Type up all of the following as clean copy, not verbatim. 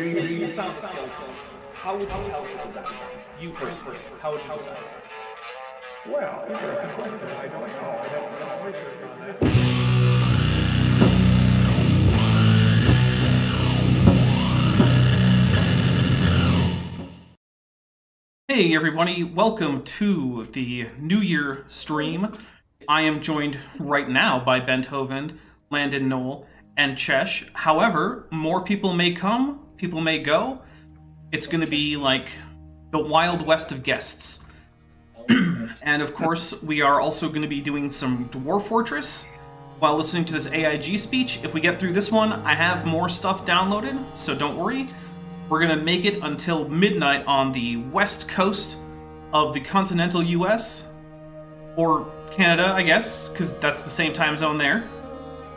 You found the skeleton. How would you tell people that? You personally, how would you decide? Well, interesting question. I don't know. I'd have to do some research on that. Hey everybody, welcome to the New Year stream. I am joined right now by Benthoven, Landon Knoll, and Chesh. However, more people may come, people may go. It's going to be like the Wild West of guests. And of course, we are also going to be doing some Dwarf Fortress while listening to this AIG speech. If we get through this one, I have more stuff downloaded, so don't worry. We're going to make it until midnight on the west coast of the continental US, or Canada, I guess, because that's the same time zone there.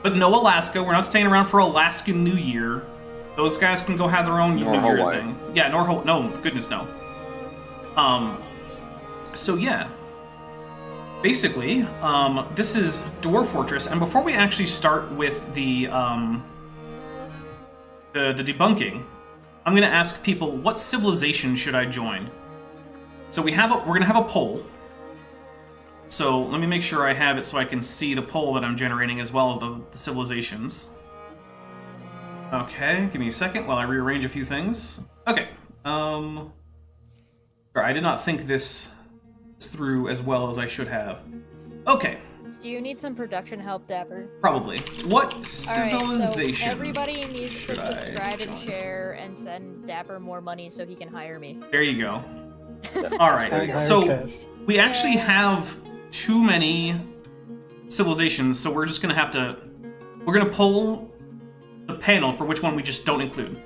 But no Alaska. We're not staying around for Alaskan New Year. Those guys can go have their own New Year thing. Yeah, no, goodness no. So yeah. Basically, this is Dwarf Fortress, and before we actually start with the debunking, I'm going to ask people, what civilization should I join? So we're going to have a poll. So let me make sure I have it so I can see the poll that I'm generating as well as the civilizations. Okay, give me a second while I rearrange a few things. Okay. Sorry, I did not think this through as well as I should have. Okay. Do you need some production help, Dapper? Probably. What civilization? So everybody needs to subscribe and share and send Dapper more money so he can hire me. There you go. Alright, so we actually have too many civilizations, so we're just going to have to... We're going to poll the panel for which one we just don't include.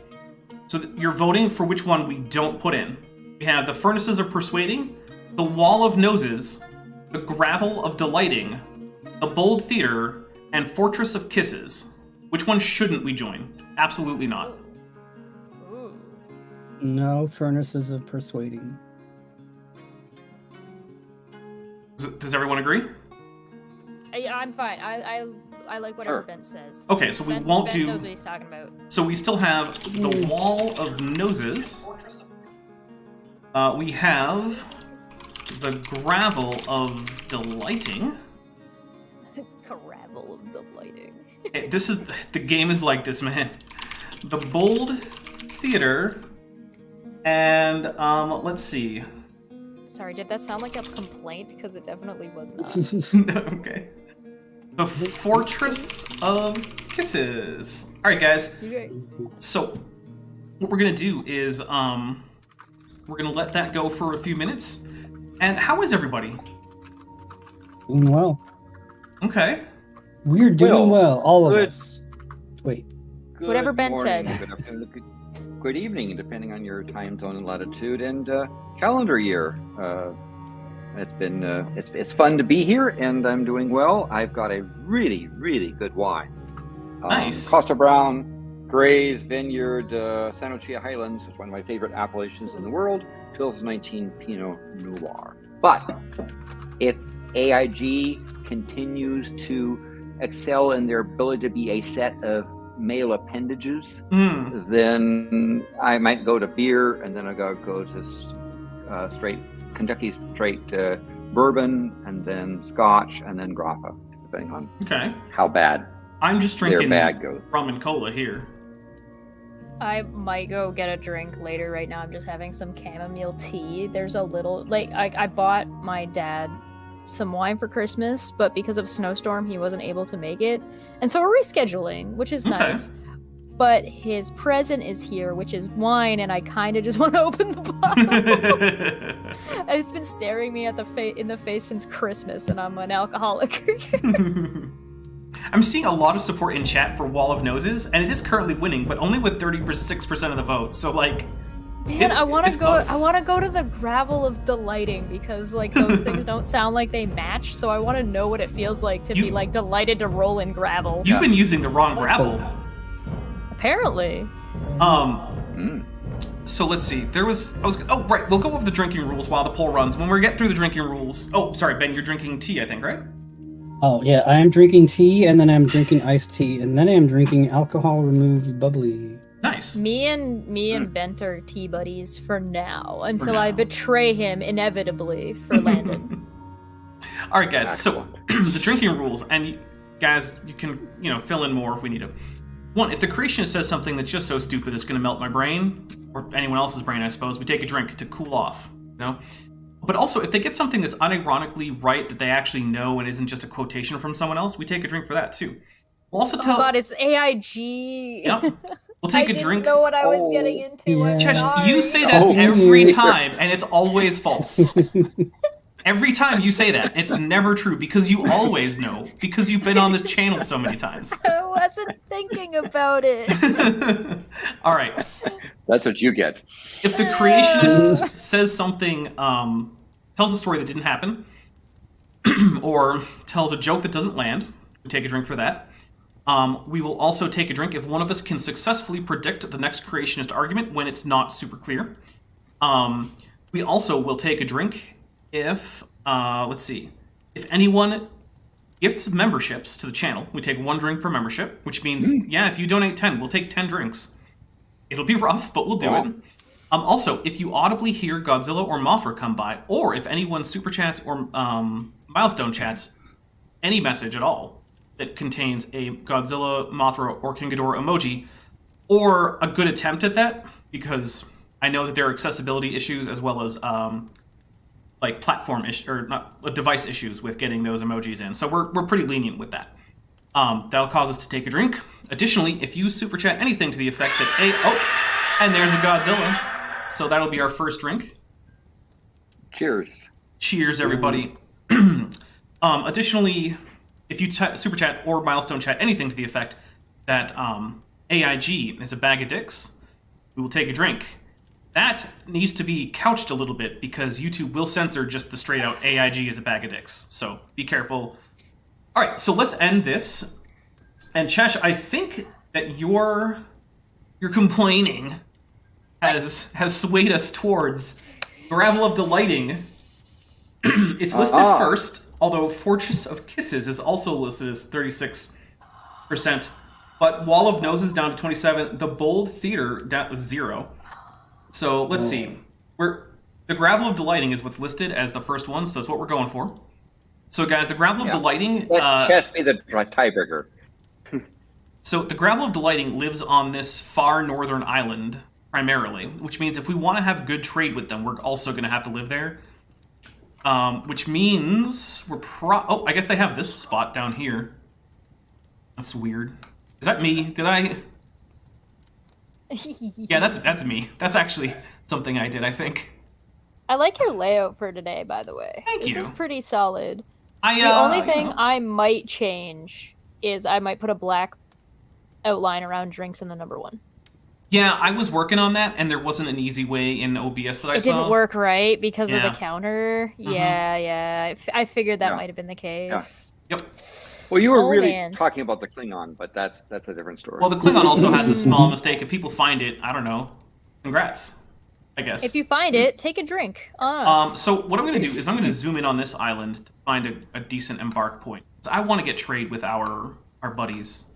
So you're voting for which one we don't put in. We have the Furnaces of Persuading, the Wall of Noses, the Gravel of Delighting, the Bold Theater, and Fortress of Kisses. Which one shouldn't we join? Absolutely not. Ooh. No, Furnaces of Persuading. Does everyone agree? I'm fine. I like whatever Ben says. Okay, so Ben won't do... knows what he's talking about. So we still have the Wall of Noses. We have the Gravel of Delighting. Gravel of Delighting. Hey, the game is like this, man. The Bold Theater, and let's see. Sorry, did that sound like a complaint? Because it definitely was not. Okay. The Fortress of Kisses. All right, guys. Okay. So what we're gonna do is we're gonna let that go for a few minutes. And how is everybody? Doing well. Okay. We're doing well, all of good. us. Wait. Good Whatever Ben morning, said. Good afternoon, good evening, depending on your time zone and latitude and calendar year. It's been it's fun to be here, and I'm doing well. I've got a really good wine. Nice. Costa Brown Gray's Vineyard, San Lucia Highlands, which is one of my favorite appellations in the world, 2019 Pinot Noir. But if AIG continues to excel in their ability to be a set of male appendages, then I might go to beer, and then I gotta go to straight Kentucky straight bourbon, and then Scotch, and then Grappa, depending on how bad I'm just drinking their bag goes. rum and cola here. I might go get a drink later. Right now I'm just having some chamomile tea. There's a little, like, I bought my dad some wine for Christmas, but because of a snowstorm, he wasn't able to make it. And so we're rescheduling, which is nice. But his present is here, which is wine, and I kind of just want to open the bottle. And it's been staring me at in the face since Christmas, and I'm an alcoholic. I'm seeing a lot of support in chat for Wall of Noses, and it is currently winning, but only with 36% of the vote. So, like, man, I want to go. I want to go to the gravel of delighting, because like those things don't sound like they match. So I want to know what it feels like to be like delighted to roll in gravel. You've been using the wrong gravel. Apparently. So let's see. Oh, right. We'll go over the drinking rules while the poll runs. When we get through the drinking rules. Oh, sorry, Ben. You're drinking tea, I think, right? Oh, yeah, I am drinking tea, and then I'm drinking iced tea, and then I am drinking alcohol-removed bubbly. Nice. Me and Bent are tea buddies for now, until I betray him inevitably for Landon. All right, guys. So the drinking rules, and guys, you can fill in more if we need to. One, if the creationist says something that's just so stupid it's going to melt my brain, or anyone else's brain, I suppose, we take a drink to cool off. But also, if they get something that's unironically right that they actually know and isn't just a quotation from someone else, we take a drink for that too. We'll also tell. Oh God, it's AIG. Yep. We'll take a drink. I didn't know what I was getting into. Yeah. Chesh, you say that every time, and it's always false. Every time you say that, it's never true, because you always know, because you've been on this channel so many times. I wasn't thinking about it. All right. That's what you get. If the creationist says something, tells a story that didn't happen, or tells a joke that doesn't land, we take a drink for that. We will also take a drink if one of us can successfully predict the next creationist argument when it's not super clear. We also will take a drink if, if anyone gifts memberships to the channel. We take one drink per membership, which means, if you donate 10, we'll take 10 drinks. It'll be rough, but we'll do it. Also, if you audibly hear Godzilla or Mothra come by, or if anyone super chats or milestone chats any message at all that contains a Godzilla, Mothra, or King Ghidorah emoji, or a good attempt at that, because I know that there are accessibility issues as well as platform device issues with getting those emojis in. So we're pretty lenient with that. That'll cause us to take a drink. Additionally, if you super chat anything to the effect that and there's a Godzilla, so that'll be our first drink. Cheers, everybody. Additionally, if you super chat or milestone chat anything to the effect that AIG is a bag of dicks, we will take a drink. That needs to be couched a little bit, because YouTube will censor just the straight out AIG is a bag of dicks. So be careful. All right, so let's end this. And Chesh, I think that your complaining has swayed us towards Gravel of Delighting. It's listed first, although Fortress of Kisses is also listed as 36%. But Wall of Noses down to 27. The Bold Theater down to 0. So let's see. The Gravel of Delighting is what's listed as the first one, so that's what we're going for. So guys, the Gravel of Delighting... Let Chess be the tiebreaker. So the Gravel of Delighting lives on this far northern island, primarily, which means if we want to have good trade with them, we're also going to have to live there. Which means we're I guess they have this spot down here. That's weird. Is that me? Did I... Yeah, that's me. That's actually something I did, I think. I like your layout for today, by the way. Thank you. This is pretty solid. The only thing I might change is I might put a black outline around drinks in the number 1. Yeah, I was working on that, and there wasn't an easy way in OBS that I saw. It didn't work right because of the counter. Yeah. I figured that might have been the case. Yep. Well, you were Oh, really man. talking about the Klingon, but that's a different story. Well, the Klingon also has a small mistake. If people find it, I don't know. Congrats, I guess. If you find it, take a drink on us. So what I'm going to do is I'm going to zoom in on this island to find a decent embark point. So I want to get trade with our buddies.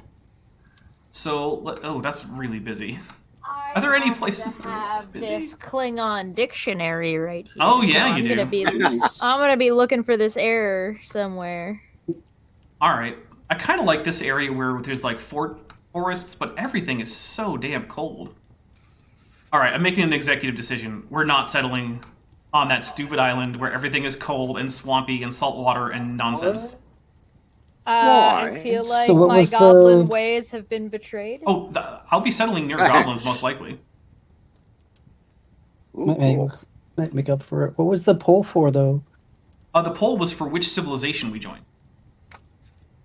So, oh, that's really busy. Are there any places that are less busy? This Klingon dictionary right here. Oh, yeah, you do. I'm gonna be looking for this error somewhere. All right. I kind of like this area where there's like forests, but everything is so damn cold. All right, I'm making an executive decision. We're not settling on that stupid island where everything is cold and swampy and saltwater and nonsense. I feel like So what my was goblin the- ways have been betrayed. Oh, I'll be settling near goblins most likely. Ooh, Might make up for it. What was the poll for, though? The poll was for which civilization we join.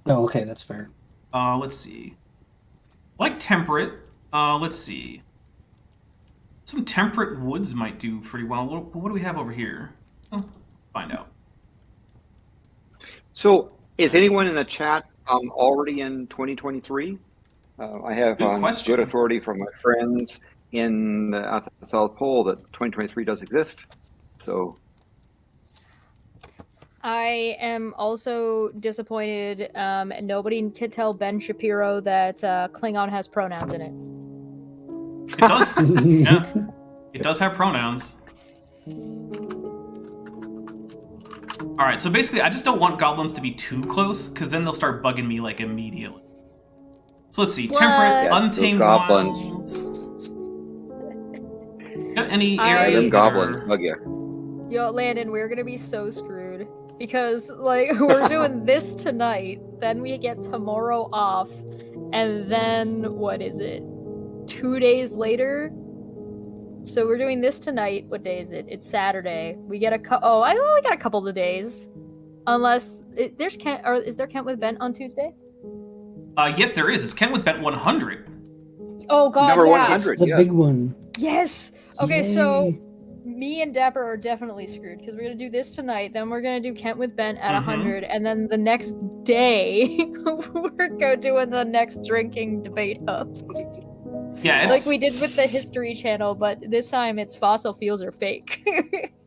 Oh, okay, that's fair. Let's see. Like temperate. Let's see. Some temperate woods might do pretty well. What do we have over here? Oh, find out. So, is anyone in the chat already in 2023? I have Good question. good authority from my friends at the South Pole that 2023 does exist. So, I am also disappointed. Nobody could tell Ben Shapiro that Klingon has pronouns in it. It does. Yeah. It does have pronouns. Alright, so basically I just don't want goblins to be too close, because then they'll start bugging me like immediately. So let's see. What? Temperate, Yes, untamed those goblins. wilds. Got any I- areas them that goblins are... bug you. Yo, Landon, we're gonna be so screwed. Because, like, we're doing this tonight, then we get tomorrow off, and then, what is it? 2 days later? So we're doing this tonight. What day is it? It's Saturday. We get I only got a couple of days. Unless, is there Kent with Bent on Tuesday? Yes, there is. It's Ken with Bet 100. Oh god, Number yeah. 100, The yes. big one. Yes! Okay, so Yay. me and Dapper are definitely screwed because we're gonna do this tonight. Then we're gonna do Kent with Bent at Mhm. 100, and then the next day we're doing the next drinking debate hub, Yeah, it's... like we did with the History Channel, but this time it's fossil fuels are fake.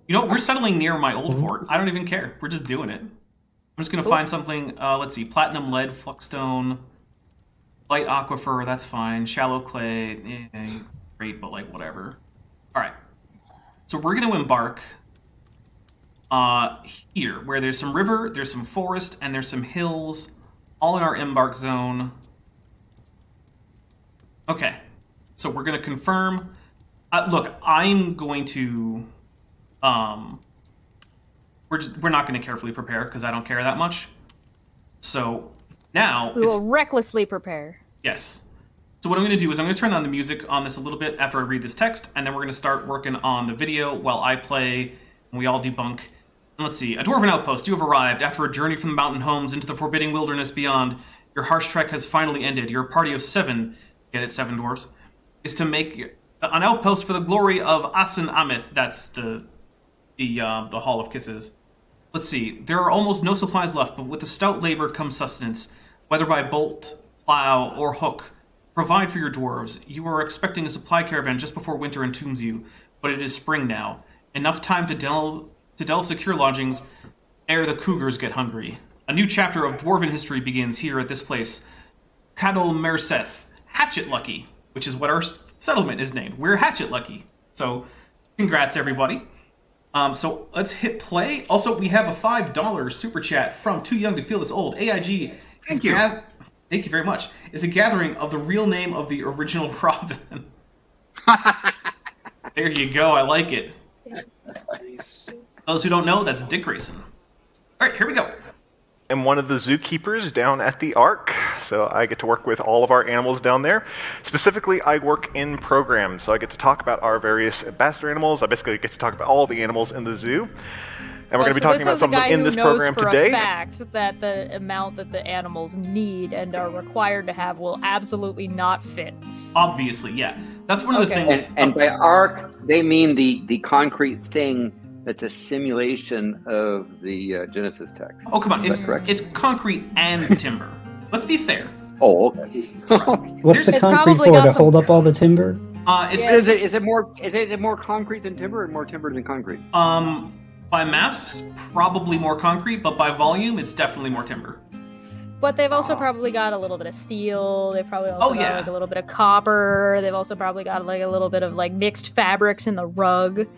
You know, we're settling near my old fort. I don't even care. We're just doing it. I'm just going to find something, let's see, platinum, lead, fluxstone, light aquifer, that's fine. Shallow clay, great, but like whatever. All right. So we're going to embark here, where there's some river, there's some forest, and there's some hills, all in our embark zone. Okay. So we're going to confirm. Look, I'm going to... we're not going to carefully prepare because I don't care that much. So now We will recklessly prepare. yes. So what I'm going to do is I'm going to turn on the music on this a little bit after I read this text, and then we're going to start working on the video while I play and we all debunk. And let's see. A dwarven outpost, you have arrived. After a journey from the mountain homes into the forbidding wilderness beyond, your harsh trek has finally ended. Your party of 7, get it, 7 dwarves, is to make an outpost for the glory of Asen Amith. That's the Hall of Kisses. Let's see. There are almost no supplies left, but with the stout labor comes sustenance, whether by bolt, plow, or hook. Provide for your dwarves. You are expecting a supply caravan just before winter entombs you, but it is spring now. Enough time to delve secure lodgings ere the cougars get hungry. A new chapter of dwarven history begins here at this place. Cadol Merseth, Hatchet Lucky, which is what our settlement is named. We're Hatchet Lucky. So, congrats everybody. So let's hit play. Also, we have a $5 super chat from Too Young to Feel This Old. AIG. Thank you. Thank you very much. Is a gathering of the real name of the original Robin. There you go. I like it. Those who don't know, that's Dick Grayson. All right, here we go. I'm one of the zookeepers down at the Ark, so I get to work with all of our animals down there. Specifically, I work in programs, so I get to talk about our various ambassador animals. I basically get to talk about all the animals in the zoo. And we're going to be talking about some of them in this program today. A fact that the amount that the animals need and are required to have will absolutely not fit. Obviously, yeah. That's one of the things. And by ark, they mean the concrete thing that's a simulation of the Genesis text. Oh, come on. Is that correct? It's concrete and timber. Let's be fair. Oh, okay. What's the It's concrete probably for? got To some- hold up all the timber? It's Is it more concrete than timber, or more timber than concrete? by mass, probably more concrete, but by volume, it's definitely more timber. But they've also probably got a little bit of steel. They've probably also Oh, got yeah. like a little bit of copper. They've also probably got like a little bit of like mixed fabrics in the rug.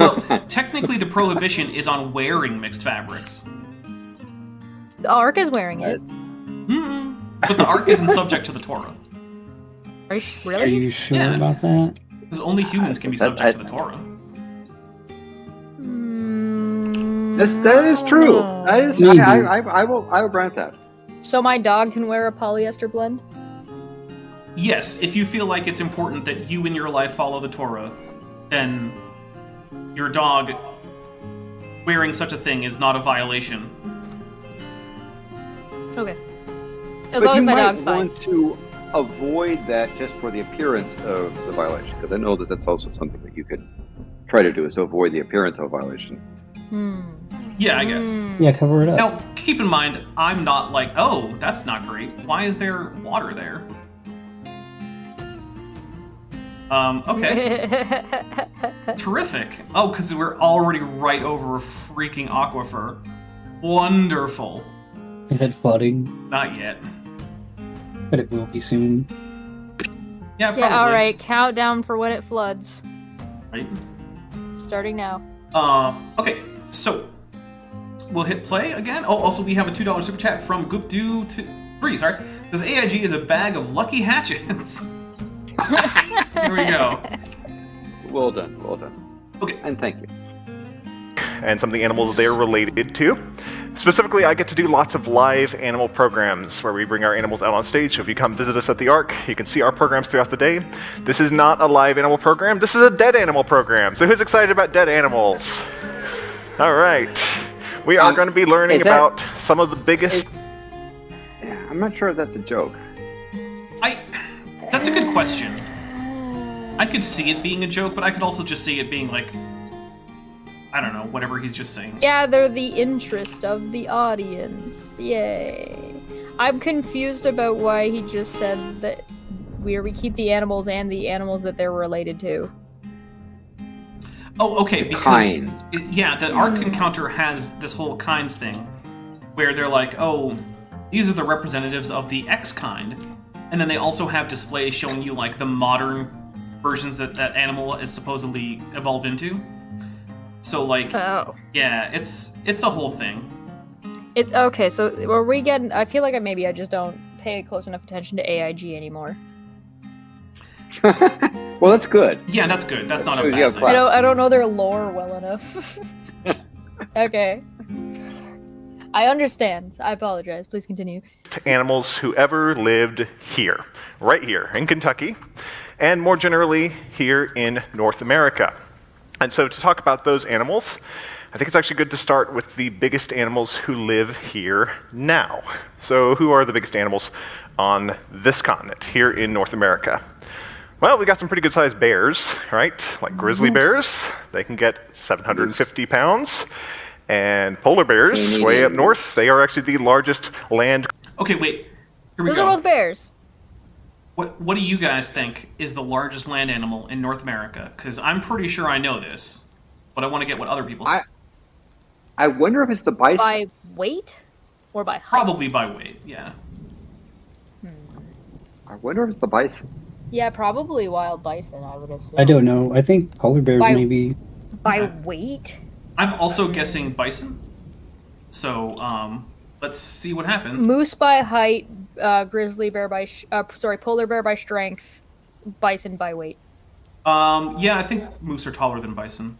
Well, technically, the prohibition is on wearing mixed fabrics. The Ark is wearing it. But the Ark isn't subject to the Torah. Are you Are really? you sure Yeah. about that? Because only humans can be subject to the Torah. That is true. That is. Maybe. I will grant that. So my dog can wear a polyester blend? Yes, if you feel like it's important that you in your life follow the Torah, then your dog wearing such a thing is not a violation. Okay. As But long as you my might dog's fine. want to avoid that just for the appearance of the violation, because I know that that's also something that you could try to do, is to avoid the appearance of a violation. Yeah, I guess. Yeah, cover it up. Now, keep in mind, I'm not like, oh, that's not great. Why is there water there? Okay. Terrific. Oh, because we're already right over a freaking aquifer. Wonderful. Is it flooding? Not yet. But it will be soon. Yeah, probably. Yeah, alright. Countdown for when it floods. Right. Starting now. Okay, so we'll hit play again. Oh, also we have a $2 super chat from Goopdo3, sorry. It says AIG is a bag of lucky hatchets. Here we go. Well done, well done. Okay. And thank you. And some of the animals they're related to. Specifically, I get to do lots of live animal programs where we bring our animals out on stage. So if you come visit us at the Ark, you can see our programs throughout the day. This is not a live animal program. This is a dead animal program. So who's excited about dead animals? All right. We are going to be learning about some of the biggest... I'm not sure if that's a joke. That's a good question. I could see it being a joke, but I could also just see it being like, I don't know, whatever he's just saying. Gather the interest of the audience. Yay. I'm confused about why he just said that we keep the animals and the animals that they're related to. Oh, okay, because Kinds. The Ark Encounter has this whole kinds thing, where they're like, oh, these are the representatives of the X kind, and then they also have displays showing you like the modern versions that that animal is supposedly evolved into. So like, yeah, it's a whole thing. It's okay. So are we getting? I feel like maybe I just don't pay close enough attention to AIG anymore. Well, that's good. Yeah, that's good. That's not a Shows you bad have thing. class. I don't know their lore well enough. Okay. I understand. I apologize. Please continue. to animals who ever lived here, right here in Kentucky, and more generally here in North America. And so to talk about those animals, I think it's actually good to start with the biggest animals who live here now. So who are the biggest animals on this continent, here in North America? Well, we got some pretty good-sized bears, right? Like grizzly bears. They can get 750 pounds. And polar bears, way up north, they are actually the largest land... Okay, wait. Here we Those go. are both bears. What do you guys think is the largest land animal in North America? Because I'm pretty sure I know this, but I want to get what other people think. I wonder if it's the bison. By weight or by height? Probably by weight, yeah. I wonder if it's the bison. Yeah, probably wild bison, I would assume. I don't know. I think polar bears By- maybe. By weight? I'm also guessing bison. So, let's see what happens. Moose by height, grizzly bear by... polar bear by strength, bison by weight. Yeah, I think moose are taller than bison.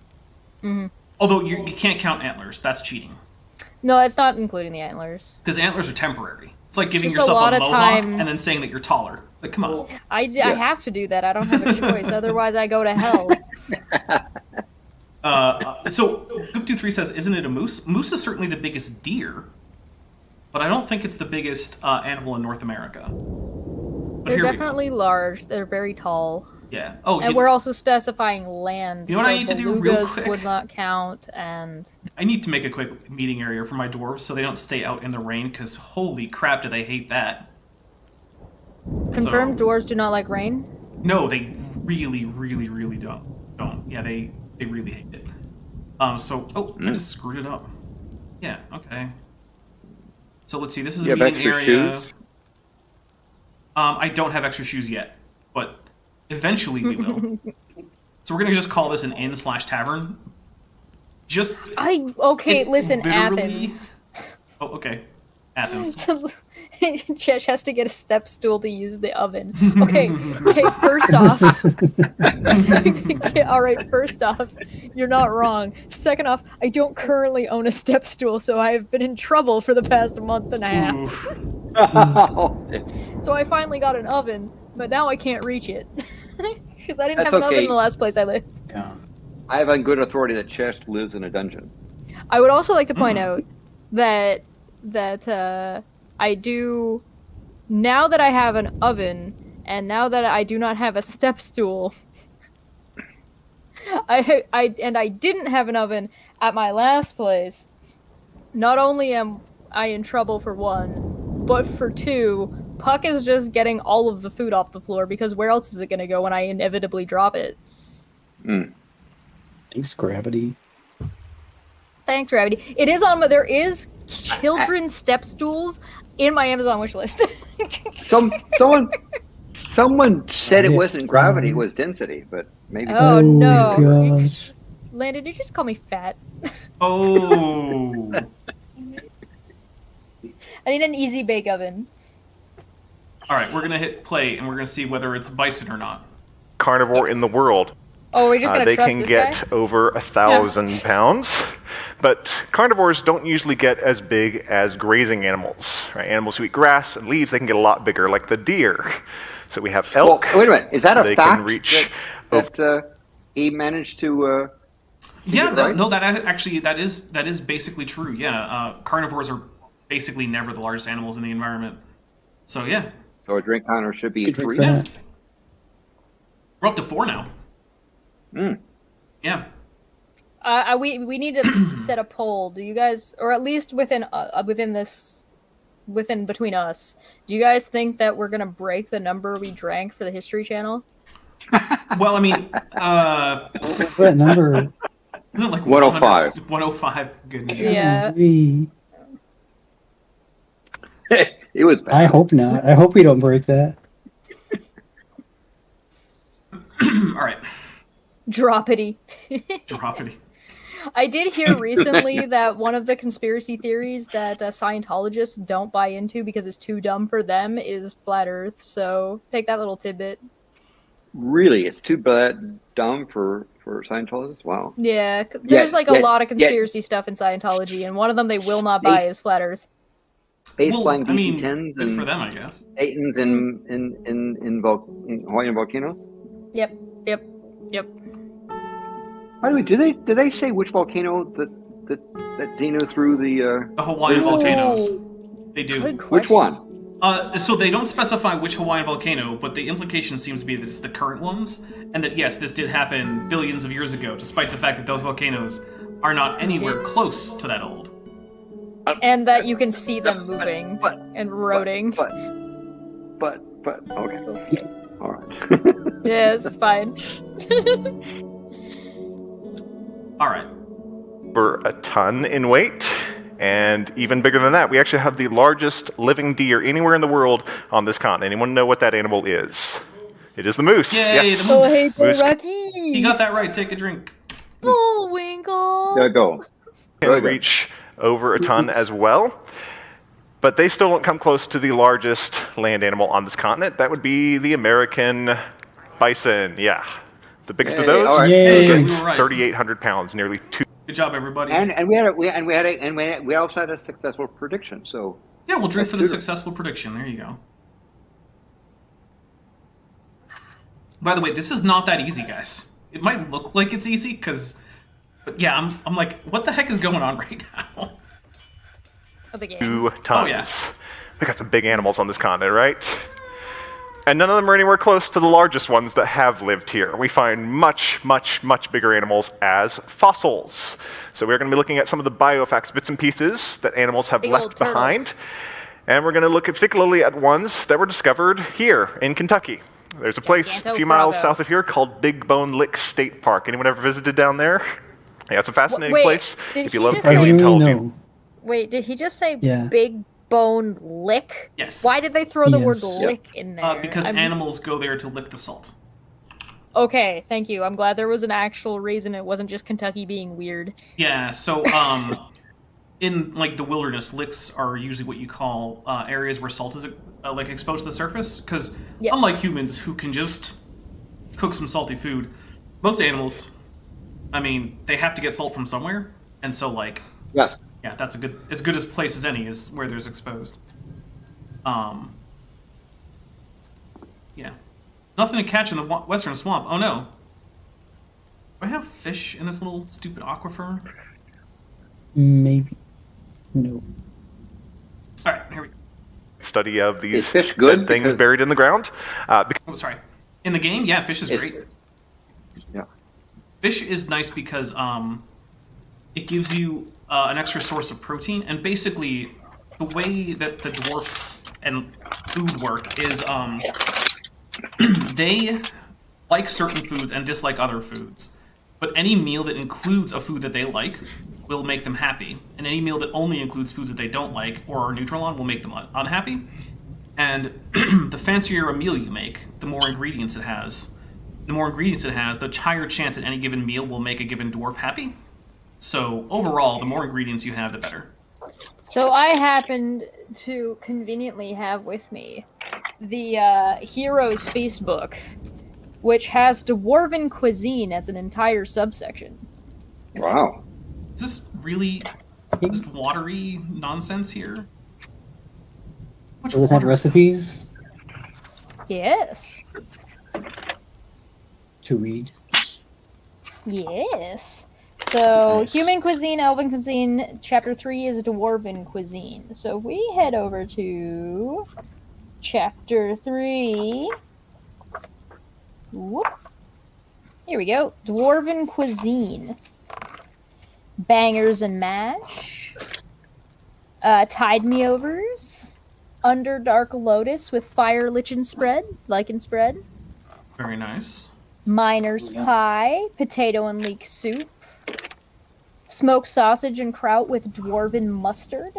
Mm-hmm. Although you can't count antlers. That's cheating. No, it's not including the antlers. Because antlers are temporary. It's like giving Just a yourself lot a of mohawk time- and then saying that you're taller. Like, come on. I have to do that. I don't have a choice. Otherwise, I go to hell. So, Goop23 says, isn't it a moose? Moose is certainly the biggest deer, but I don't think it's the biggest animal in North America. But They're here we go. definitely large. They're very tall. Yeah. Oh, And we're also specifying land. You know what I need to do real belugas quick? would not count, and I need to make a quick meeting area for my dwarves so they don't stay out in the rain, because holy crap, do they hate that. confirmed So- dwarves do not like rain. No, they really, really, really don't. Yeah, they really hate it. I just screwed it up. Yeah, okay. So let's see, this is You a have meeting extra area. shoes? I don't have extra shoes yet, but eventually we will. So we're gonna just call this an inn/tavern. Just Okay, it's listen, literally- Athens. Oh, okay. Athens. Chesh has to get a step stool to use the oven. Okay, first off. Alright, first off, you're not wrong. Second off, I don't currently own a step stool, so I have been in trouble for the past month and a half. Oof. So I finally got an oven, but now I can't reach it. Because I didn't That's have an oven okay. in the last place I lived. Yeah. I have on good authority that Chess lives in a dungeon. I would also like to point out that I do, now that I have an oven and now that I do not have a step stool, I didn't have an oven at my last place. Not only am I in trouble for one, but for two, Puck is just getting all of the food off the floor because where else is it going to go when I inevitably drop it? Thanks, Gravity. Thanks, Gravity. It is on my, there is children's step stools in my Amazon wish list. Someone said it Yeah. wasn't gravity, it was density, but maybe. Oh, no. Gosh. Landon, did you just call me fat? Oh. I need an easy bake oven. All right, we're gonna hit play, and we're gonna see whether it's bison or not. Carnivore in the world. Oh, we're just gonna They trust can this get guy? over 1,000 pounds, but carnivores don't usually get as big as grazing animals. Right? Animals who eat grass and leaves, they can get a lot bigger, like the deer. So we have Well, elk. wait a minute. Is that a They fact can reach that he managed to? Yeah, it right? no, that is basically true. Yeah, carnivores are basically never the largest animals in the environment. So yeah, So a drink counter should be Good drink 3. for that. we're up to 4 now. Yeah. We need to set a poll. Do you guys, or at least within between us, do you guys think that we're gonna break the number we drank for the History Channel? Well, I mean, What's that number? isn't it like 105? 105. Goodness. Yeah. Golly. It was bad. I hope not. I hope we don't break that. All right. Droppity. Drop it. I did hear recently that one of the conspiracy theories that Scientologists don't buy into because it's too dumb for them is flat Earth. So take that little tidbit. Really, it's too bad dumb for Scientologists. Wow. Yeah, there's Yeah, like a yeah, lot of conspiracy stuff in Scientology, and one of them they will not buy is flat Earth. Space Well, flying I mean, DC-10s good for and them, I guess. Satans in Hawaiian volcanoes. Yep. By the way, do they say which volcano that Xeno threw the? The Hawaiian Ooh. volcanoes. They do. Good Which question. one? So they don't specify which Hawaiian volcano, but the implication seems to be that it's the current ones, and that yes, this did happen billions of years ago, despite the fact that those volcanoes are not anywhere close to that old. And that you can see them moving But- and eroding. But okay. All right. Yes, it's fine. All right. Over a ton in weight, and even bigger than that, we actually have the largest living deer anywhere in the world on this continent. Anyone know what that animal is? It is the moose. Yay, yes. the Oh, hey, Moose Rocky! You got that right. Take a drink. Oh, Winkle! There you go. can reach over a ton as well. But they still don't come close to the largest land animal on this continent. That would be the American bison. Yeah. The biggest of Hey, those, all right. Yay. We were right. 3,800 pounds, nearly 2. Good job, everybody. And we also had a successful prediction. So Yeah, we'll drink That's for the good. successful prediction. There you go. By the way, this is not that easy, guys. It might look like it's easy, but yeah, I'm like, what the heck is going on right now? Of the game. 2 tons. Oh, yeah. We got some big animals on this continent, right? And none of them are anywhere close to the largest ones that have lived here. We find much, much, much bigger animals as fossils. So we're going to be looking at some of the biofacts, bits and pieces that animals have Big old left turtles. behind. And we're going to look particularly at ones that were discovered here in Kentucky. There's a place a few miles south of here called Big Bone Lick State Park. Anyone ever visited down there? Yeah, it's a fascinating Wait, place. did If you he love just say- paleontology. Wait, did he just say Yeah. big bone lick? Yes. Why did they throw the word Yes. lick in there? Because I'm- animals go there to lick the salt. Okay, thank you. I'm glad there was an actual reason. It wasn't just Kentucky being weird. Yeah, so in like the wilderness, licks are usually what you call areas where salt is like exposed to the surface. Because Yeah. unlike humans who can just cook some salty food, most animals, I mean, they have to get salt from somewhere, and so like Yes. yeah, that's as good as place as any is where there's exposed. Yeah, nothing to catch in the western swamp. Oh no. Do I have fish in this little stupid aquifer? Maybe. No. All right, here we go. Study of Is these fish good? dead things Because- buried in the ground. Oh, sorry. In the game, yeah, fish is It's- great. Yeah. Fish is nice because it gives you an extra source of protein, and basically the way that the dwarfs and food work is they like certain foods and dislike other foods. But any meal that includes a food that they like will make them happy, and any meal that only includes foods that they don't like or are neutral on will make them unhappy. And the fancier a meal you make, the more ingredients it has. The more ingredients it has, the higher chance that any given meal will make a given dwarf happy. So overall, the more ingredients you have, the better. So I happened to conveniently have with me the Heroes Facebook, which has dwarven cuisine as an entire subsection. Wow. Is this really just watery nonsense here? Much Does it have water? recipes Yes. to read? Yes. So, Nice. human cuisine, elven cuisine, chapter 3 is dwarven cuisine. So, if we head over to chapter 3. Whoop. Here we go. Dwarven cuisine. Bangers and mash. Tide me overs. Underdark lotus with fire lichen spread. Lichen spread. Very nice. Miner's pie, potato and leek soup, smoked sausage and kraut with dwarven mustard.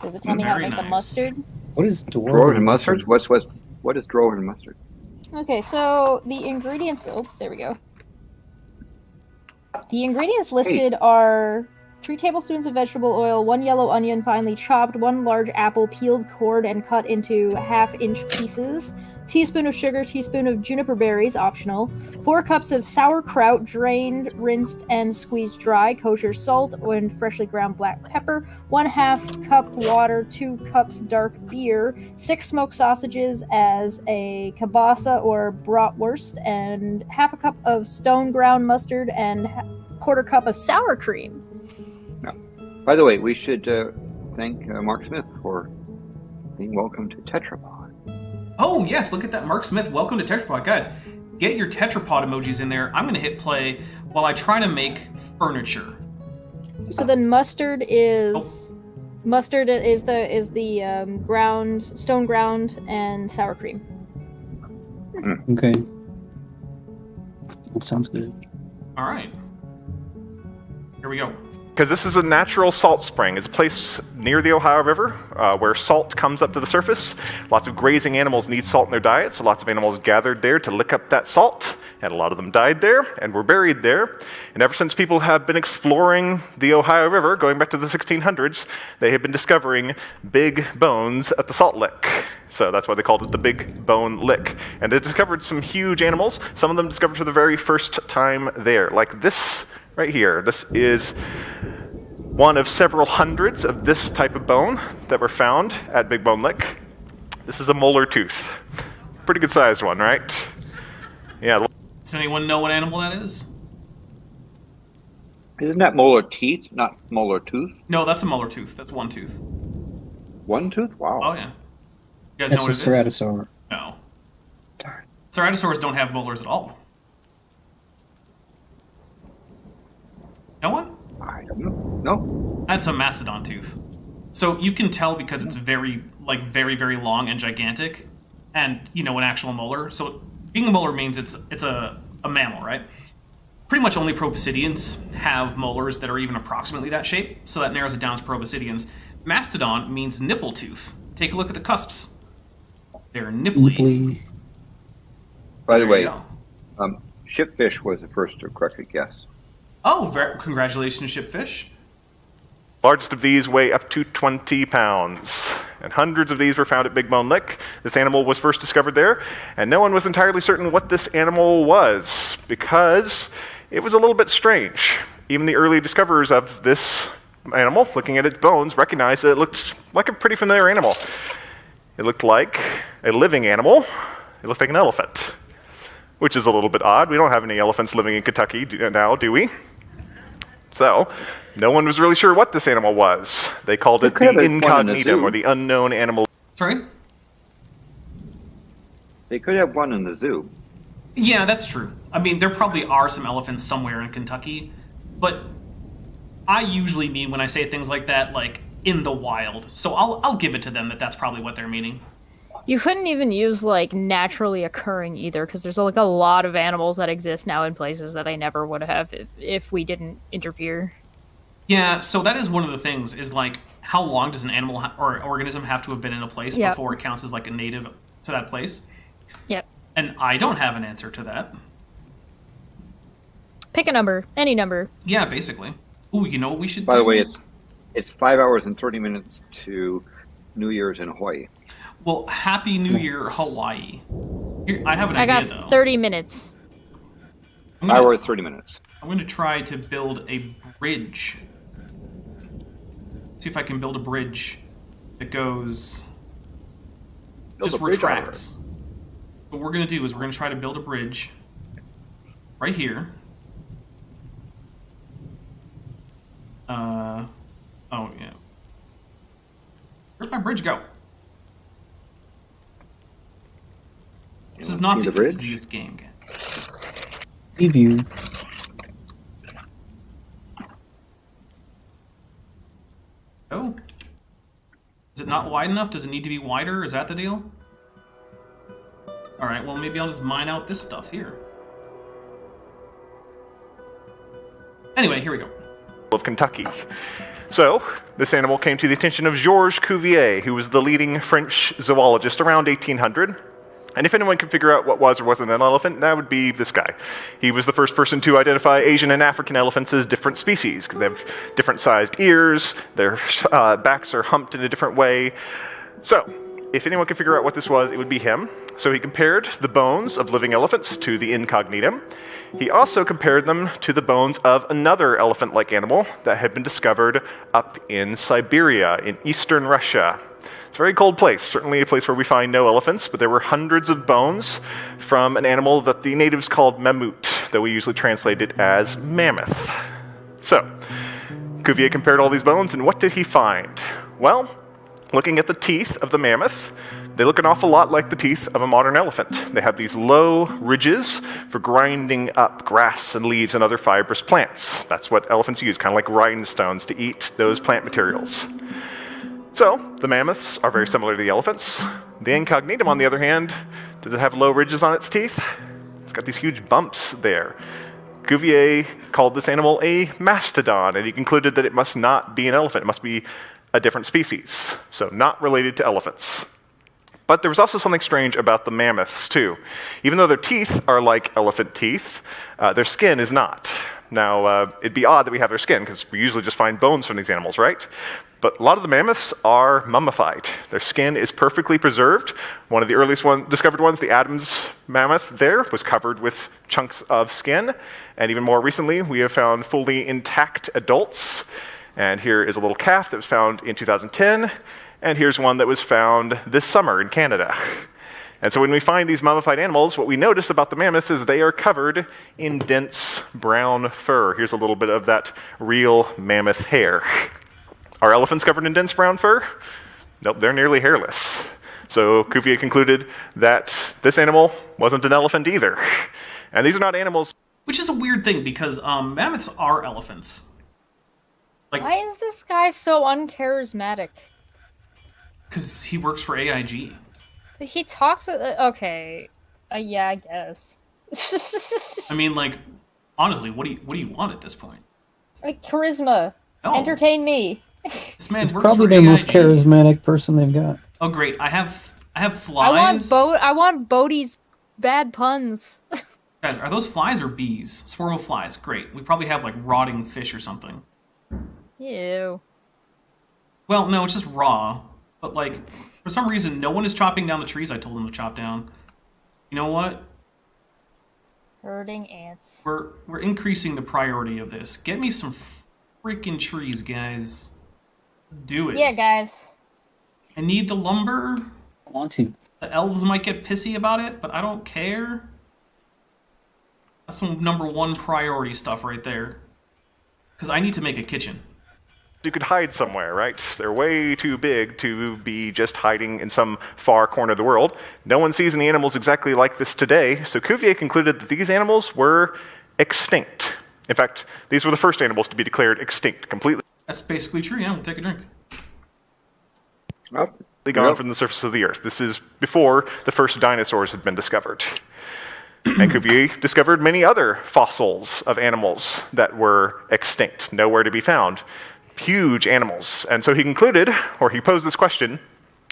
Does it tell me how to Very make the nice. mustard? What is dwarven? Dwarven mustard? What is dwarven mustard? Okay, so the ingredients. Oh, there we go. The ingredients listed are 3 tablespoons of vegetable oil, 1 yellow onion finely chopped, 1 large apple peeled, cored, and cut into half-inch pieces, teaspoon of sugar, teaspoon of juniper berries, optional, 4 cups of sauerkraut, drained, rinsed, and squeezed dry, kosher salt, and freshly ground black pepper, 1/2 cup water, 2 cups dark beer, 6 smoked sausages as a kielbasa or bratwurst, and 1/2 cup of stone ground mustard, and 1/4 cup of sour cream. By the way, we should thank Mark Smith for being welcome to Tetrapod. Oh, yes, look at that. Mark Smith, welcome to Tetrapod. Guys, get your Tetrapod emojis in there. I'm going to hit play while I try to make furniture. So then mustard is the ground, stone ground, and sour cream. Okay. That sounds good. All right. Here we go. Because this is a natural salt spring. It's a place near the Ohio River where salt comes up to the surface. Lots of grazing animals need salt in their diet, so lots of animals gathered there to lick up that salt, and a lot of them died there and were buried there. And ever since people have been exploring the Ohio River, going back to the 1600s, they have been discovering big bones at the salt lick. So that's why they called it the Big Bone Lick. And they discovered some huge animals, some of them discovered for the very first time there, like this right here. This is one of several hundreds of this type of bone that were found at Big Bone Lick. This is a molar tooth. Pretty good sized one, right? Yeah. Does anyone know what animal that is? Isn't that molar teeth, not molar tooth? No, that's a molar tooth. That's one tooth. One tooth? Wow. Oh, yeah. You guys That's know a what it is? ceratosaur. No. Ceratosaurs don't have molars at all. No one? I don't know. No. That's a mastodon tooth. So you can tell because it's very, very long and gigantic, and an actual molar. So being a molar means it's a mammal, right? Pretty much only proboscideans have molars that are even approximately that shape, so that narrows it down to proboscideans. Mastodon means nipple tooth. Take a look at the cusps. They're nipply. By the There way, you go. shipfish was the first to correctly guess. Oh, congratulations, shipfish. Largest of these weigh up to 20 pounds, and hundreds of these were found at Big Bone Lick. This animal was first discovered there, and no one was entirely certain what this animal was, because it was a little bit strange. Even the early discoverers of this animal, looking at its bones, recognized that it looked like a pretty familiar animal. It looked like a living animal. It looked like an elephant, which is a little bit odd. We don't have any elephants living in Kentucky now, do we? So, no one was really sure what this animal was. They called it the incognitum, or the unknown animal. Sorry? They could have one in the zoo. Yeah, that's true. I mean, there probably are some elephants somewhere in Kentucky, but I usually mean when I say things like that, like in the wild. So I'll give it to them that that's probably what they're meaning. You couldn't even use like naturally occurring either, because there's like a lot of animals that exist now in places that they never would have if we didn't interfere. Yeah, so that is one of the things, is like, how long does an animal or organism have to have been in a place before it counts as like a native to that place? Yep. And I don't have an answer to that. Pick a number, any number. Yeah, basically. Ooh, you know what we should By do? the way, it's 5 hours and 30 minutes to New Year's in Hawaii. Well, Happy New Year, Hawaii. Here, I have an idea, though. I got 30 minutes. 5 hours, 30 minutes. I'm going to try to build a bridge. See if I can build a bridge that goes... just retracts. What we're going to do is we're going to try to build a bridge right here. Oh, yeah. Where'd my bridge go? This is not the easiest game. Preview. Oh. Is it not wide enough? Does it need to be wider? Is that the deal? Alright, well maybe I'll just mine out this stuff here. Anyway, here we go. Of Kentucky. So, this animal came to the attention of Georges Cuvier, who was the leading French zoologist around 1800. And if anyone could figure out what was or wasn't an elephant, that would be this guy. He was the first person to identify Asian and African elephants as different species, because they have different sized ears, their backs are humped in a different way. So, if anyone could figure out what this was, it would be him. So he compared the bones of living elephants to the incognitum. He also compared them to the bones of another elephant-like animal that had been discovered up in Siberia, in eastern Russia. It's a very cold place, certainly a place where we find no elephants, but there were hundreds of bones from an animal that the natives called mammut, though we usually translate it as mammoth. So, Cuvier compared all these bones, and what did he find? Well, looking at the teeth of the mammoth, they look an awful lot like the teeth of a modern elephant. They have these low ridges for grinding up grass and leaves and other fibrous plants. That's what elephants use, kind of like rhinestones, to eat those plant materials. So, the mammoths are very similar to the elephants. The incognitum, on the other hand, does it have low ridges on its teeth? It's got these huge bumps there. Cuvier called this animal a mastodon, and he concluded that it must not be an elephant. It must be a different species, so not related to elephants. But there was also something strange about the mammoths, too. Even though their teeth are like elephant teeth, their skin is not. Now, it'd be odd that we have their skin, because we usually just find bones from these animals, right? But a lot of the mammoths are mummified. Their skin is perfectly preserved. One of the earliest discovered ones, the Adams mammoth there, was covered with chunks of skin. And even more recently, we have found fully intact adults. And here is a little calf that was found in 2010. And here's one that was found this summer in Canada. And so when we find these mummified animals, what we notice about the mammoths is they are covered in dense brown fur. Here's a little bit of that real mammoth hair. Are elephants covered in dense brown fur? Nope, they're nearly hairless. So Cuvier concluded that this animal wasn't an elephant either. And these are not animals. Which is a weird thing because mammoths are elephants. Like, Why is this guy so uncharismatic? because he works for AIG. He talks. Okay. Yeah, I guess. I mean, like, honestly, what do you want at this point? Like charisma. No. Entertain me. This man It's works probably for the most AIG. charismatic person they've got. Oh, great! I have flies. I want Bodhi's bad puns. Guys, are those flies or bees? Swarm of flies. Great. We probably have like rotting fish or something. Ew. Well, no, it's just raw. But like, for some reason, no one is chopping down the trees I told them to chop down. You know what? Herding ants. We're increasing the priority of this. Get me some freaking trees, guys. Do it. Yeah, guys. I need the lumber. I want to. The elves might get pissy about it, but I don't care. That's some #1 priority stuff right there. Because I need to make a kitchen. You could hide somewhere, right? They're way too big to be just hiding in some far corner of the world. No one sees any animals exactly like this today, so Cuvier concluded that these animals were extinct. In fact, these were the first animals to be declared extinct completely. That's basically true, yeah. We'll take a drink. Oh, Gone from the surface of the earth. This is before the first dinosaurs had been discovered. And Cuvier discovered many other fossils of animals that were extinct, nowhere to be found. Huge animals. And so he concluded, or he posed this question,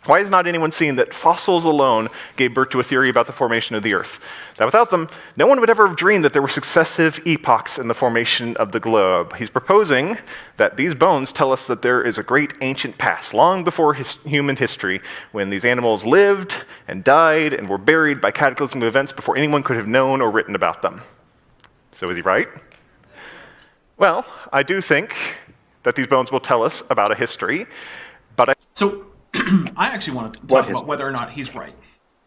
why has not anyone seen that fossils alone gave birth to a theory about the formation of the earth? That without them, no one would ever have dreamed that there were successive epochs in the formation of the globe. He's proposing that these bones tell us that there is a great ancient past, long before human history, when these animals lived and died and were buried by cataclysmic events before anyone could have known or written about them. So is he right? Well, I do think that these bones will tell us about a history, but So, I actually want to talk about whether or not he's right.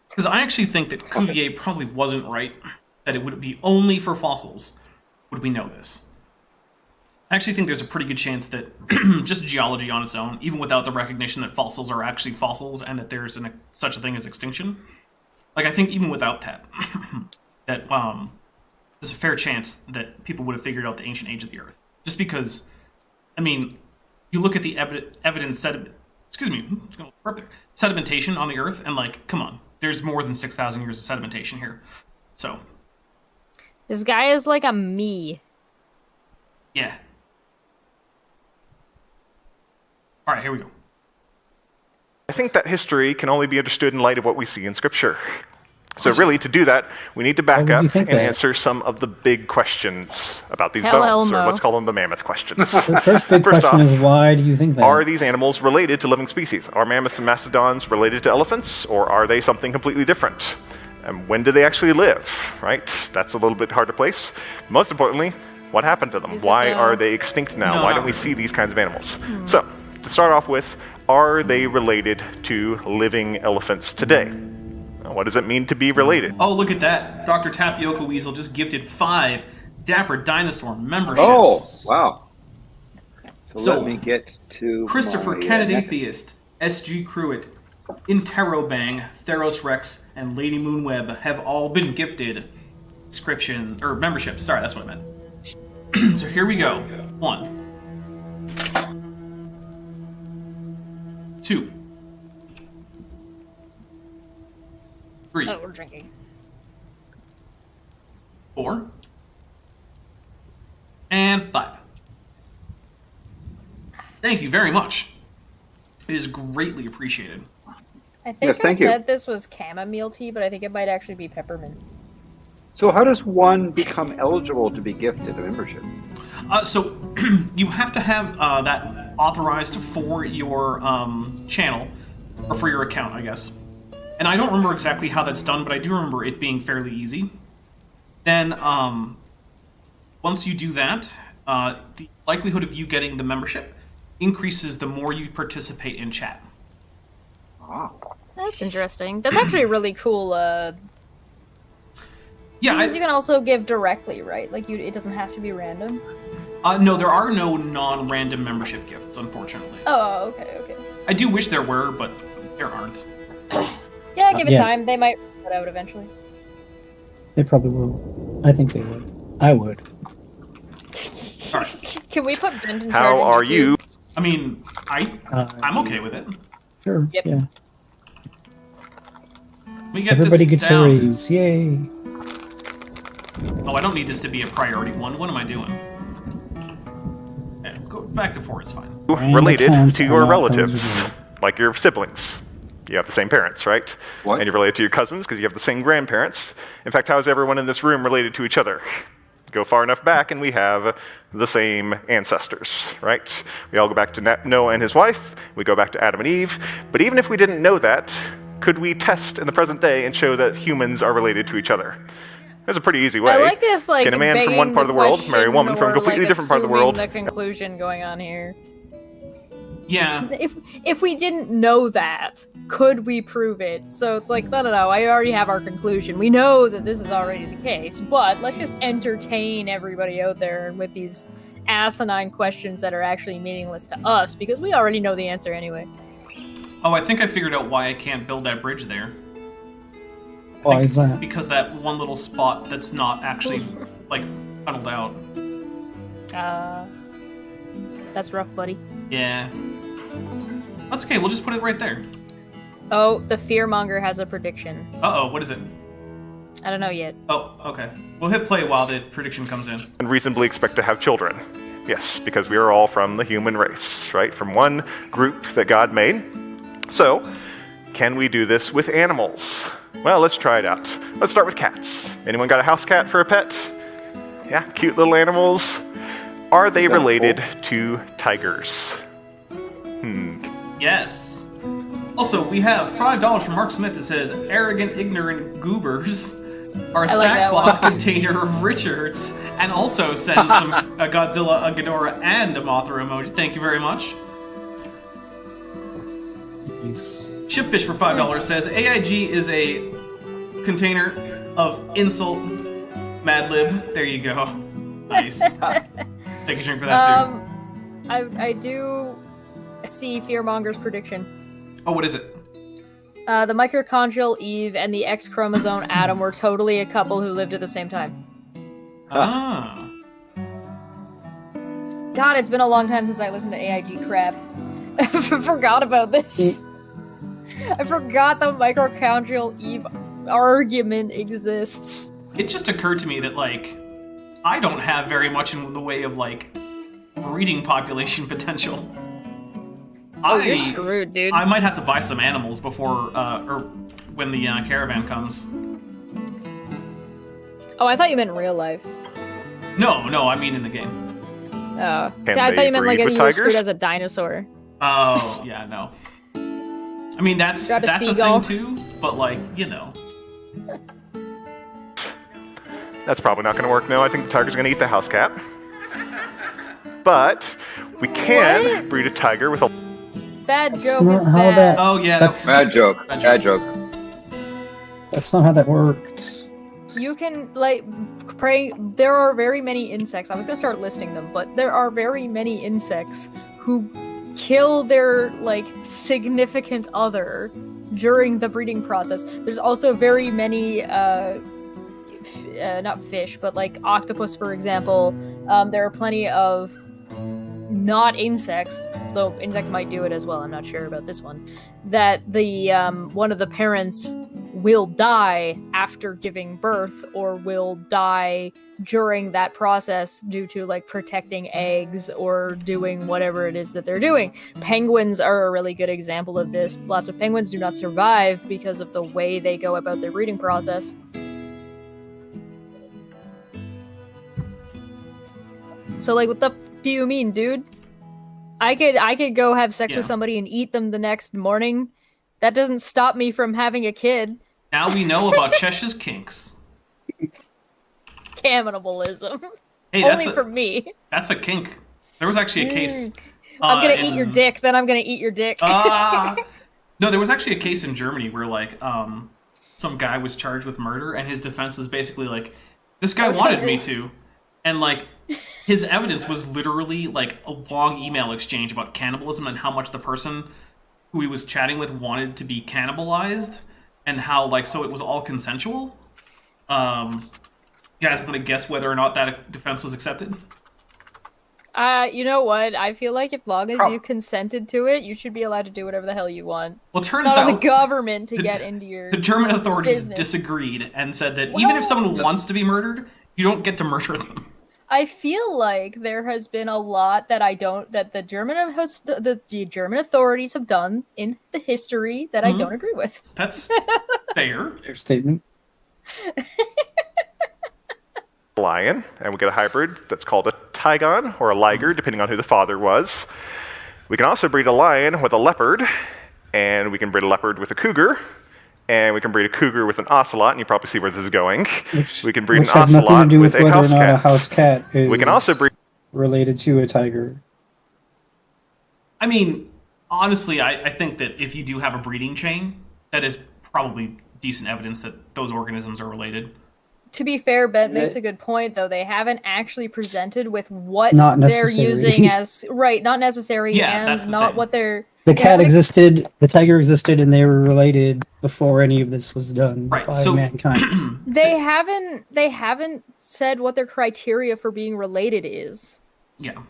Because I actually think that Cuvier probably wasn't right, that it would be only for fossils would we know this. I actually think there's a pretty good chance that just geology on its own, even without the recognition that fossils are actually fossils and that there's such a thing as extinction, like I think even without that, that there's a fair chance that people would have figured out the ancient age of the Earth. Just because, I mean, you look at the evidence sedimentation on the Earth, and like, come on, there's more than 6,000 years of sedimentation here. So, This guy is like a me. yeah. All right, here we go. I think that history can only be understood in light of what we see in Scripture. So really, to do that, we need to back Why would you up think and that? answer some of the big questions about these Hell, bones, or Elmo. let's call them the mammoth questions. The first big First question off, is why do you think that? Are these animals related to living species? Are mammoths and mastodons related to elephants, or are they something completely different? And when do they actually live, right? That's a little bit hard to place. Most importantly, what happened to them? Is it Why the- are they extinct now? No, Why not don't we really. see these kinds of animals? So, to start off with, are they related to living elephants today? Now, what does it mean to be related? Oh, look at that. Dr. Tapioca Weasel just gifted 5 Dapper Dinosaur memberships. Oh, wow. So, So, let me get to Christopher my, Kennedy next- Theist, SG Cruitt, Interrobang, Theros Rex, and Lady Moonweb have all been gifted memberships. Sorry, that's what I meant. So here we go. 1. 2. 3. Oh, we're drinking. 4. And 5. Thank you very much. It is greatly appreciated. I think Yes, I thank you. said this was chamomile tea, but I think it might actually be peppermint. So how does one become eligible to be gifted a membership? So you have to have that authorized for your channel, or for your account, I guess. And I don't remember exactly how that's done, but I do remember it being fairly easy. Then, once you do that, the likelihood of you getting the membership increases the more you participate in chat. Ah. That's interesting. That's actually a really cool. Yeah, Because you can also give directly, right? Like it doesn't have to be random. no, there are no non-random membership gifts, unfortunately. Oh, okay. I do wish there were, but there aren't. Yeah, give it Yeah. time. They might put out eventually. They probably will. I think they would. I would. All right. Can we put Bent in charge How of are YouTube? you? I mean, I'm okay with it. Sure. Yep. Yeah. We get Everybody this gets a down. raise. Yay. Oh, I don't need this to be a priority one. What am I doing? Yeah, go back to 4 is fine. And Related accounts to are your not relatives, eligible. like your siblings. You have the same parents, right? What? And you're related to your cousins because you have the same grandparents. In fact, how is everyone in this room related to each other? Go far enough back and we have the same ancestors, right? We all go back to Noah and his wife. We go back to Adam and Eve. But even if we didn't know that, could we test in the present day and show that humans are related to each other? There's a pretty easy way. I like this, like, Can a man from one begging part of the world marry a question woman from a or, completely like, different part of the assuming world? The conclusion going on here. Yeah. If we didn't know that, could we prove it? So it's like, no. I already have our conclusion. We know that this is already the case, but let's just entertain everybody out there with these asinine questions that are actually meaningless to us because we already know the answer anyway. Oh, I think I figured out why I can't build that bridge there. I Why think is that? Because that one little spot that's not actually, like, tunneled out. That's rough, buddy. Yeah. That's okay, we'll just put it right there. Oh, the fearmonger has a prediction. Uh-oh, what is it? I don't know yet. Oh, okay. We'll hit play while the prediction comes in. And reasonably expect to have children. Yes, because we are all from the human race, right? From one group that God made. So, can we do this with animals? Well, let's try it out. Let's start with cats. Anyone got a house cat for a pet? Yeah, cute little animals. Are they related to tigers? Yes. Also, we have $5 from Mark Smith that says, arrogant, ignorant goobers are a I like that sackcloth one. container of Richards, and also sends some a Godzilla, a Ghidorah, and a Mothra emoji. Thank you very much. Nice. Shipfish for $5 says, AIG is a container of insult Mad Lib. There you go. Nice. Take a drink for that, too. I do see Fearmonger's prediction. Oh, what is it? The mitochondrial Eve and the X chromosome Adam were totally a couple who lived at the same time. Ah. God, it's been a long time since I listened to AIG crap. I forgot about this. I forgot the mitochondrial Eve argument exists. It just occurred to me that, like, I don't have very much in the way of, like, breeding population potential. Oh, you're screwed, dude. I might have to buy some animals before, or when the caravan comes. Oh, I thought you meant in real life. No, I mean in the game. Oh. Can See, I thought they you meant like breed you with were screwed tigers? as a dinosaur. Oh, yeah, no. I mean, that's Grab a a seagull. thing too, but, like, you know. That's probably not going to work. No, I think the tiger's going to eat the house cat. But we can What? breed a tiger with a... Bad joke not is how bad. that- Oh, yeah, That's- Bad joke. Bad Bad joke. That's not how that works. You can, like, pray. There are very many insects. I was gonna start listing them, but there are very many insects who kill their, like, significant other during the breeding process. There's also very many, not fish, but, like, octopus, for example. There are plenty of not insects, though insects might do it as well, I'm not sure about this one, that the one of the parents will die after giving birth or will die during that process due to, like, protecting eggs or doing whatever it is that they're doing. Penguins are a really good example of this. Lots of penguins do not survive because of the way they go about their breeding process. So, like, what the f- do you mean, dude? I could go have sex with Yeah. somebody and eat them the next morning. That doesn't stop me from having a kid. Now we know about Chesh's kinks. Cannibalism. Hey, Only for me. that's a kink. There was actually a case. I'm gonna eat in- your dick, then I'm gonna eat your dick. Ah! No, there was actually a case in Germany where, like, some guy was charged with murder, and his defense was basically like, this guy I'm wanted sorry. me to. And, like, his evidence was literally, like, a long email exchange about cannibalism and how much the person who he was chatting with wanted to be cannibalized. and how like so it was all consensual. You guys want to guess whether or not that defense was accepted? You know what? I feel like as long as you consented to it, you should be allowed to do whatever the hell you want. Well, it turns it's not out on the government to get into your the German authorities business. disagreed and said that even if someone wants to be murdered, you don't get to murder them. I feel like there has been a lot that the German authorities have done in the history that I don't agree with. That's fair. Fair statement. Lion, and we get a hybrid that's called a Tygon or a Liger, depending on who the father was. We can also breed a lion with a leopard, and we can breed a leopard with a cougar, and we can breed a cougar with an ocelot, and you probably see where this is going. We can breed an has nothing to ocelot do with a whether house or not cat. a house cat is We can also breed. related to a tiger. I mean, honestly, I think that if you do have a breeding chain, that is probably decent evidence that those organisms are related. To be fair, Ben makes a good point, though. They haven't actually presented with what Not they're necessary. using as not necessary, Yeah, that's and the not thing. what they're. The they cat haven't- existed, the tiger existed, and they were related before any of this was done Right, by so- mankind. They haven't said what their criteria for being related is. Yeah.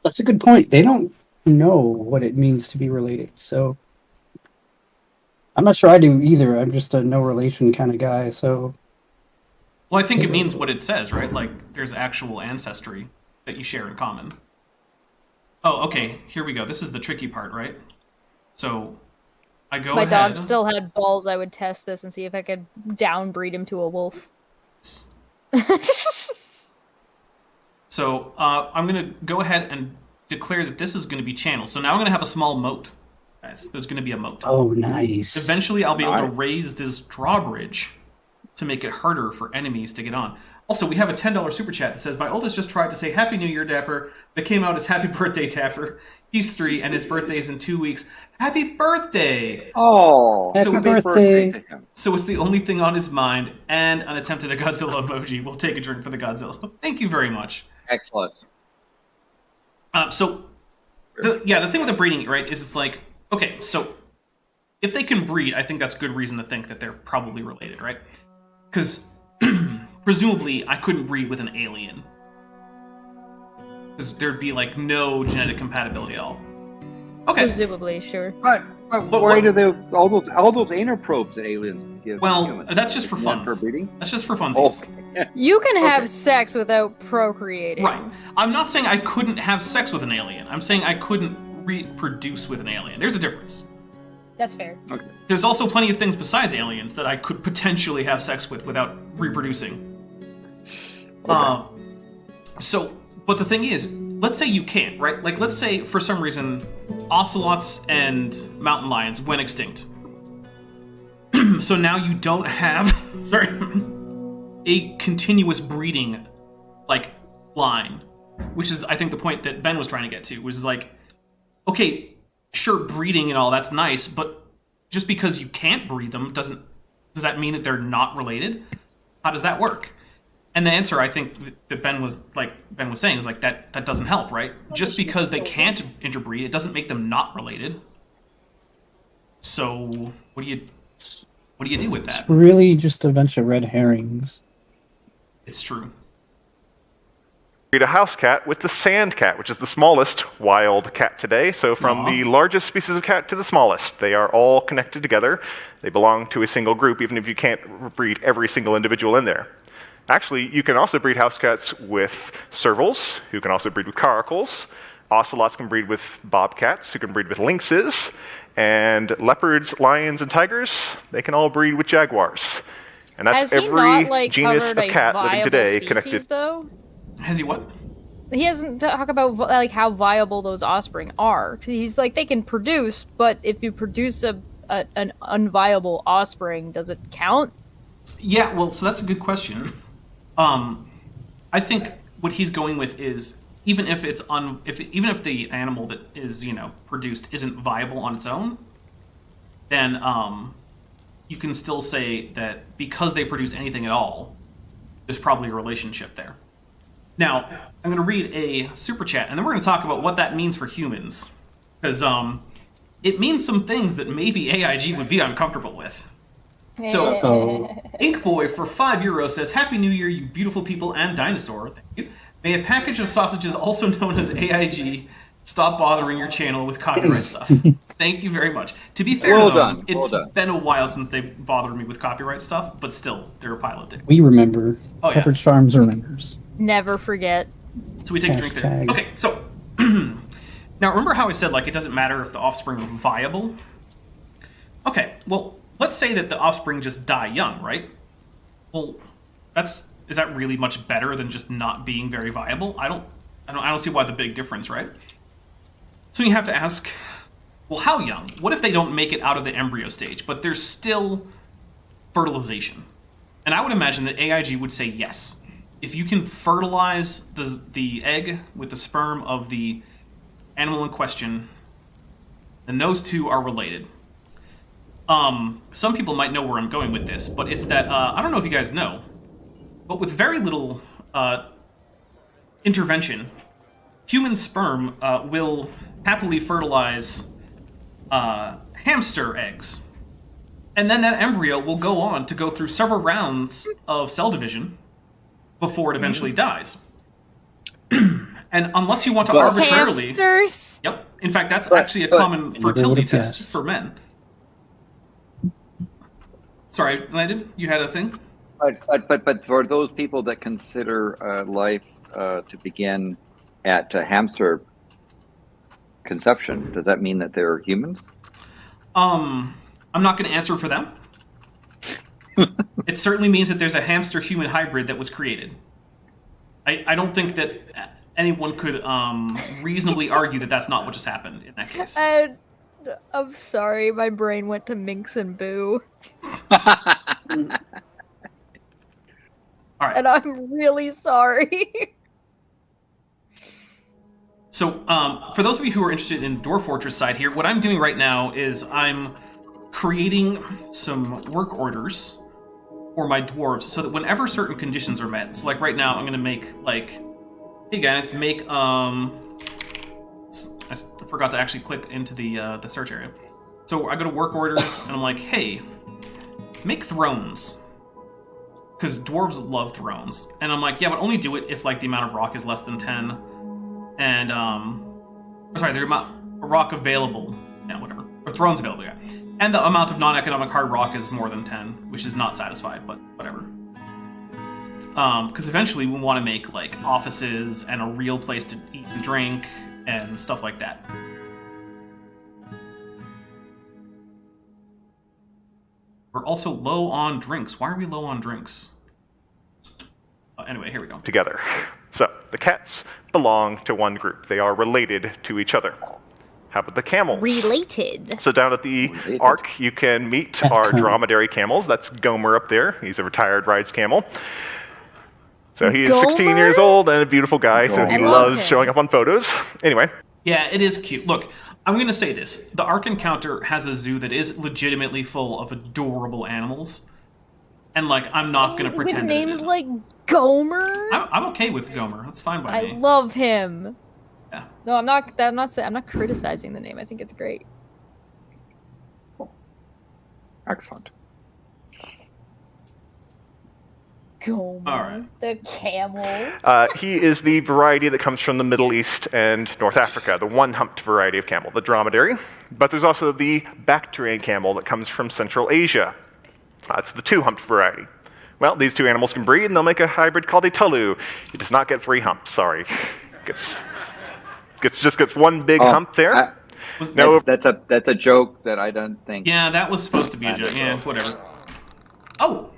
That's a good point. They don't know what it means to be related, so I'm not sure I do either. I'm just a no relation kind of guy, so Well, I think it means what it says, right? Like, there's actual ancestry that you share in common. Oh, okay, here we go. This is the tricky part, right? So, I go My ahead. dog still had balls. I would test this and see if I could downbreed him to a wolf. So, I'm going to go ahead and declare that this is going to be channeled. So now I'm going to have a small moat. Guys, there's going to be a moat. oh, nice. Eventually, I'll be able to Nice. raise this drawbridge to make it harder for enemies to get on. Also, we have a $10 super chat that says, my oldest just tried to say Happy New Year, Dapper, but came out as Happy Birthday, Dapper. He's 3, and his birthday is in 2 weeks. Happy birthday! Oh, Happy happy birthday. to him. So it's the only thing on his mind, and an attempt at a Godzilla emoji. We'll take a drink for the Godzilla. Thank you very much. Excellent. The thing with the breeding, right, is it's like, okay, so if they can breed, I think that's good reason to think that they're probably related, right? Because presumably I couldn't breed with an alien. Because there'd be, like, no genetic compatibility at all. Okay, Presumably, sure. But why do all those anal probes that aliens give? well, humans? that's just for Isn't that fun. For breeding? That's just for Oh, funsies. You can have Okay. sex without procreating. Right. I'm not saying I couldn't have sex with an alien. I'm saying I couldn't reproduce with an alien. There's a difference. That's fair. There's also plenty of things besides aliens that I could potentially have sex with without reproducing. But the thing is, let's say you can't, right? Like, let's say for some reason ocelots and mountain lions went extinct. So now you don't have, a continuous breeding, like, line. Which is, I think, the point that Ben was trying to get to, which is like, okay, sure, breeding and all, that's nice, but just because you can't breed them, does that mean that they're not related? How does that work? And the answer, I think, that Ben was saying, is like, that doesn't help, right? Just because they can't interbreed, it doesn't make them not related. So, what do you do with that? Really just a bunch of red herrings. It's true. Breed a house cat with the sand cat, which is the smallest wild cat today. So from the largest species of cat to the smallest, they are all connected together. They belong to a single group, even if you can't breed every single individual in there. Actually, you can also breed house cats with servals, who can also breed with caracals. Ocelots can breed with bobcats, who can breed with lynxes. And leopards, lions, and tigers, they can all breed with jaguars. And that's Has he every not, like, genus covered of a cat living viable today species, connected. though? Has he what? He hasn't talked about like how viable those offspring are. He's like, they can produce, but if you produce an unviable offspring, does it count? Yeah, well, so that's a good question. I think what he's going with is even if the animal that is, produced isn't viable on its own, then you can still say that because they produce anything at all, there's probably a relationship there. Now, I'm going to read a super chat, and then we're going to talk about what that means for humans, because it means some things that maybe AIG would be uncomfortable with. So, Oh. Ink Boy for €5 says, Happy New Year, you beautiful people and dinosaur. Thank you. May a package of sausages, also known as AIG, stop bothering your channel with copyright stuff. Thank you very much. To be fair, Well though, done, it's well done. been a while since they bothered me with copyright stuff, but still, they're a pile of dicks. We remember. Oh, yeah. Pepperidge Farms remembers. Never forget. So we take a drink there. Hashtag. Okay, so now remember how I said like it doesn't matter if the offspring are viable? Okay, well, let's say that the offspring just die young, right? Well, is that really much better than just not being very viable? I don't see why the big difference, right? So you have to ask, well, how young? What if they don't make it out of the embryo stage, but there's still fertilization? And I would imagine that AIG would say yes. If you can fertilize the egg with the sperm of the animal in question, then those two are related. Some people might know where I'm going with this, but it's that, I don't know if you guys know, but with very little intervention, human sperm will happily fertilize hamster eggs. And then that embryo will go on to go through several rounds of cell division before it eventually dies. And unless you want to arbitrarily... Hamsters? Yep. In fact, that's actually a common fertility would've test guessed. for men. Sorry, Landon, you had a thing? But for those people that consider life to begin at hamster conception, does that mean that they're humans? I'm not going to answer for them. It certainly means that there's a hamster-human hybrid that was created. I don't think that anyone could reasonably argue that that's not what just happened in that case. I'm sorry, my brain went to Minx and Boo. All right. And I'm really sorry. So, for those of you who are interested in Dwarf Fortress side here, what I'm doing right now is I'm creating some work orders for my dwarves so that whenever certain conditions are met, so like right now I'm going to make like, hey guys, make, I forgot to actually click into the search area. So I go to work orders and I'm like, hey, make thrones. Because dwarves love thrones. And I'm like, yeah, but only do it if like the amount of rock is less than 10. And, sorry, the amount of rock available, yeah, whatever. Or thrones available, yeah. And the amount of non-economic hard rock is more than 10, which is not satisfied, but whatever. Because eventually we want to make, like, offices and a real place to eat and drink and stuff like that. We're also low on drinks. Why are we low on drinks? Anyway, here we go. Together. So, the cats belong to one group. They are related to each other. How about the camels? Related. So down at the Ark, you can meet our dromedary camels. That's Gomer up there. He's a retired rides camel. So he is 16 Gomer? years old and a beautiful guy, so he I love loves him. showing up on photos. Anyway, Yeah, it is cute. Look, I'm going to say this. The Ark Encounter has a zoo that is legitimately full of adorable animals. And, like, I'm not going to pretend With that it names isn't. like Gomer. I'm okay with Gomer. That's fine by I me. love him. Yeah. No, I'm not criticizing the name. I think it's great. Excellent. Gomer. All right. The camel. he is the variety that comes from the Middle East and North Africa, the one-humped variety of camel, the dromedary. But there's also the Bactrian camel that comes from Central Asia. That's the two-humped variety. Well, these two animals can breed, and they'll make a hybrid called a Tulu. It does not get three humps, sorry. Just gets one big hump there. No, That's a joke that I don't think. Yeah, that was supposed to be a joke. Yeah, whatever. Oh!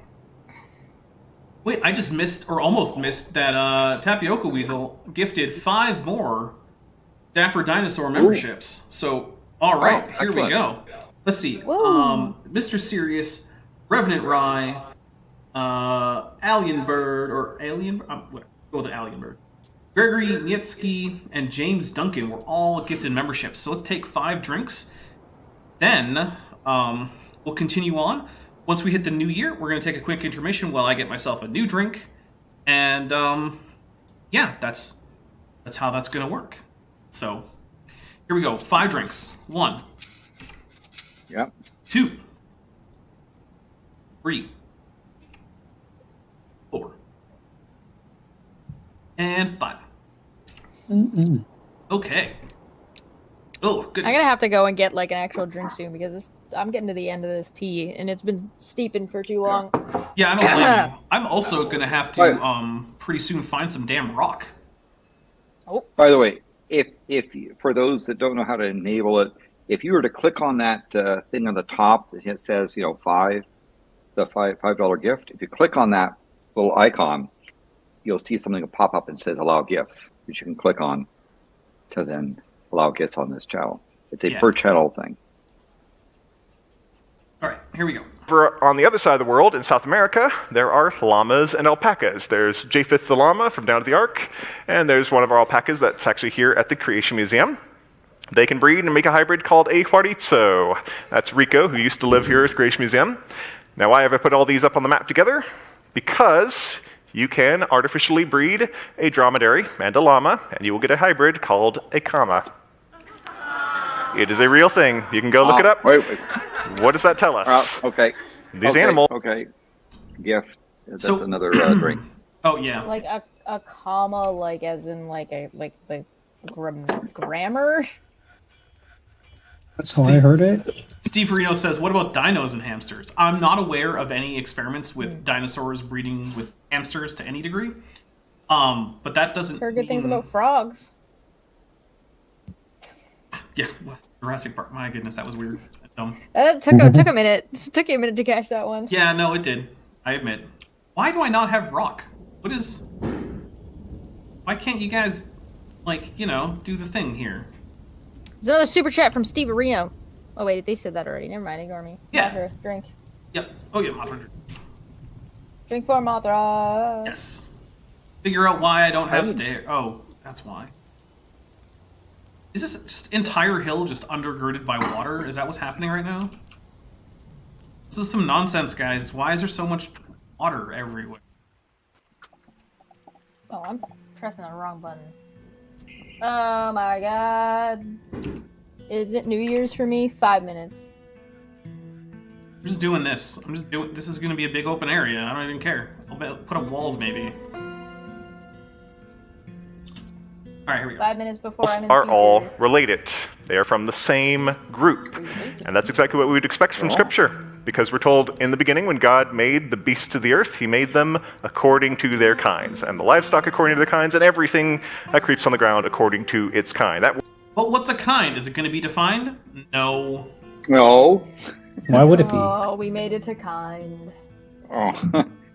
Wait, I just missed, or almost missed, that Tapioca Weasel gifted 5 more Dapper Dinosaur memberships. So, alright, Oh, here we excellent. go. Let's see. Whoa. Mr. Sirius, Revenant Rye, Alien Bird, or Alien... go with the Alien Bird. Gregory Nietzsky and James Duncan were all gifted memberships. So let's take 5 drinks. Then we'll continue on. Once we hit the new year, we're going to take a quick intermission while I get myself a new drink. And yeah, that's how that's going to work. So here we go. 5 drinks. 1, Yep. 2, 3, 4, and 5. Mm-mm. Okay. Oh, goodness. I'm gonna have to go and get like an actual drink soon because I'm getting to the end of this tea and it's been steeping for too long. Yeah, I don't blame you. I'm also gonna have to pretty soon find some damn rock. Oh, By the way, if for those that don't know how to enable it, if you were to click on that thing on the top that says, you know, the $5 gift, if you click on that little icon, you'll see something pop up and says allow gifts, which you can click on to then allow gifts on this channel. It's a per channel thing. All right, here we go. On the other side of the world, in South America, there are llamas and alpacas. There's Japheth the llama from down at the Ark, and there's one of our alpacas that's actually here at the Creation Museum. They can breed and make a hybrid called a Juarizo. That's Rico, who used to live here at the Creation Museum. Now, why have I put all these up on the map together? Because you can artificially breed a dromedary and a llama, and you will get a hybrid called a kama. It is a real thing. You can go look it up. Wait. What does that tell us? Okay. These animals. Okay. Gift. That's So- another drink. Oh, yeah. like a comma, like as in like the grammar. That's how I heard it. Steve Reno says, what about dinos and hamsters? I'm not aware of any experiments with dinosaurs breeding with hamsters to any degree. But that doesn't Heard good things mean- about frogs. Yeah, well, Jurassic Park. My goodness, that was weird. Dumb. Took a minute. It took you a minute to catch that one. Yeah, no, it did. I admit. Why do I not have rock? What is... Why can't you guys, like, you know, do the thing here? There's another super chat from Steve Reno. Oh wait, they said that already. Never mind, ignore me. Yeah. Mothra, drink. Yep. Oh, yeah, Mothra. Drink for Mothra. Yes. Figure out why I don't have stairs. Oh, that's why. Is this just entire hill just undergirded by water? Is that what's happening right now? This is some nonsense, guys. Why is there so much water everywhere? Oh, I'm pressing the wrong button. Oh my god. Is it New Year's for me? 5 minutes. I'm just doing this. This is going to be a big open area. I don't even care. I'll put up walls, maybe. All right, here we go. 5 minutes before I'm in the Are all future. related. They are from the same group. And that's exactly what we would expect from Scripture. Because we're told in the beginning, when God made the beasts of the earth, he made them according to their kinds, and the livestock according to their kinds, and everything that creeps on the ground according to its kind. But what's a kind? Is it going to be defined? No. No. Why would it be? Oh, we made it to kind. Oh,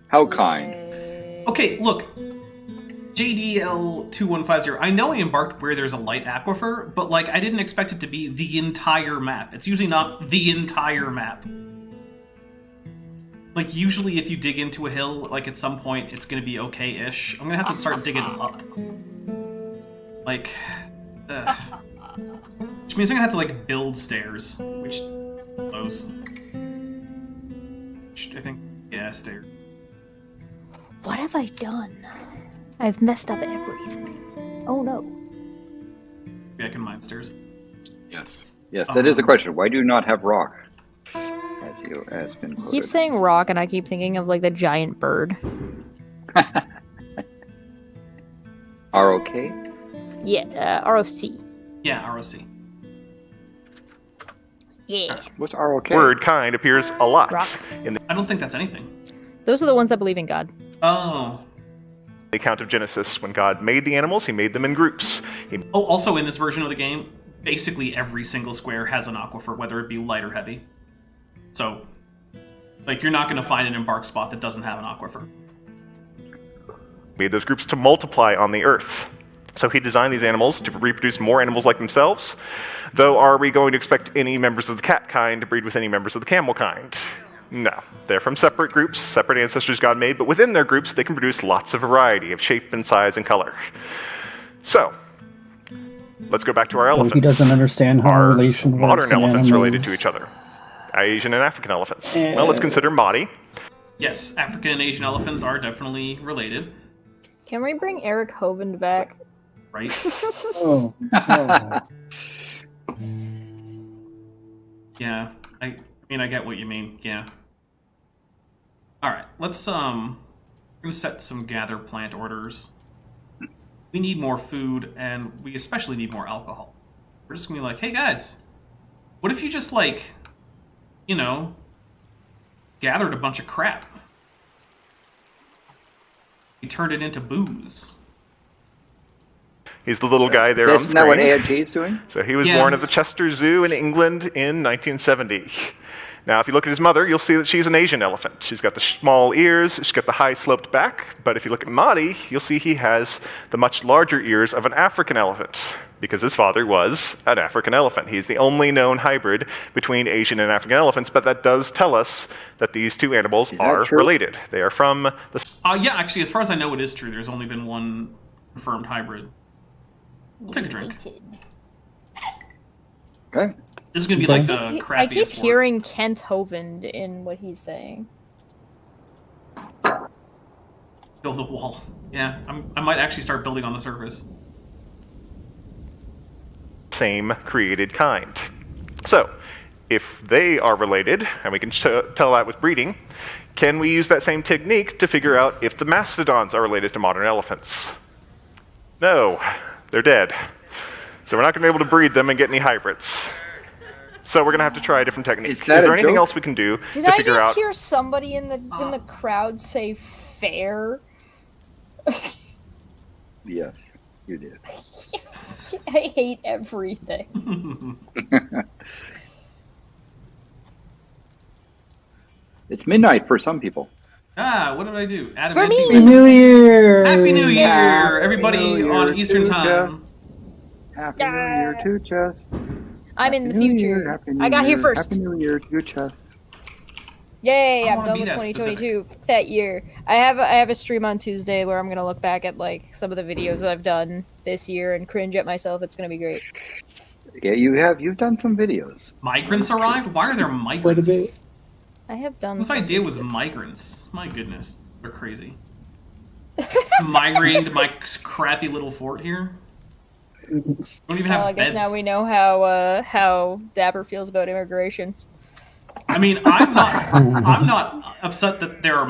how kind. Yay. Okay, look. JDL2150. I know I embarked where there's a light aquifer, but like I didn't expect it to be the entire map. It's usually not the entire map. Like usually if you dig into a hill, like at some point it's gonna be okay-ish. I'm gonna have to start digging up. Like, which means I'm gonna have to like build stairs, which those. I think, yeah, stairs. What have I done? I've messed up everything. Oh no. Yeah, I can mine stairs. Yes. Yes, that is a question. Why do you not have rock? As been I quoted. keep saying rock and I keep thinking of like the giant bird. ROK? Yeah, ROC. Yeah, ROC. Yeah. What's ROK? Word kind appears a lot Rock. in the I don't think that's anything. Those are the ones that believe in God. Oh. account of Genesis. When God made the animals, he made them in groups. Oh, also in this version of the game, basically every single square has an aquifer, whether it be light or heavy. So, like, you're not going to find an embark spot that doesn't have an aquifer. Made those groups to multiply on the earth. So he designed these animals to reproduce more animals like themselves. Though, are we going to expect any members of the cat kind to breed with any members of the camel kind? No. They're from separate groups, separate ancestors God made, but within their groups they can produce lots of variety of shape and size and color. So, let's go back to our elephants. He doesn't understand how Are relation works modern in elephants related to animals. each other? Asian and African elephants. Well, let's consider Mahdi. Yes, African and Asian elephants are definitely related, Can we bring Eric Hovind back? right? Oh, no. Yeah, I mean, I get what you mean, yeah. All right, let's we're gonna set some gather plant orders. We need more food, and we especially need more alcohol. We're just gonna be like, hey guys, what if you just like, you know, gathered a bunch of crap? We turned it into booze. He's the little guy there on the Isn't that what screen. AIG is doing? So he was Yeah. born at the Chester Zoo in England in 1970. Now, if you look at his mother, you'll see that she's an Asian elephant. She's got the small ears, she's got the high sloped back, but if you look at Mahdi, you'll see he has the much larger ears of an African elephant, because his father was an African elephant. He's the only known hybrid between Asian and African elephants, but that does tell us that these two animals that are true? related. They are from the... Yeah, actually, as far as I know, it is true. There's only been one confirmed hybrid. We'll take a drink. Okay. This is gonna be like the I keep crappiest one. hearing Kent Hovind in what he's saying. Build a wall. Yeah, I might actually start building on the surface. same created kind. So, if they are related, and we can tell that with breeding, can we use that same technique to figure out if the mastodons are related to modern elephants? No, they're dead. So we're not going to be able to breed them and get any hybrids. So we're going to have to try a different technique. Is that there a anything joke? else we can do Did to I figure just out? hear somebody in the crowd say fair? Yes, you did. I hate everything. It's midnight for some people. What did I do? For Adamantium. me! New Year! Happy New Year, Happy everybody New Year on Eastern to Time. Happy New Year to Chess. I'm in the Happy New future. Year, Happy New I got here Year, first. Happy New Year to Chess. Yay, I I'm wanna done be with that 2022. Fuck that year. I have a stream on Tuesday where I'm gonna look back at like some of the videos I've done this year and cringe at myself. It's gonna be great. Yeah, you've done some videos. Migrants arrived? Why are there Quite a migrants? bit. I have done. Whose some idea was videos. migrants? My goodness, they're crazy. Migrating to my crappy little fort here. Don't even have Well, I guess beds. now we know how Dapper feels about immigration. I mean, I'm not upset that there are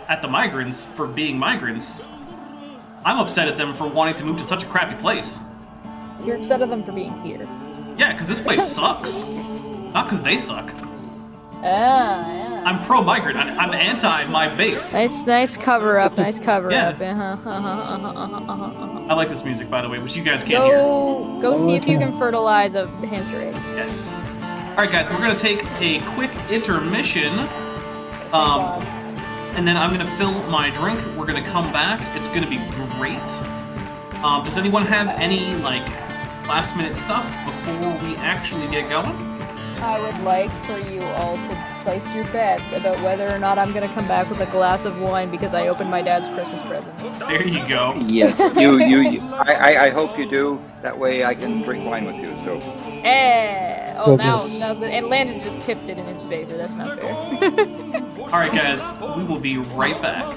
at the migrants for being migrants. I'm upset at them for wanting to move to such a crappy place. You're upset at them for being here. Yeah, because this place sucks. Not because they suck. Yeah. I'm pro-migrant. I'm anti my base. Nice cover up. Nice cover Yeah. up. I like this music, by the way, which you guys can't hear. Go see if you can fertilize a hamster egg. Yes. All right, guys, we're gonna take a quick intermission, and then I'm gonna fill my drink. We're gonna come back. It's gonna be great. Does anyone have any like last-minute stuff before we actually get going? I would like for you all to place your bets about whether or not I'm gonna come back with a glass of wine because I opened my dad's Christmas present. There you go. Yes, I hope you do. That way I can drink wine with you. So Oh, Focus. and Landon just tipped it in its favor. That's not fair. All right, guys, we will be right back.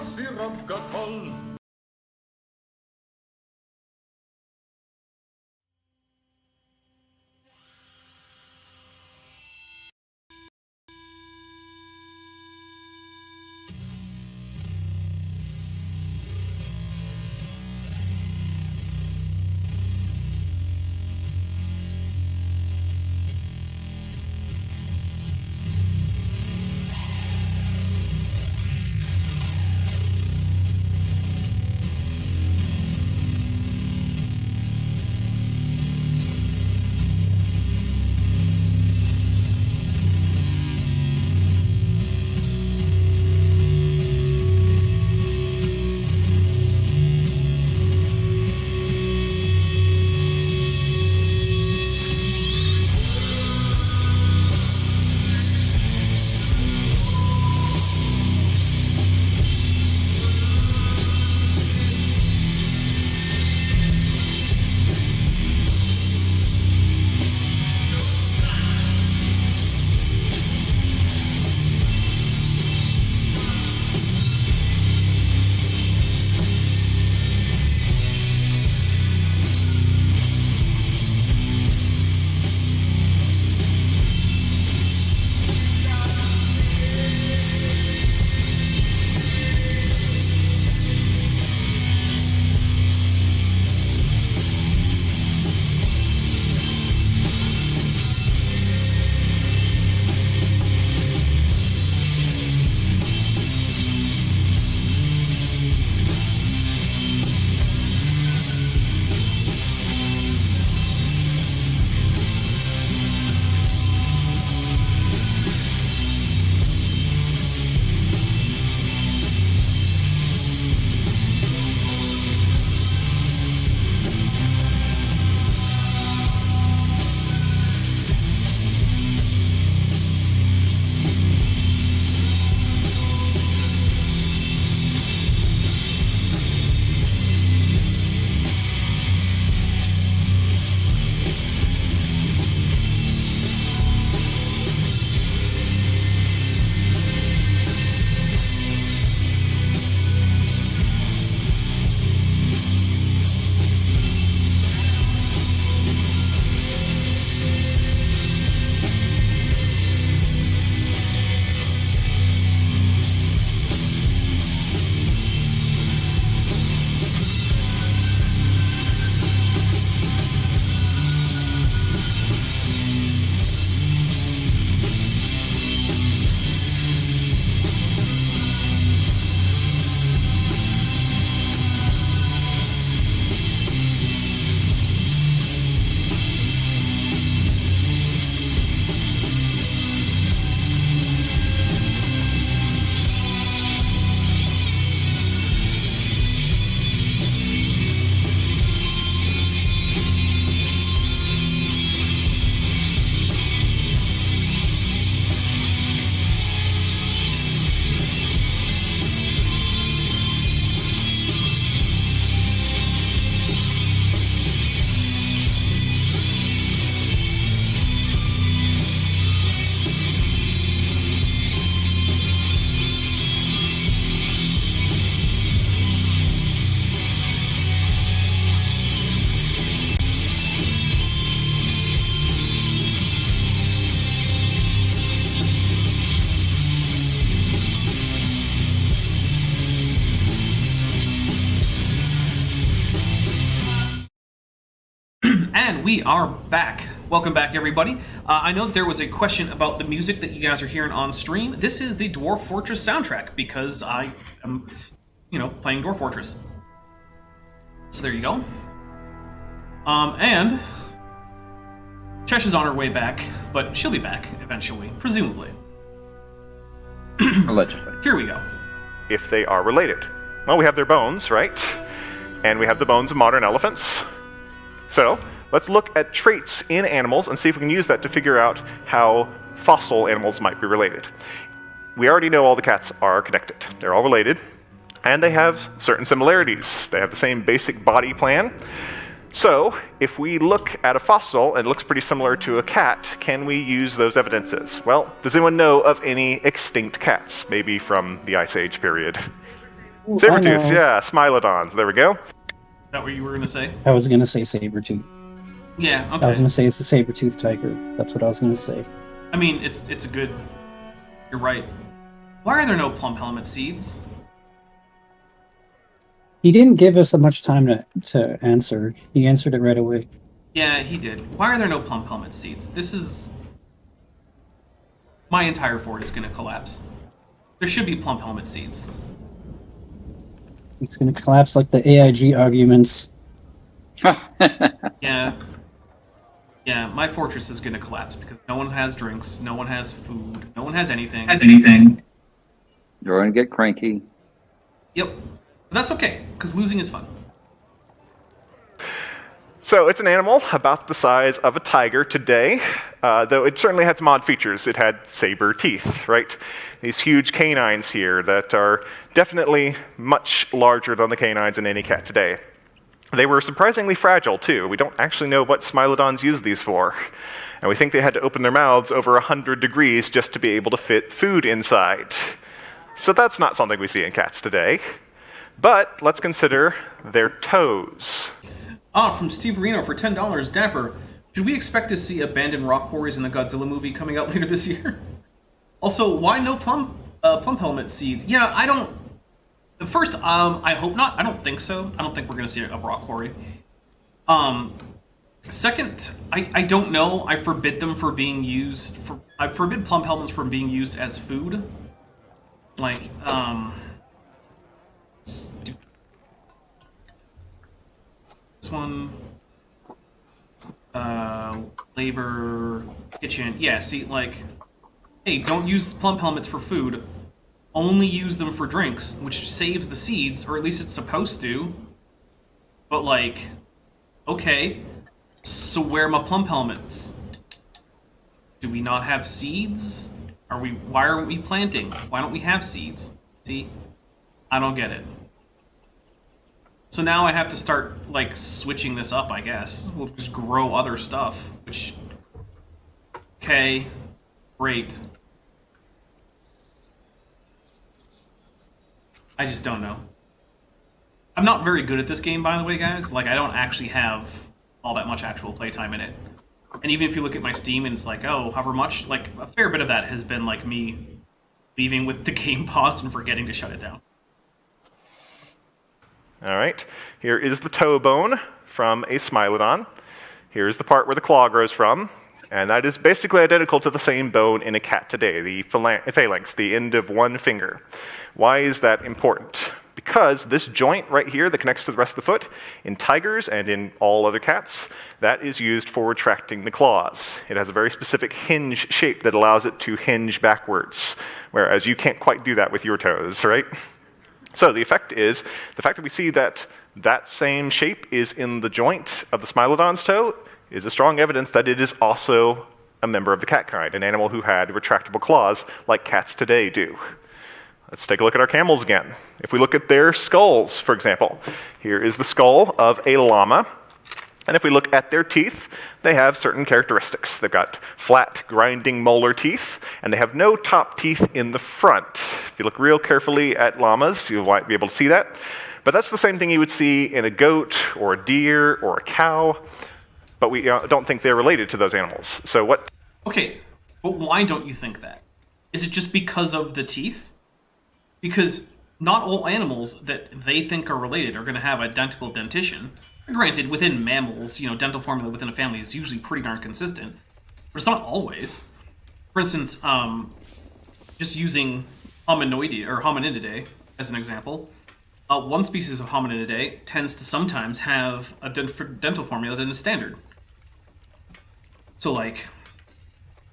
we are back. Welcome back, everybody. I know that there was a question about the music that you guys are hearing on stream. This is the Dwarf Fortress soundtrack because I am, playing Dwarf Fortress. So there you go. And Chesh is on her way back, but she'll be back eventually, presumably. Allegedly. Here we go. If they are related. Well, we have their bones, right? And we have the bones of modern elephants. So, let's look at traits in animals and see if we can use that to figure out how fossil animals might be related. We already know all the cats are connected. They're all related, and they have certain similarities. They have the same basic body plan. So, if we look at a fossil and it looks pretty similar to a cat, can we use those evidences? Well, does anyone know of any extinct cats? Maybe from the Ice Age period. Ooh, Saber-tooths, I know. yeah, Smilodons, there we go. Is that what you were going to say? I was going to say saber-tooth. Yeah, I was okay. going to say it's the saber-tooth tiger. That's what I was going to say. I mean, it's a good... You're right. Why are there no plum helmet seeds? He didn't give us much time to answer. He answered it right away. Yeah, he did. Why are there no plum helmet seeds? This is... My entire fort is going to collapse. There should be plum helmet seeds. It's going to collapse like the AIG arguments. Yeah. Yeah, my fortress is going to collapse because no one has drinks, no one has food, no one has anything. You're going to get cranky. Yep. But that's okay, because losing is fun. So it's an animal about the size of a tiger today, though it certainly had some odd features. It had saber teeth, right? These huge canines here that are definitely much larger than the canines in any cat today. They were surprisingly fragile, too. We don't actually know what Smilodons use these for. And we think they had to open their mouths over 100 degrees just to be able to fit food inside. So that's not something we see in cats today. But let's consider their toes. From Steve Reno for $10, Dapper. Should we expect to see abandoned rock quarries in the Godzilla movie coming out later this year? Also, why no plum helmet seeds? Yeah, I don't... First, I hope not. I don't think so. I don't think we're going to see a rock quarry. Second, I don't know. I forbid them for being used... I forbid plum helmets from being used as food. Like, stupid. This one... labor, kitchen. Yeah, see, like... Hey, don't use plum helmets for food. Only use them for drinks, which saves the seeds, or at least it's supposed to. But, like... Okay. So where are my plum helmets? Do we not have seeds? Why aren't we planting? Why don't we have seeds? See? I don't get it. So now I have to start, like, switching this up, I guess. We'll just grow other stuff, which... Okay. Great. I just don't know. I'm not very good at this game, by the way, guys. Like, I don't actually have all that much actual playtime in it. And even if you look at my Steam and it's like, oh, however much, like, a fair bit of that has been, like, me leaving with the game paused and forgetting to shut it down. All right, here is the toe bone from a Smilodon. Here's the part where the claw grows from, and that is basically identical to the same bone in a cat today, the phalanx, the end of one finger. Why is that important? Because this joint right here that connects to the rest of the foot, in tigers and in all other cats, that is used for retracting the claws. It has a very specific hinge shape that allows it to hinge backwards, whereas you can't quite do that with your toes, right? So the effect is, the fact that we see that that same shape is in the joint of the Smilodon's toe is a strong evidence that it is also a member of the cat kind, an animal who had retractable claws like cats today do. Let's take a look at our camels again. If we look at their skulls, for example, here is the skull of a llama. And if we look at their teeth, they have certain characteristics. They've got flat, grinding molar teeth, and they have no top teeth in the front. If you look real carefully at llamas, you might be able to see that. But that's the same thing you would see in a goat, or a deer, or a cow. But we don't think they're related to those animals. So what... Okay, but why don't you think that? Is it just because of the teeth? Because not all animals that they think are related are going to have identical dentition. Granted, within mammals, dental formula within a family is usually pretty darn consistent, but it's not always. For instance, just using Hominidae as an example, one species of Hominidae tends to sometimes have a dental formula that is standard. So, like,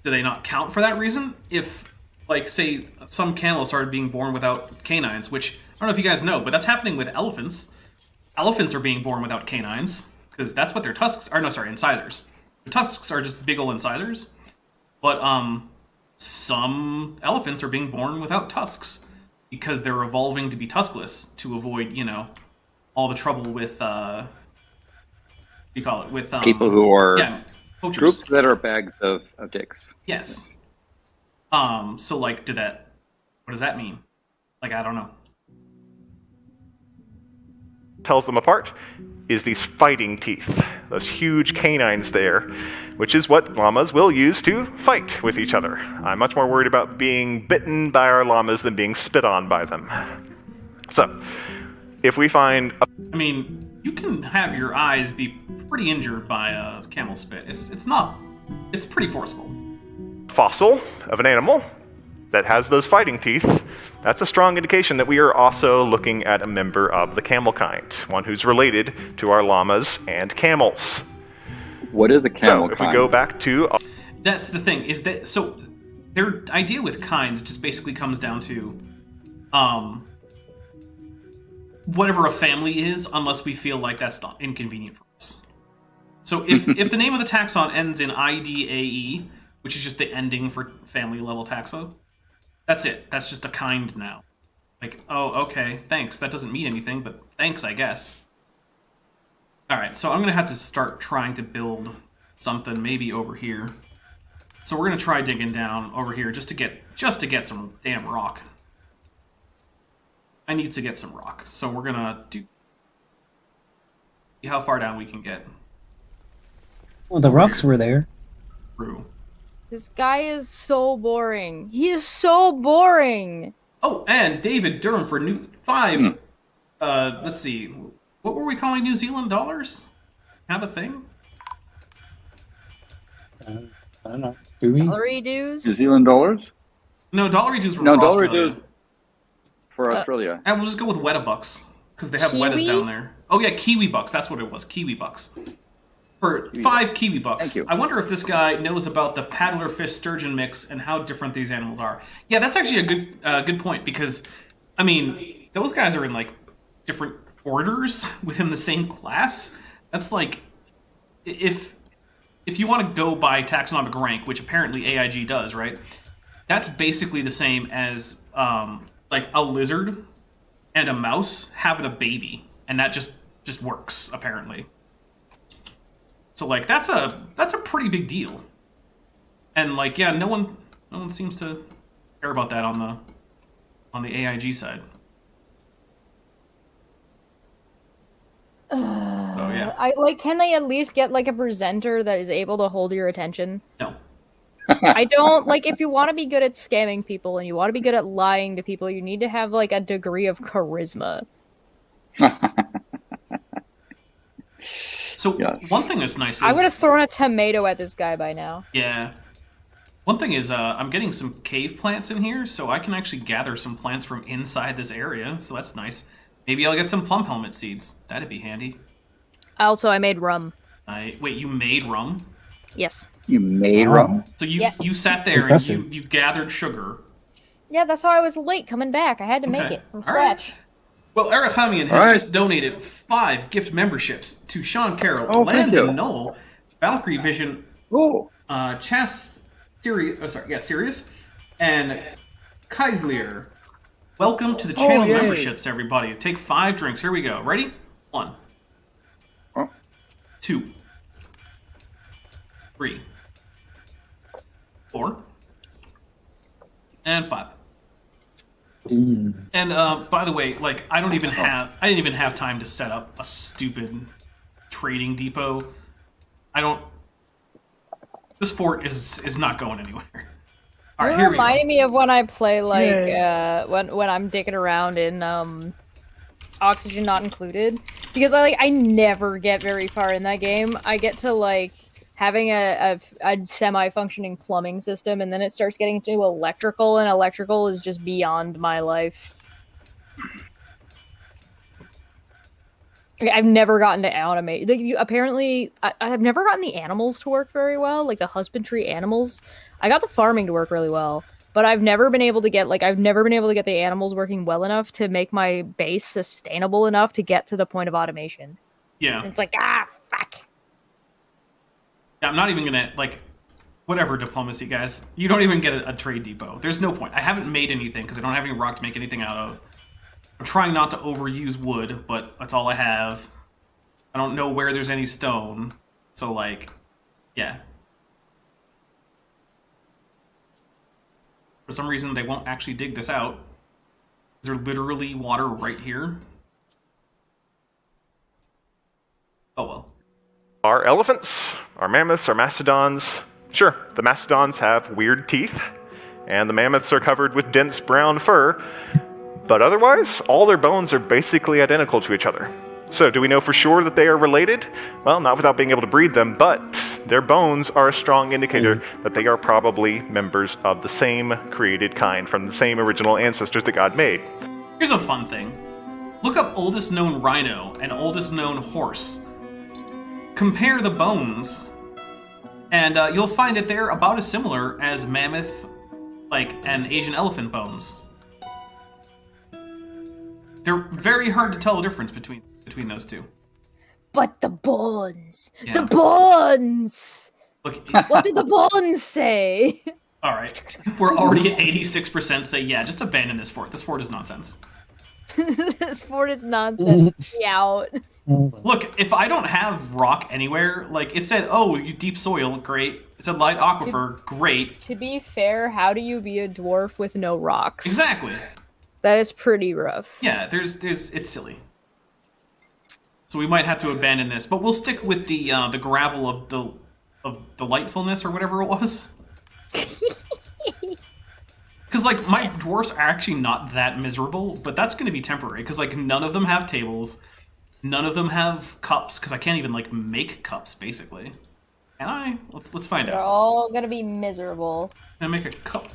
do they not count for that reason? If, like, say, some camels started being born without canines, which, I don't know if you guys know, but that's happening with elephants. Elephants are being born without canines, because that's what their tusks are. No, sorry, incisors. The tusks are just big ol' incisors. But, some elephants are being born without tusks, because they're evolving to be tuskless to avoid, all the trouble with, what do you call it? With, People who are poachers. groups that are bags of dicks. Yes. So, like, what does that mean? Like, I don't know. Tells them apart is these fighting teeth, those huge canines there, which is what llamas will use to fight with each other. I'm much more worried about being bitten by our llamas than being spit on by them. So, if we find I mean, you can have your eyes be pretty injured by a camel spit. It's pretty forceful. fossil of an animal that has those fighting teeth, that's a strong indication that we are also looking at a member of the camel kind, one who's related to our llamas and camels. What is a camel So, if kind? we go back to... That's the thing, is that, so, their idea with kinds just basically comes down to, whatever a family is, unless we feel like that's not inconvenient for us. So if the name of the taxon ends in IDAE, which is just the ending for family level taxa, that's it. That's just a kind now. Like, oh, okay, thanks. That doesn't mean anything, but thanks, I guess. Alright, so I'm gonna have to start trying to build something maybe over here. So we're gonna try digging down over here just to get some damn rock. I need to get some rock, so we're gonna see how far down we can get. Well, the rocks were there. Through. This guy is so boring. He is so boring. Oh, and David Durham for new 5. Let's see, what were we calling New Zealand dollars? Have a thing? I don't know. Do we? Salary dues. New Zealand dollars? No, dollary dues were No, for dollar Australia. dues for Australia. And we'll just go with Weta bucks because they have Kiwi? Wetas down there. Oh yeah, Kiwi bucks. That's what it was. Kiwi bucks. For 5 Kiwi bucks. Thank you. I wonder if this guy knows about the paddler fish sturgeon mix and how different these animals are. Yeah, that's actually a good point because, I mean, those guys are in like different orders within the same class. That's like, if you want to go by taxonomic rank, which apparently AIG does, right? That's basically the same as like a lizard and a mouse having a baby, and that just works apparently. So like that's a pretty big deal, and like yeah, no one seems to care about that on the AIG side. So yeah, Can they at least get like a presenter that is able to hold your attention? no. I don't like if you want to be good at scamming people and you want to be good at lying to people, you need to have like a degree of charisma. So Yes. one thing that's nice is I would have thrown a tomato at this guy by now. yeah. One thing is I'm getting some cave plants in here, so I can actually gather some plants from inside this area. So that's nice. Maybe I'll get some plum helmet seeds. That'd be handy. Also, I made rum. Wait, you made rum? Yes. You made rum? So Yeah. you sat there Impressive. and you gathered sugar. Yeah, that's how I was late coming back. I had to make Okay. it from All right. scratch. Well, Eric Hamian has All right. just donated 5 gift memberships to Sean Carroll, Oh, thank Landon you. Knoll, Valkyrie Vision, Oh, Sirius, and Kaislier. Welcome to the channel yay. memberships, everybody. Take 5 drinks. Here we go. Ready? 1, Oh. 2, 3, 4, and 5. And by the way, like I didn't even have time to set up a stupid trading depot. This fort is not going anywhere. All right, You're here we go. reminding me of when I play like when I'm digging around in oxygen not included, because I never get very far in that game. I get to like having a semi-functioning plumbing system, and then it starts getting to electrical, and electrical is just beyond my life. I've never gotten to automate. Apparently, I have never gotten the animals to work very well, like the husbandry animals. I got the farming to work really well, but I've never been able to get the animals working well enough to make my base sustainable enough to get to the point of automation. Yeah. And it's like, fuck. Yeah, I'm not even gonna, like, whatever diplomacy, guys. You don't even get a trade depot. There's no point. I haven't made anything because I don't have any rock to make anything out of. I'm trying not to overuse wood, but that's all I have. I don't know where there's any stone. So, like, yeah. For some reason, they won't actually dig this out. There's literally water right here. Oh, well. Our elephants, our mammoths, our mastodons. Sure, the mastodons have weird teeth, and the mammoths are covered with dense brown fur. But otherwise, all their bones are basically identical to each other. So do we know for sure that they are related? Well, not without being able to breed them, but their bones are a strong indicator that they are probably members of the same created kind, from the same original ancestors that God made. Here's a fun thing. Look up oldest known rhino and oldest known horse. Compare the bones, and you'll find that they're about as similar as mammoth, and Asian elephant bones. They're very hard to tell the difference between those two. But the bones! Yeah. The bones! Look, What did the bones say? all right, we're already at 86% say, yeah, just abandon this fort. This fort is nonsense. This fort is nonsense. Be out. Look, if I don't have rock anywhere, like, it said, oh, you deep soil, great. It said light aquifer, great. To be fair, how do you be a dwarf with no rocks? Exactly. That is pretty rough. Yeah, it's silly. So we might have to abandon this, but we'll stick with the gravel of the delightfulness or whatever it was. Because, like, my dwarfs are actually not that miserable, but that's going to be temporary, because, like, none of them have tables, none of them have cups, because I can't even, like, make cups, basically. Can I? Let's find They're out. all gonna be miserable. Can I make a cup?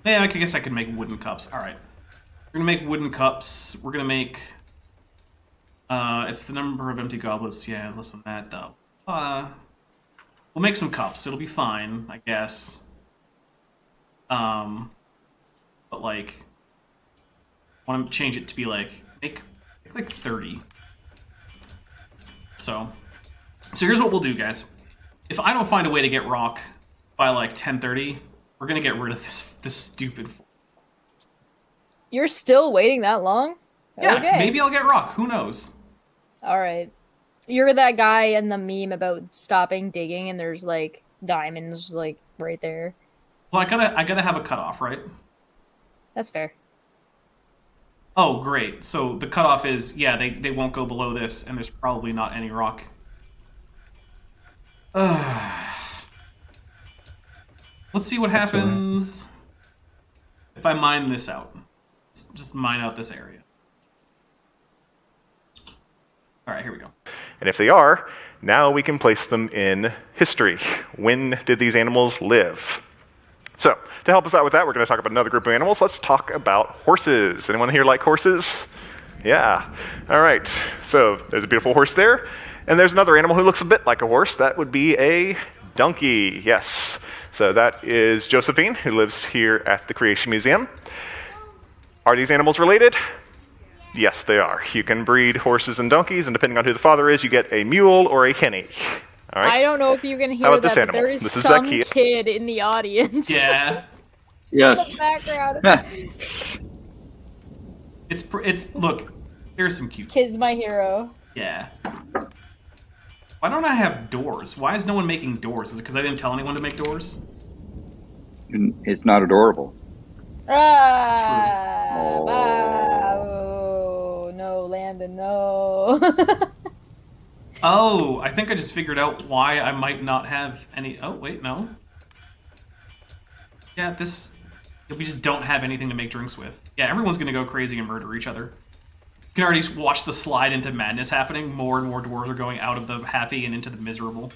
Yeah, I guess I could make wooden cups. Alright. We're going to make wooden cups. We're going to make... if the number of empty goblets, yeah, less than that, though. We'll make some cups. It'll be fine, I guess. But, like, I want to change it to be, like, make 30. So here's what we'll do, guys. If I don't find a way to get rock by, like, 10:30, we're going to get rid of this stupid... You're still waiting that long? Yeah, Okay. maybe I'll get rock. Who knows? Alright. You're that guy in the meme about stopping digging and there's, like, diamonds, like, right there. Well, I gotta have a cutoff, right? That's fair. Oh, great. So the cutoff is, yeah, they won't go below this, and there's probably not any rock. Let's see what happens if I mine this out. Let's just mine out this area. All right, here we go. And if they are, now we can place them in history. When did these animals live? So, to help us out with that, we're going to talk about another group of animals. Let's talk about horses. Anyone here like horses? Yeah. All right. So, there's a beautiful horse there. And there's another animal who looks a bit like a horse. That would be a donkey. Yes. So, that is Josephine, who lives here at the Creation Museum. Are these animals related? Yes, they are. You can breed horses and donkeys, and depending on who the father is, you get a mule or a henny. All right? I don't know if you can How hear about that, this but animal? there is This is some Zacchaeus. kid in the audience. Yeah. In Yes. the background. It's look, here's some cute. Kid's my hero. Yeah. Why don't I have doors? Why is no one making doors? Is it because I didn't tell anyone to make doors? It's not adorable. Ah, Oh. oh, no, Landon, no. Oh, I think I just figured out why I might not have any... Oh, wait, no. Yeah, we just don't have anything to make drinks with. Yeah, everyone's gonna go crazy and murder each other. can already watch the slide into madness happening. More and more dwarves are going out of the happy and into the miserable.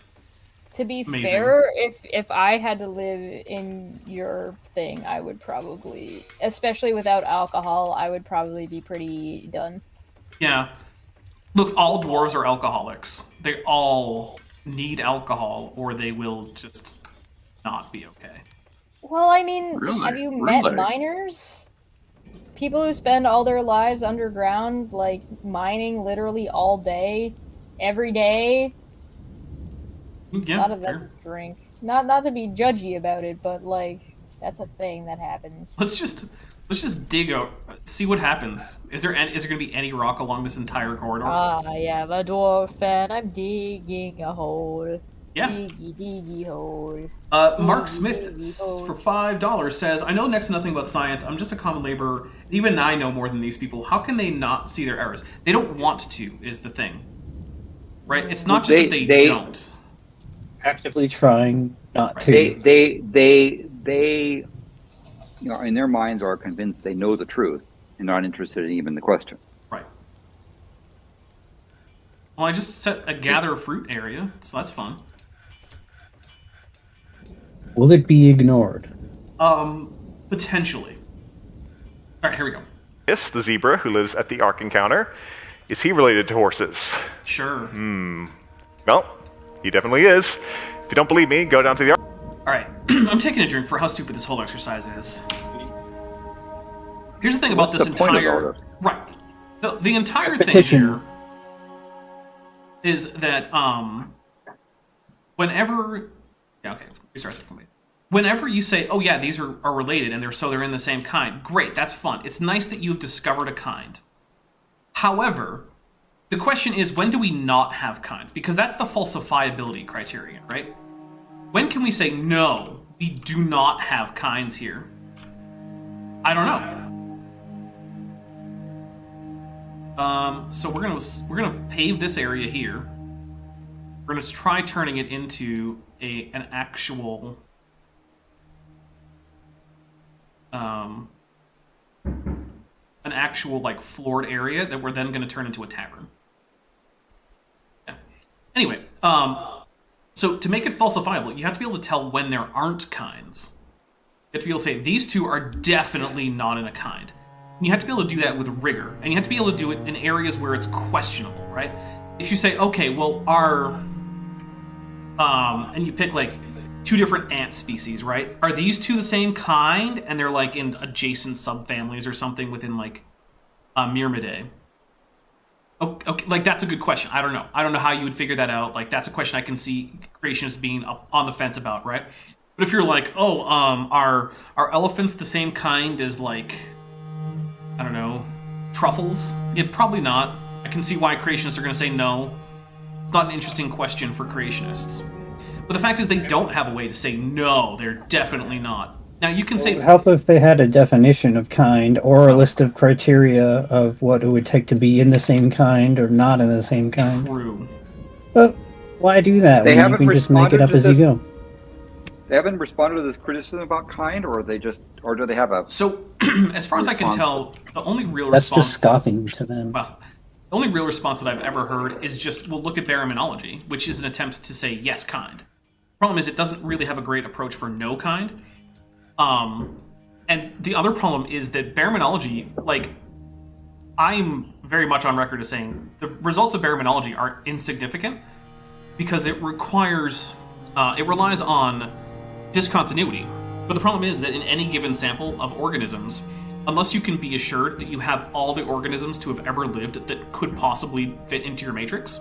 To be Amazing. fair, if I had to live in your thing, I would probably, especially without alcohol, I would probably be pretty done. Yeah. Look, all dwarves are alcoholics. They all need alcohol, or they will just not be okay. Well, I mean, Really? have you met Really? miners? People who spend all their lives underground, like, mining literally all day, every day. Yeah, A lot of fair. them drink. Not to be judgy about it, but, like, that's a thing that happens. Let's just dig out, see what happens. Is there going to be any rock along this entire corridor? I am a dwarf and I'm digging a hole. Yeah. Diggy hole. Mark Smith for $5 says, "I know next to nothing about science. I'm just a common laborer. Even I know more than these people. How can they not see their errors? They don't want to, is the thing. Right? It's not just that they don't. Actively trying not to. They you know, in their minds are convinced they know the truth and not interested in even the question. Right. Well, I just set a gather fruit area, so that's fun. Will it be ignored? Potentially. All right, here we go. Yes, the zebra who lives at the Ark encounter. Is he related to horses? Sure. Well, he definitely is. If you don't believe me, go down to the Ark. All right, I'm taking a drink for how stupid this whole exercise is. Here's the thing about What's this the point entire about it? right. The entire thing Repetition. here is that whenever restart second. Whenever you say, oh yeah, these are related and they're in the same kind, great, that's fun. It's nice that you've discovered a kind. However, the question is, when do we not have kinds? Because that's the falsifiability criterion, right? When can we say, no, we do not have kinds here? I don't know. So we're gonna pave this area here. We're gonna try turning it into an actual like floored area that we're then gonna turn into a tavern. Yeah. Anyway, so to make it falsifiable, you have to be able to tell when there aren't kinds. You have to be able to say, these two are definitely not in a kind. And you have to be able to do that with rigor. And you have to be able to do it in areas where it's questionable, right? If you say, okay, well, and you pick like two different ant species, right? Are these two the same kind? And they're like in adjacent subfamilies or something within like Myrmidae. Okay, like that's a good question. I don't know. I don't know how you would figure that out. Like that's a question I can see creationists being up on the fence about, right? But if you're like, oh, are elephants the same kind as like, I don't know, truffles? Yeah, probably not. I can see why creationists are going to say no. It's not an interesting question for creationists. But the fact is they don't have a way to say no, they're definitely not. Now you can say... It would help if they had a definition of kind or a list of criteria of what it would take to be in the same kind or not in the same kind. True. But why do that They when you haven't can just make it responded up to as you this- go? They haven't responded to this criticism about kind, or do they have a? So, as far as I can tell, the only real That's response... just scoffing to them. Well, the only real response that I've ever heard is just, well, look at baraminology, which is an attempt to say yes, kind. Problem is, it doesn't really have a great approach for no kind. And the other problem is that baraminology, like, I'm very much on record as saying the results of baraminology are insignificant because it relies on discontinuity. But the problem is that in any given sample of organisms, unless you can be assured that you have all the organisms to have ever lived that could possibly fit into your matrix,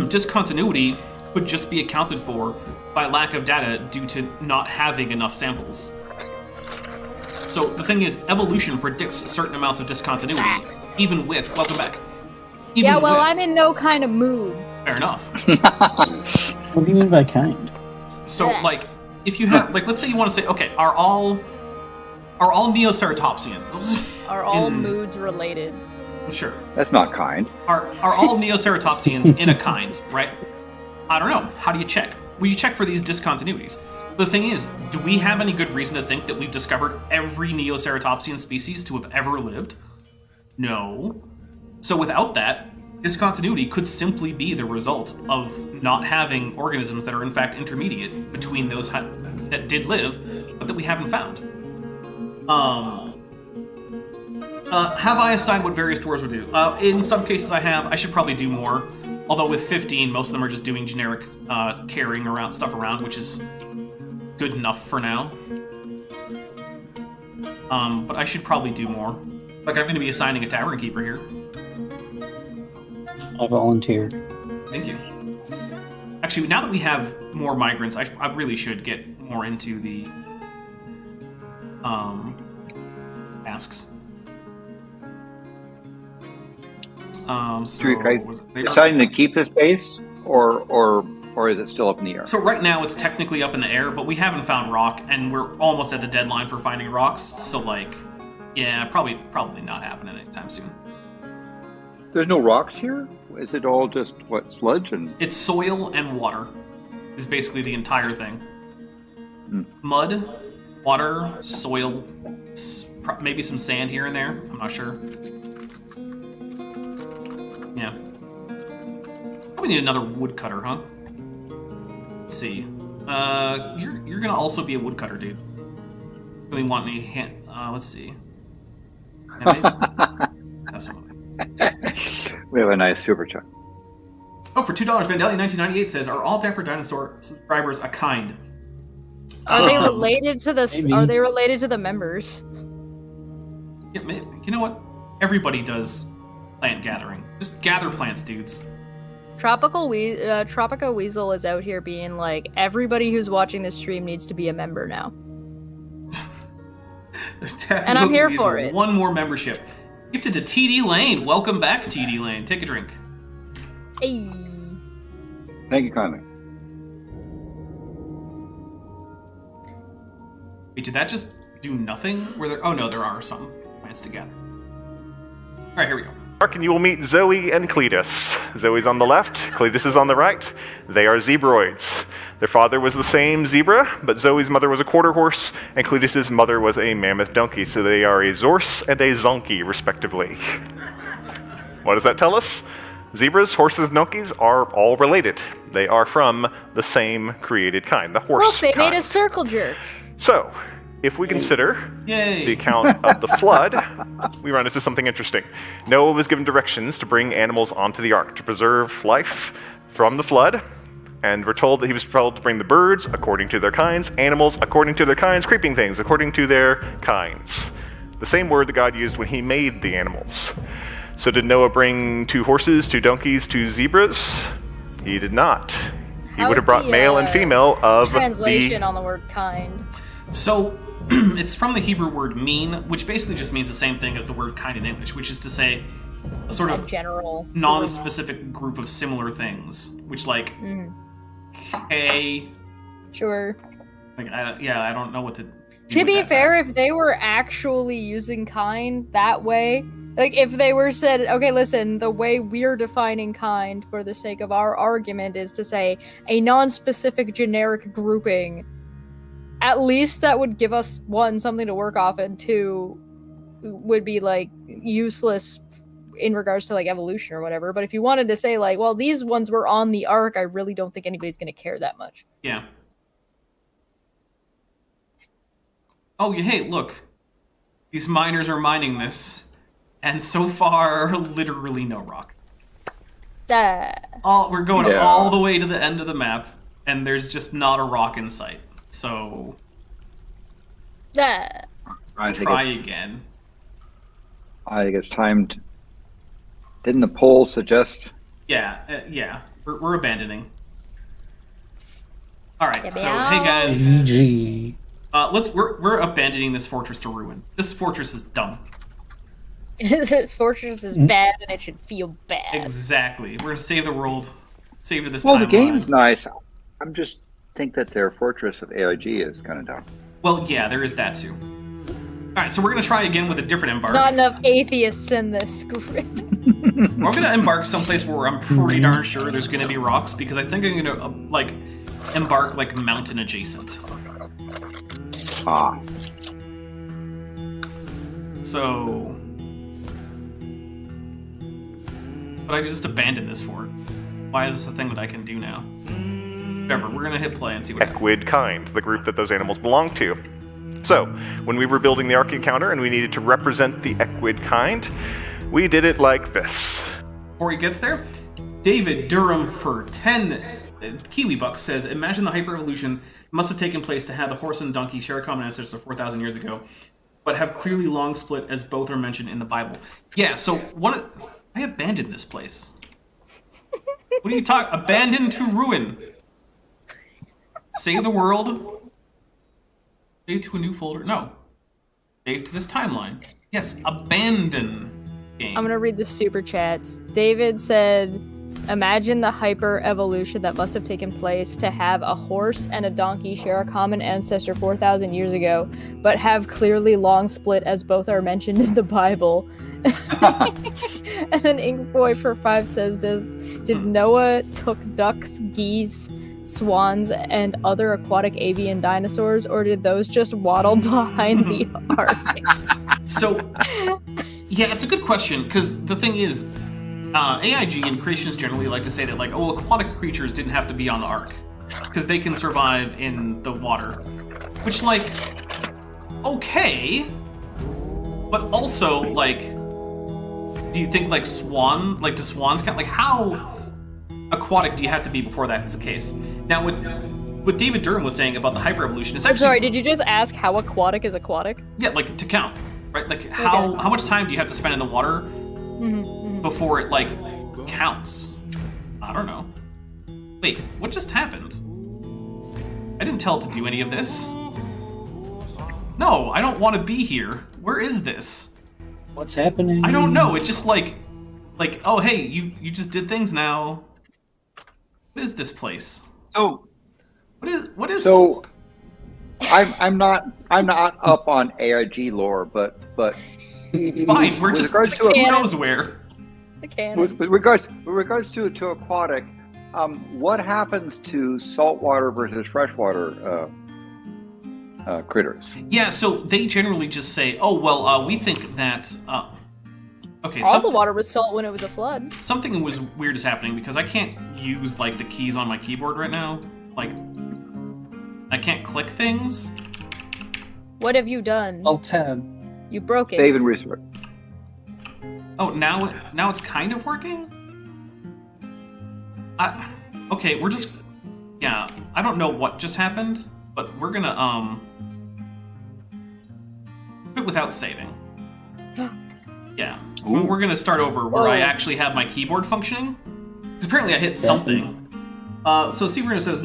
discontinuity could just be accounted for by lack of data due to not having enough samples. So the thing is, evolution predicts certain amounts of discontinuity, even with... Welcome back. Even Yeah, well, with- I'm in no kind of mood. Fair enough. What do you mean by kind? So, like, if you have... Like, let's say you want to say, okay, are all Neoceratopsians... Are all in- moods related? Sure. That's not kind. Are all Neoceratopsians in a kind, right? I don't know. How do you check? Well, you check for these discontinuities. But the thing is, do we have any good reason to think that we've discovered every Neoceratopsian species to have ever lived? No. So without that, discontinuity could simply be the result of not having organisms that are in fact intermediate between those that did live, but that we haven't found. Have I assigned what various dwarves would do? In some cases I have. I should probably do more. Although with 15, most of them are just doing generic carrying around stuff around, which is good enough for now. But I should probably do more. Like, I'm going to be assigning a tavern keeper here. I volunteered. Thank you. Actually, now that we have more migrants, I really should get more into the tasks. Deciding to keep this base, or is it still up in the air? So right now it's technically up in the air, but we haven't found rock, and we're almost at the deadline for finding rocks. So like, yeah, probably not happening anytime soon. There's no rocks here? Is it all just, what, sludge? And It's soil and water is basically the entire thing. Mud, water, soil, maybe some sand here and there. I'm not sure. Yeah. Probably need another woodcutter, huh? Let's see. You're gonna also be a woodcutter, dude. Really want any hand... let's see. Yeah, maybe. Have some. we have a nice super chat. Oh, for $2, Vandelli1998 says, "Are all Dapper Dinosaur subscribers a kind?" Are they related to the? Maybe. Are they related to the members? Yeah, you know what? Everybody does plant gathering. Just gather plants, dudes. Tropico Weasel is out here being like, everybody who's watching this stream needs to be a member now. And I'm here for it. One more membership. Gifted to TD Lane. Welcome back, TD Lane. Take a drink. Hey. Thank you kindly. Wait, did that just do nothing? Were there? Oh no, there are some plants to gather. All right, here we go. And you will meet Zoe and Cletus. Zoe's on the left, Cletus is on the right. They are zebroids. Their father was the same zebra, but Zoe's mother was a quarter horse, and Cletus's mother was a mammoth donkey, so they are a zorse and a zonkey, respectively. What does that tell us? Zebras, horses, and donkeys are all related. They are from the same created kind, the horse Look, they kind. made a circle jerk. So, if we consider Yay. the account of the flood, we run into something interesting. Noah was given directions to bring animals onto the ark to preserve life from the flood, and we're told that he was told to bring the birds according to their kinds, animals according to their kinds, creeping things according to their kinds. The same word that God used when he made the animals. So did Noah bring 2 horses, 2 donkeys, 2 zebras? He did not. He would have brought male and female of translation on the word kind. So, it's from the Hebrew word mean, which basically just means the same thing as the word kind in English, which is to say a sort of general non-specific group of similar things, which like K. Sure. Like, I don't know what to. To be fair, if they were actually using kind that way, like if they were said, okay, listen, the way we're defining kind for the sake of our argument is to say a non-specific generic grouping. At least that would give us, 1, something to work off, and 2, would be, like, useless in regards to, like, evolution or whatever. But if you wanted to say, like, well, these ones were on the ark, I really don't think anybody's going to care that much. Yeah. Oh, hey, look. These miners are mining this, and so far, literally no rock. We're going all the way to the end of the map, and there's just not a rock in sight. So, try again. I think it's time to... Didn't the poll suggest... Yeah. We're abandoning. All right, so out. hey guys, GG. we're abandoning this fortress to ruin. This fortress is dumb. This fortress is bad, and it should feel bad. Exactly. We're gonna save the world. Save it this Well, time. the game's nice. I'm just think that their fortress of AIG is kind of dumb. Well, yeah, there is that too. All right, so we're gonna try again with a different embark. Not enough atheists in this group. We're gonna embark someplace where I'm pretty darn sure there's gonna be rocks, because I think I'm gonna like embark like mountain adjacent. Ah. So But I just abandoned this fort. Why is this a thing that I can do now? Whatever, we're gonna hit play and see what happens. Equid kind, the group that those animals belong to. So, when we were building the Ark encounter and we needed to represent the Equid kind, we did it like this. Before he gets there, David Durham for 10 Kiwi bucks says, imagine the hyper-evolution must have taken place to have the horse and donkey share a common ancestor 4,000 years ago, but have clearly long split as both are mentioned in the Bible. Yeah, so I abandoned this place. What are you talking? Abandoned to ruin. Save the world. Save to a new folder. No. Save to this timeline. Yes, abandon game. I'm gonna read the super chats. David said, imagine the hyper evolution that must have taken place to have a horse and a donkey share a common ancestor 4,000 years ago, but have clearly long split as both are mentioned in the Bible. And then Inkboy for 5 says, did Noah took ducks, geese, swans, and other aquatic avian dinosaurs, or did those just waddle behind the ark? So, yeah, it's a good question, because the thing is, AIG and creationists generally like to say that, like, oh, aquatic creatures didn't have to be on the ark, because they can survive in the water. Which, like, okay, but also, like, do you think, like, do swans count? Like, how aquatic do you have to be before that's the case? Now, what David Durham was saying about the hyper-evolution is I'm actually... sorry, did you just ask how aquatic is aquatic? Yeah, like, to count, right? Like, how much time do you have to spend in the water before it, like, counts? I don't know. Wait, what just happened? I didn't tell it to do any of this. No, I don't want to be here. Where is this? What's happening? I don't know. It's just like, oh, hey, you just did things now. What is this place? So What is? So, I'm not up on AIG lore, but fine. We're just who knows where. The cannon. with regards to aquatic, what happens to saltwater versus freshwater critters? Yeah, so they generally just say, oh well, we think that. Okay, All the water was salt when it was a flood. Something was weird is happening because I can't use like the keys on my keyboard right now. Like, I can't click things. What have you done? Alt-tab. You broke it. Save and restart. Oh, now it's kind of working? Okay, we're just... Yeah, I don't know what just happened, but we're gonna, do it without saving. Yeah. Ooh. We're gonna start over where I actually have my keyboard functioning. 'Cause apparently I hit something. So Severino says,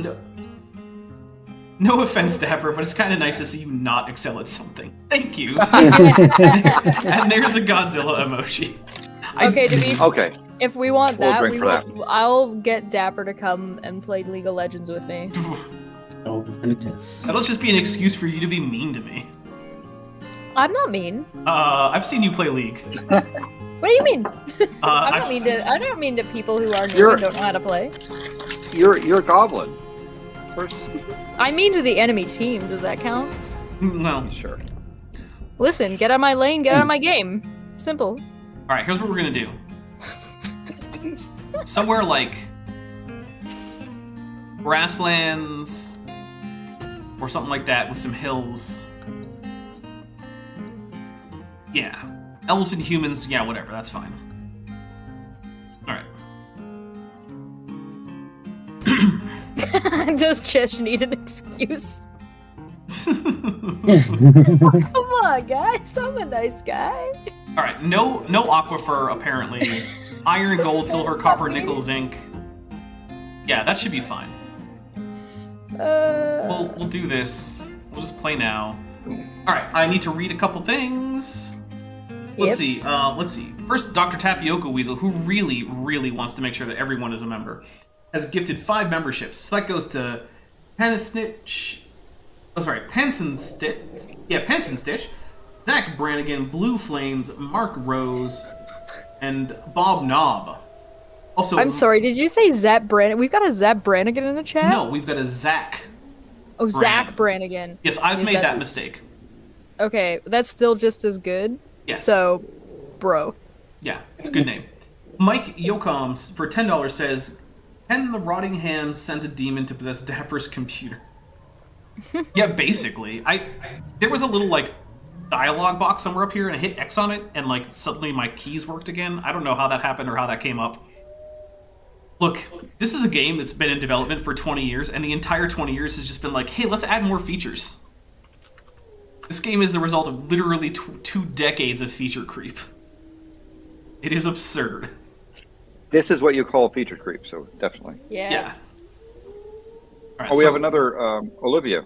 no offense, Dapper, but it's kind of nice to see you not excel at something. Thank you. And there's a Godzilla emoji. Okay. If we want We'll that, drink for that. I'll get Dapper to come and play League of Legends with me. Oh goodness. That'll just be an excuse for you to be mean to me. I'm not mean. I've seen you play League. What do you mean? I don't mean to people who are new and don't know how to play. You're a goblin. First, I mean to the enemy team. Does that count? No. sure. Listen, get out of my lane, get out of my game. Simple. Alright, here's what we're gonna do. Somewhere like grasslands or something like that with some hills. Yeah. Elves and humans, yeah, whatever, that's fine. Alright. Does Chesh need an excuse? Come on, guys. I'm a nice guy. Alright, no aquifer, apparently. Iron, gold, silver, copper, nickel, zinc. Yeah, that should be fine. We'll do this. We'll just play now. Alright, I need to read a couple things. Let's see. First, Dr. Tapioca Weasel, who really, really wants to make sure that everyone is a member, has gifted 5 memberships. So that goes to Pansonstitch, Zach Brannigan, Blue Flames, Mark Rose, and Bob Knob. Also, I'm sorry, did you say Zap Brannigan? We've got a Zap Brannigan in the chat? No, we've got a Zach. Oh, Zach Brannigan. Yes, I've made that mistake. Okay, that's still just as good. Yes. So, bro. Yeah, it's a good name. Mike Yokoms for $10 says, "Can the rotting ham send a demon to possess Dapper's computer?" Yeah, basically. There was a little like dialogue box somewhere up here, and I hit X on it, and like suddenly my keys worked again. I don't know how that happened or how that came up. Look, this is a game that's been in development for 20 years, and the entire 20 years has just been like, hey, let's add more features. This game is the result of literally 2 decades of feature creep. It is absurd. This is what you call feature creep, so definitely. Yeah. All right, We have another Olivia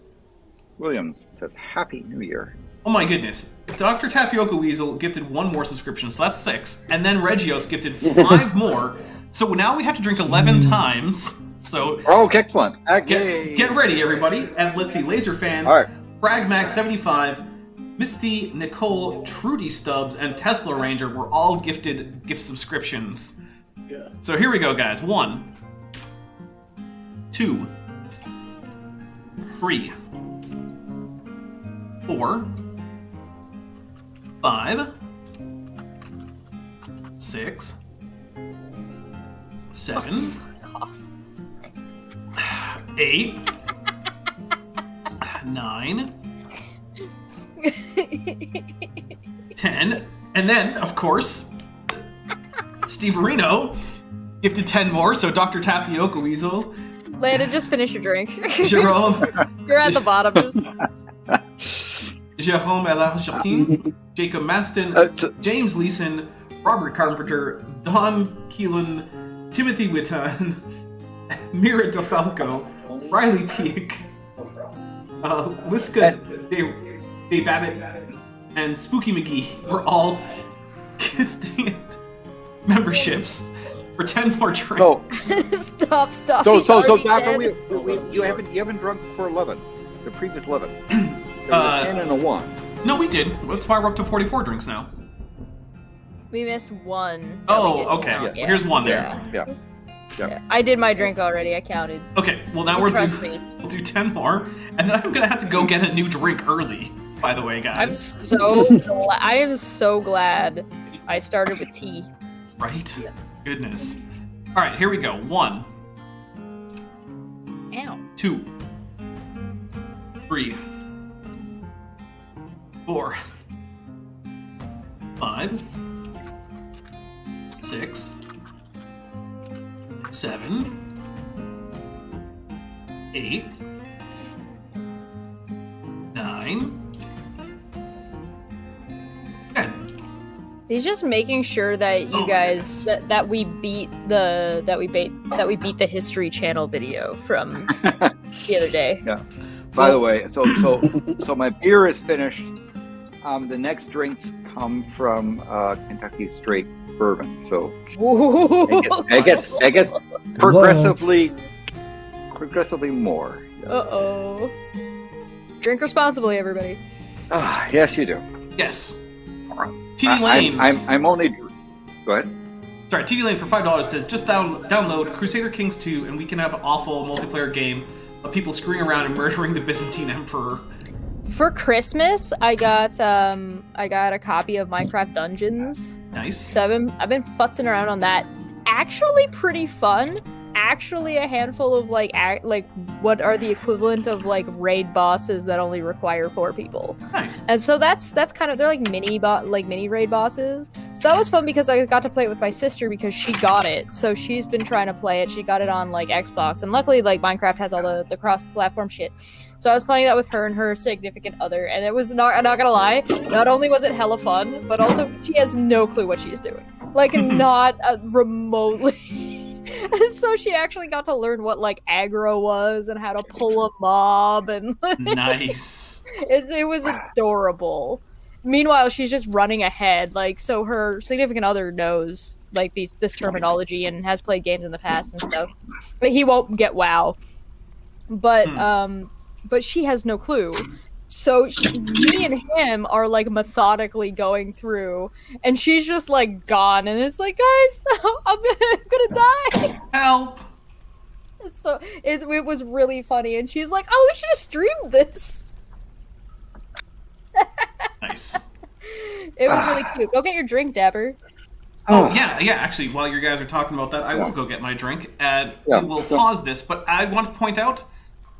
Williams says, Happy New Year. Oh my goodness. Dr. Tapioca Weasel gifted 1 more subscription, so that's 6. And then Regios gifted 5 more. So now we have to drink 11 times. So Oh, excellent. get ready, everybody. And let's see, Laser Fan, All right. Bragmac75, Misty, Nicole, Trudy Stubbs, and Tesla Ranger were all gifted gift subscriptions. Yeah. So here we go, guys. 1, 2, 3, 4, 5, 6, 7, 8, 9, 10, and then, of course, Steve Reno gifted 10 more, so Dr. Tapioca Weasel, Landon, just finish your drink. Jerome, You're at the bottom. Jerome Elarjakin, Jacob Maston, James Leeson, Robert Carpenter, Don Keelan, Timothy Witton, Mira DeFalco, Riley Peak, Liska Dave Babbitt, and Spooky McGee were all gifting memberships for 10 more drinks. Stop. So, He's already Dapper, dead. you haven't drunk for 11. The previous 11. There was a 10 and a 1. No, we did. That's why we're up to 44 drinks now. We missed 1. that we Oh, didn't okay. count. Well, here's 1 there. Yeah. Yeah. I did my drink already. I counted. Okay, well now You trust me. we'll do 10 more, and then I'm gonna have to go get a new drink early, by the way, guys. I am so glad I started with tea. Right? Goodness. Alright, here we go. 1, Ow. 2, 3, 4, 5, 6, 7, 8, 9, 10. He's just making sure that you guys that we beat the the History Channel video from the other day. Yeah. By the way, so my beer is finished. The next drinks come from Kentucky Straight Bourbon. So it gets progressively more. Uh-oh. Drink responsibly, everybody. Yes, you do. Yes. TD Lane. I'm only. Go ahead. Sorry, TD Lane for $5 says just download Crusader Kings 2 and we can have an awful multiplayer game of people screwing around and murdering the Byzantine Emperor. For Christmas, I got a copy of Minecraft Dungeons. Nice. So I've been futzing around on that. Actually pretty fun. Actually a handful of like what are the equivalent of like raid bosses that only require 4 people. Nice. And so that's kind of, they're like mini raid bosses. So that was fun because I got to play it with my sister because she got it. So she's been trying to play it. She got it on like Xbox, and luckily like Minecraft has all the cross-platform shit. So I was playing that with her and her significant other, and it was I'm not gonna lie, not only was it hella fun, but also she has no clue what she's doing. Like not remotely. So she actually got to learn what like aggro was and how to pull a mob, and Nice. it was adorable. Meanwhile, she's just running ahead, like, so her significant other knows like this terminology and has played games in the past and stuff. But he won't get WoW. But she has no clue. So me and him are like methodically going through, and she's just like gone, and it's like, guys, I'm gonna die. Help. So it was really funny, and she's like, oh, we should have streamed this. Nice. It was really cute. Go get your drink, Dapper. Oh, yeah. Actually, while you guys are talking about that, I will go get my drink. And we will pause this, but I want to point out,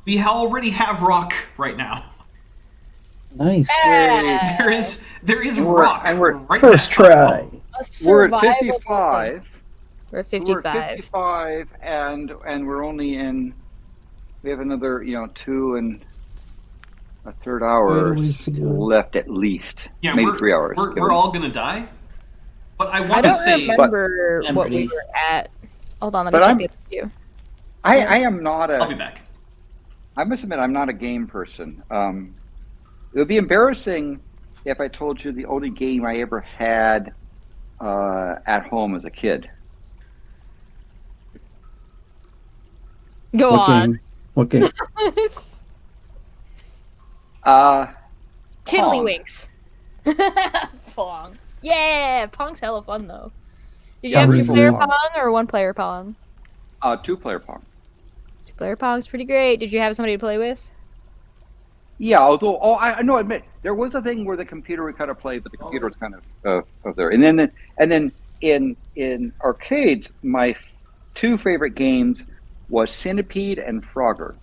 we already have rock right now. Nice. There is rock right First now. try. We're at 55. We're at We're 55. at 55, and we're only in. We have another, 2 and a third hour left at least. Yeah, maybe 3 hours. We're all gonna die. But I I want to don't say, remember what we were at. Hold on, let me But check I'm- it with you. I am not I'll be back. I must admit, I'm not a game person. It would be embarrassing if I told you the only game I ever had at home as a kid. Go on. What game? Tiddlywinks. Pong. Yeah, Pong's hella fun though. Did you Yeah, have really 2-player fun. Pong or 1-player Pong? 2-player Pong. 2-player Pong's pretty great. Did you have somebody to play with? Yeah, although I know, admit there was a thing where the computer would kind of play, but the computer was kind of there. And then in arcades, my 2 favorite games was Centipede and Frogger.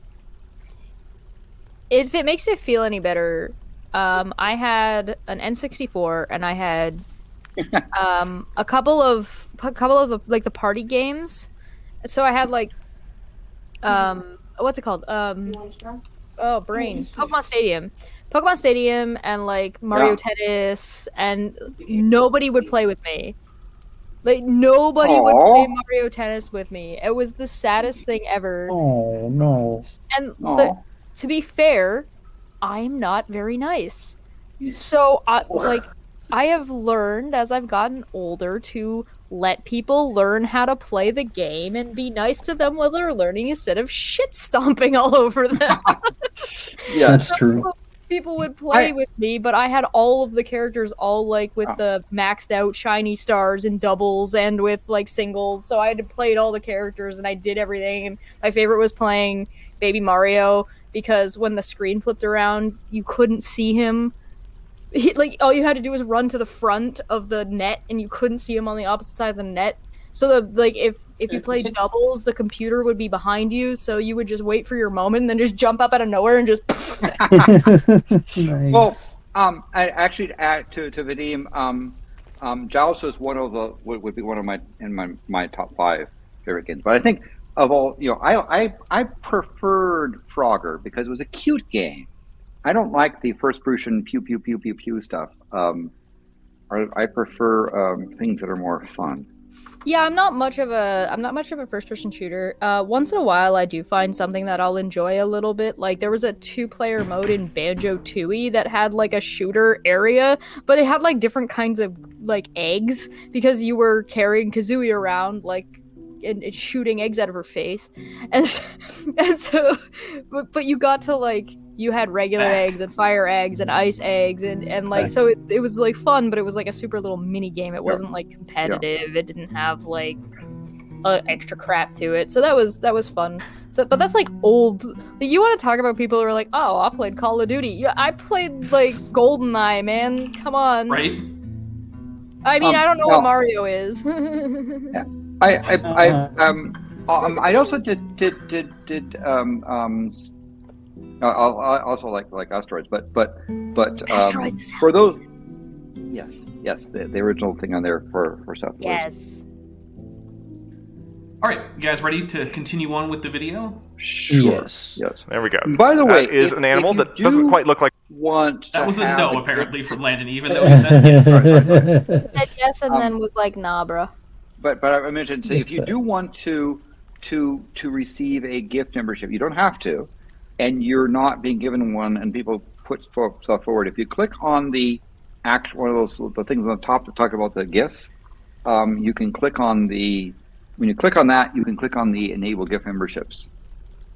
If it makes it feel any better, I had an N64 and I had a couple of the, like the party games. So I had like what's it called? Pokemon Stadium and like Mario Tennis, and nobody would play with me. Like nobody would play Mario Tennis with me. It was the saddest thing ever. Oh no. And to be fair, I'm not very nice. So I have learned as I've gotten older to let people learn how to play the game and be nice to them while they're learning instead of shit stomping all over them. Yeah, That's true. People would play with me, but I had all of the characters all like with the maxed out shiny stars and doubles and with like singles. So I had played all the characters and I did everything. And my favorite was playing Baby Mario because when the screen flipped around, you couldn't see him. Like all you had to do was run to the front of the net and you couldn't see him on the opposite side of the net. So if you played doubles, the computer would be behind you, so you would just wait for your moment and then just jump up out of nowhere and just Nice. Well, I actually to Vadim, Joust is would be one of my top 5 favorite games. But I think of all, I preferred Frogger because it was a cute game. I don't like the first person pew pew pew pew pew stuff. I prefer things that are more fun. Yeah, I'm not much of a first-person shooter. Once in a while, I do find something that I'll enjoy a little bit. Like there was a 2-player mode in Banjo-Tooie that had like a shooter area, but it had like different kinds of like eggs because you were carrying Kazooie around like and shooting eggs out of her face, and so but you got to like. You had regular eggs and fire eggs and ice eggs and like so it was like fun, but it was like a super little mini game. It wasn't like competitive. It didn't have like extra crap to it. So that was fun. So but that's like old. You want to talk about people who are like, oh, I played Call of Duty. Yeah, I played like GoldenEye, man. Come on. Right? I mean, I don't know what Mario is. I also did I also like asteroids, but Asteroids for those, yes, the original thing on there for South. Yes. All right, you guys ready to continue on with the video? Sure. Yes. There we go. By the way, that is an animal that doesn't quite look like. That was a no, apparently, from Landon, even though he said yes. Said yes and then was like, nah, bro. But I mentioned, so if you do want to receive a gift membership, you don't have to. And you're not being given one, and people put stuff forward. If you click on the one of the things on the top that talk about the gifts, you can click on the. When you click on that, you can click on the enable gift memberships,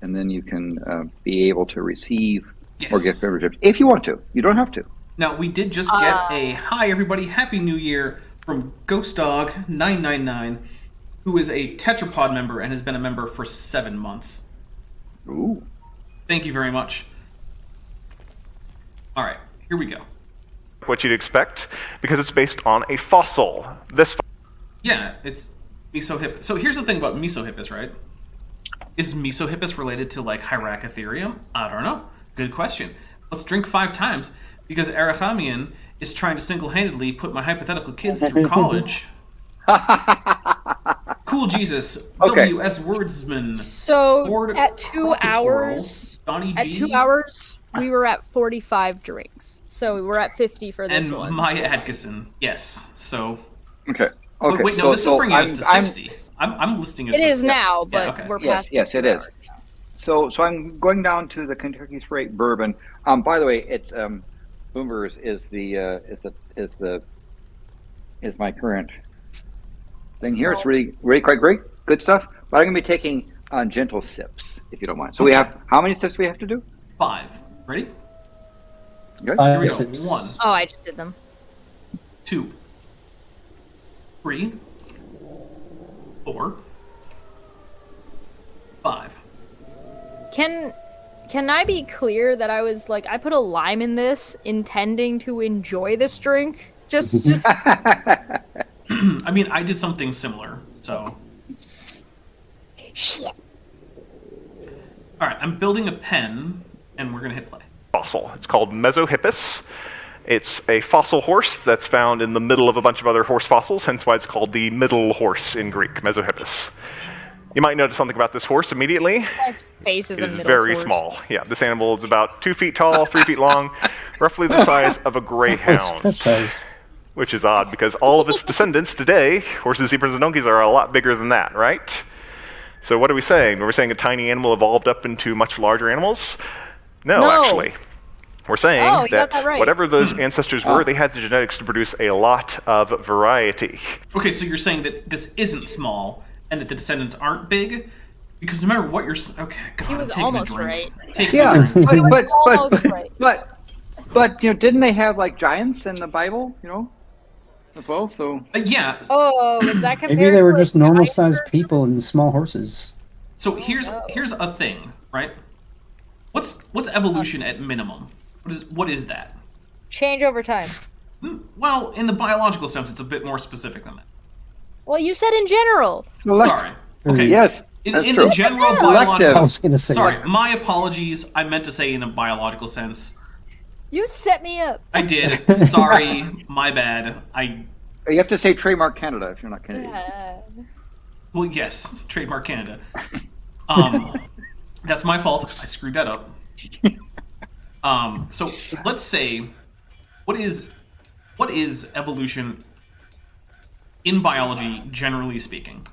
and then you can be able to receive more gift memberships if you want to. You don't have to. Now we did just get a hi everybody, Happy New Year from GhostDog999, who is a Tetrapod member and has been a member for 7 months. Ooh. Thank you very much. All right, here we go. What you'd expect, because it's based on a fossil. This Yeah, it's Mesohippus. So here's the thing about Mesohippus, right? Is Mesohippus related to like Hyracotherium? I don't know. Good question. Let's drink 5 times because Arachamian is trying to single-handedly put my hypothetical kids through college. Cool Jesus. Okay. W.S. Wordsman. So Lord at 2 hours, Donnie at G. 2 hours, we were at 45 drinks. So we were at 50 for this and one. Maya Atkinson. Yes. So. Okay. But Okay. wait, no. This is bringing us to I'm- 60. I'm listing as It is 60. now, but okay. we're Yes, past. yes, the it 2 is. hours now. So I'm going down to the Kentucky Straight Bourbon. By the way, it's Boomers is my current thing here. It's really quite great, good stuff. But I'm going to be taking gentle sips, if you don't mind. So we have how many sips we have to do? 5. Ready? Good. Here we go. 6. 1, Oh, I just did them. 2, 3, 4, 5. Can I be clear that I was like, I put a lime in this intending to enjoy this drink? Just I mean, I did something similar, so. shit. Alright, I'm building a pen, and we're gonna hit play. Fossil. It's called Mesohippus. It's a fossil horse that's found in the middle of a bunch of other horse fossils, hence why it's called the middle horse in Greek, Mesohippus. You might notice something about this horse immediately. His face is It a is middle very horse. small. Yeah, this animal is about 2 feet tall, 3 feet long, roughly the size of a greyhound. Which is odd because all of its descendants today, horses, zebras, and donkeys, are a lot bigger than that, right? So what are we saying? We're saying a tiny animal evolved up into much larger animals? No. Actually. We're saying Oh, you got that right. whatever those ancestors were, they had the genetics to produce a lot of variety. Okay, so you're saying that this isn't small, and that the descendants aren't big? Because no matter what you're... Okay, God, He was I'm taking almost a drink. right. Taking Yeah, a drink. but almost right. but didn't they have like giants in the Bible? As well. So Yeah, Oh, is that compared Maybe they were to, just like, normal-sized giant people and small horses. so here's a thing, right? What's evolution at minimum? What is that? change over time? Well, in the biological sense, it's a bit more specific than that. Well, you said in general. Sorry. Okay. yes, In that's in true. the general Selective. I biological... was gonna say Sorry, that. my apologies. I meant to say in a biological sense. You set me up. I did. Sorry, my bad. You have to say trademark Canada if you're not Canadian. Well, yes, trademark Canada. That's my fault. I screwed that up. So let's say, what is evolution in biology, generally speaking?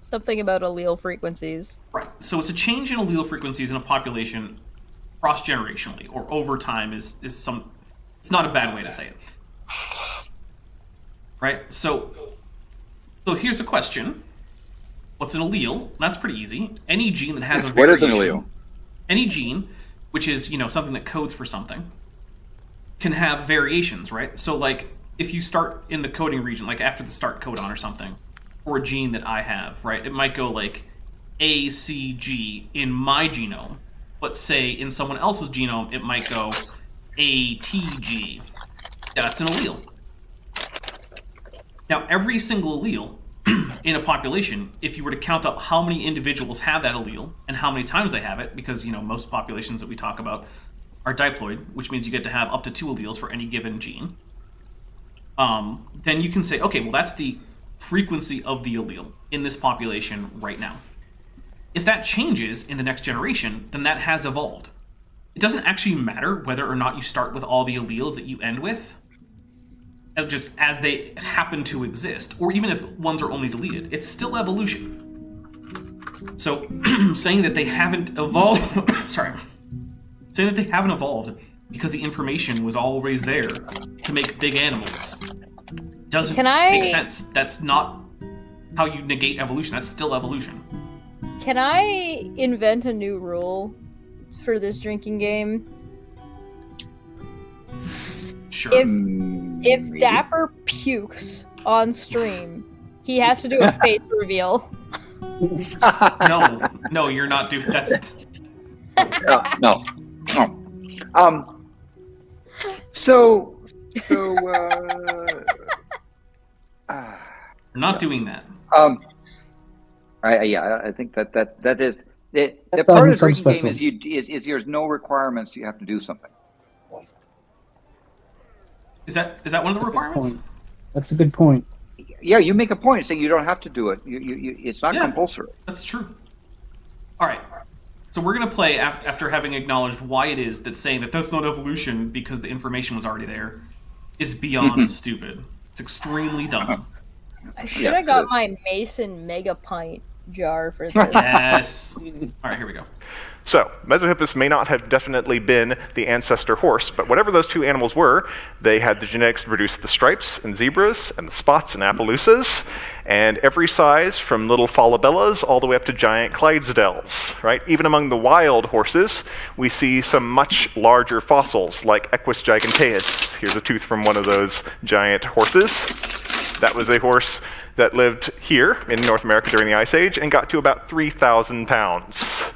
Something about allele frequencies. Right. So it's a change in allele frequencies in a population cross-generationally or over time is some... It's not a bad way to say it. Right? So here's a question. What's an allele? That's pretty easy. Any gene that has a What is variation... an allele? Any gene, which is, something that codes for something, can have variations, right? So, like, if you start in the coding region, like after the start codon or something, for a gene that I have, right? It might go like ACG in my genome, but say in someone else's genome, it might go ATG. That's an allele. Now, every single allele in a population, if you were to count up how many individuals have that allele and how many times they have it, because, most populations that we talk about are diploid, which means you get to have up to 2 alleles for any given gene, then you can say, okay, well, that's the frequency of the allele in this population right now. If that changes in the next generation, then that has evolved. It doesn't actually matter whether or not you start with all the alleles that you end with, just as they happen to exist, or even if ones are only deleted. It's still evolution. So, saying that they haven't evolved... saying that they haven't evolved because the information was always there to make big animals doesn't make sense. That's not how you negate evolution. That's still evolution. Can I invent a new rule for this drinking game? Sure. If Dapper pukes on stream, he has to do a face reveal. No, you're not doing... That's... No. So We're not doing that. I think that is the That part of the doesn't sound drinking game special. is there's no requirements. You have to do something. Is that one of the requirements? Point. That's a good point. Yeah, you make a point saying you don't have to do it. It's not Yeah. compulsory. That's true. All right. So we're going to play after having acknowledged why it is that saying that that's not evolution because the information was already there is beyond stupid. It's extremely dumb. I should Yes, have it got is. my Mason Mega Pint jar for this. Yes. All right, here we go. So, Mesohippus may not have definitely been the ancestor horse, but whatever those two animals were, they had the genetics to produce the stripes and zebras and the spots and Appaloosas, and every size from little Falabellas all the way up to giant Clydesdales, right? Even among the wild horses, we see some much larger fossils, like Equus giganteus. Here's a tooth from one of those giant horses. That was a horse that lived here in North America during the Ice Age and got to about 3,000 pounds.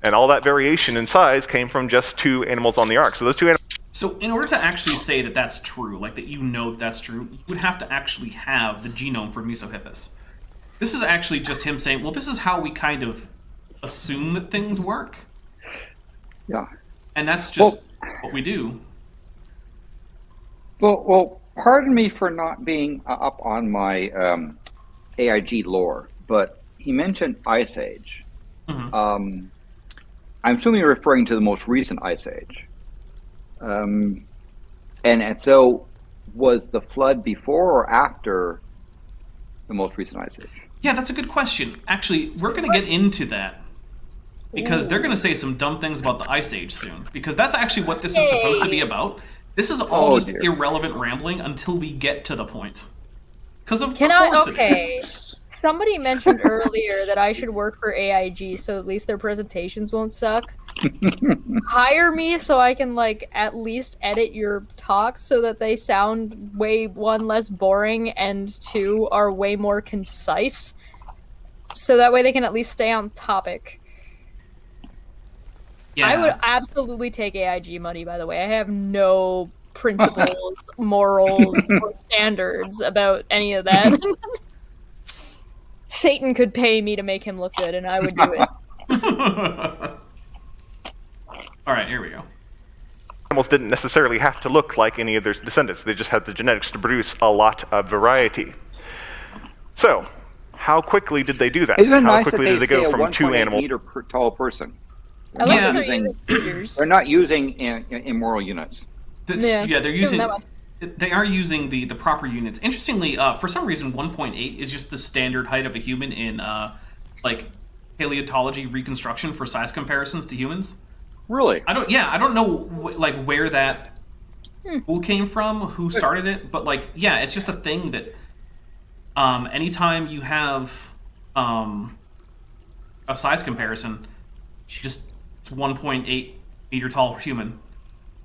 And all that variation in size came from just two animals on the ark. So those two animals... So in order to actually say that that's true, like that you know that's true, you would have to actually have the genome for Mesohippus. This is actually just him saying, well, this is how we kind of assume that things work. Yeah. And that's just what we do. Well, pardon me for not being up on my AIG lore, but he mentioned Ice Age. I'm assuming you're referring to the most recent Ice Age. And so, was the flood before or after the most recent Ice Age? Yeah, that's a good question. Actually, we're going to get into that. Because they're going to say some dumb things about the Ice Age soon. Because that's actually what this is supposed to be about. This is all just irrelevant rambling until we get to the point. Because of course it is. Somebody mentioned earlier that I should work for AIG so at least their presentations won't suck. Hire me so I can, like, at least edit your talks so that they sound way, one, less boring, and two, are way more concise. So that way they can at least stay on topic. Yeah. I would absolutely take AIG money, by the way. I have no principles, morals, or standards about any of that. Satan could pay me to make him look good, and I would do it. All right, here we go. Animals didn't necessarily have to look like any of their descendants. They just had the genetics to produce a lot of variety. So, how quickly did they do that? Isn't it How nice quickly that did they they go say from a two 1.8 animals? meter per tall person? I like Yeah. that they're using figures. They're not using immoral units. Yeah, they're using. that one. They are using the proper units. Interestingly, for some reason, 1.8 is just the standard height of a human in like paleontology reconstruction for size comparisons to humans. Really? I don't know like where that rule came from, who started it, but like it's just a thing that anytime you have a size comparison, just it's 1.8 meter tall human.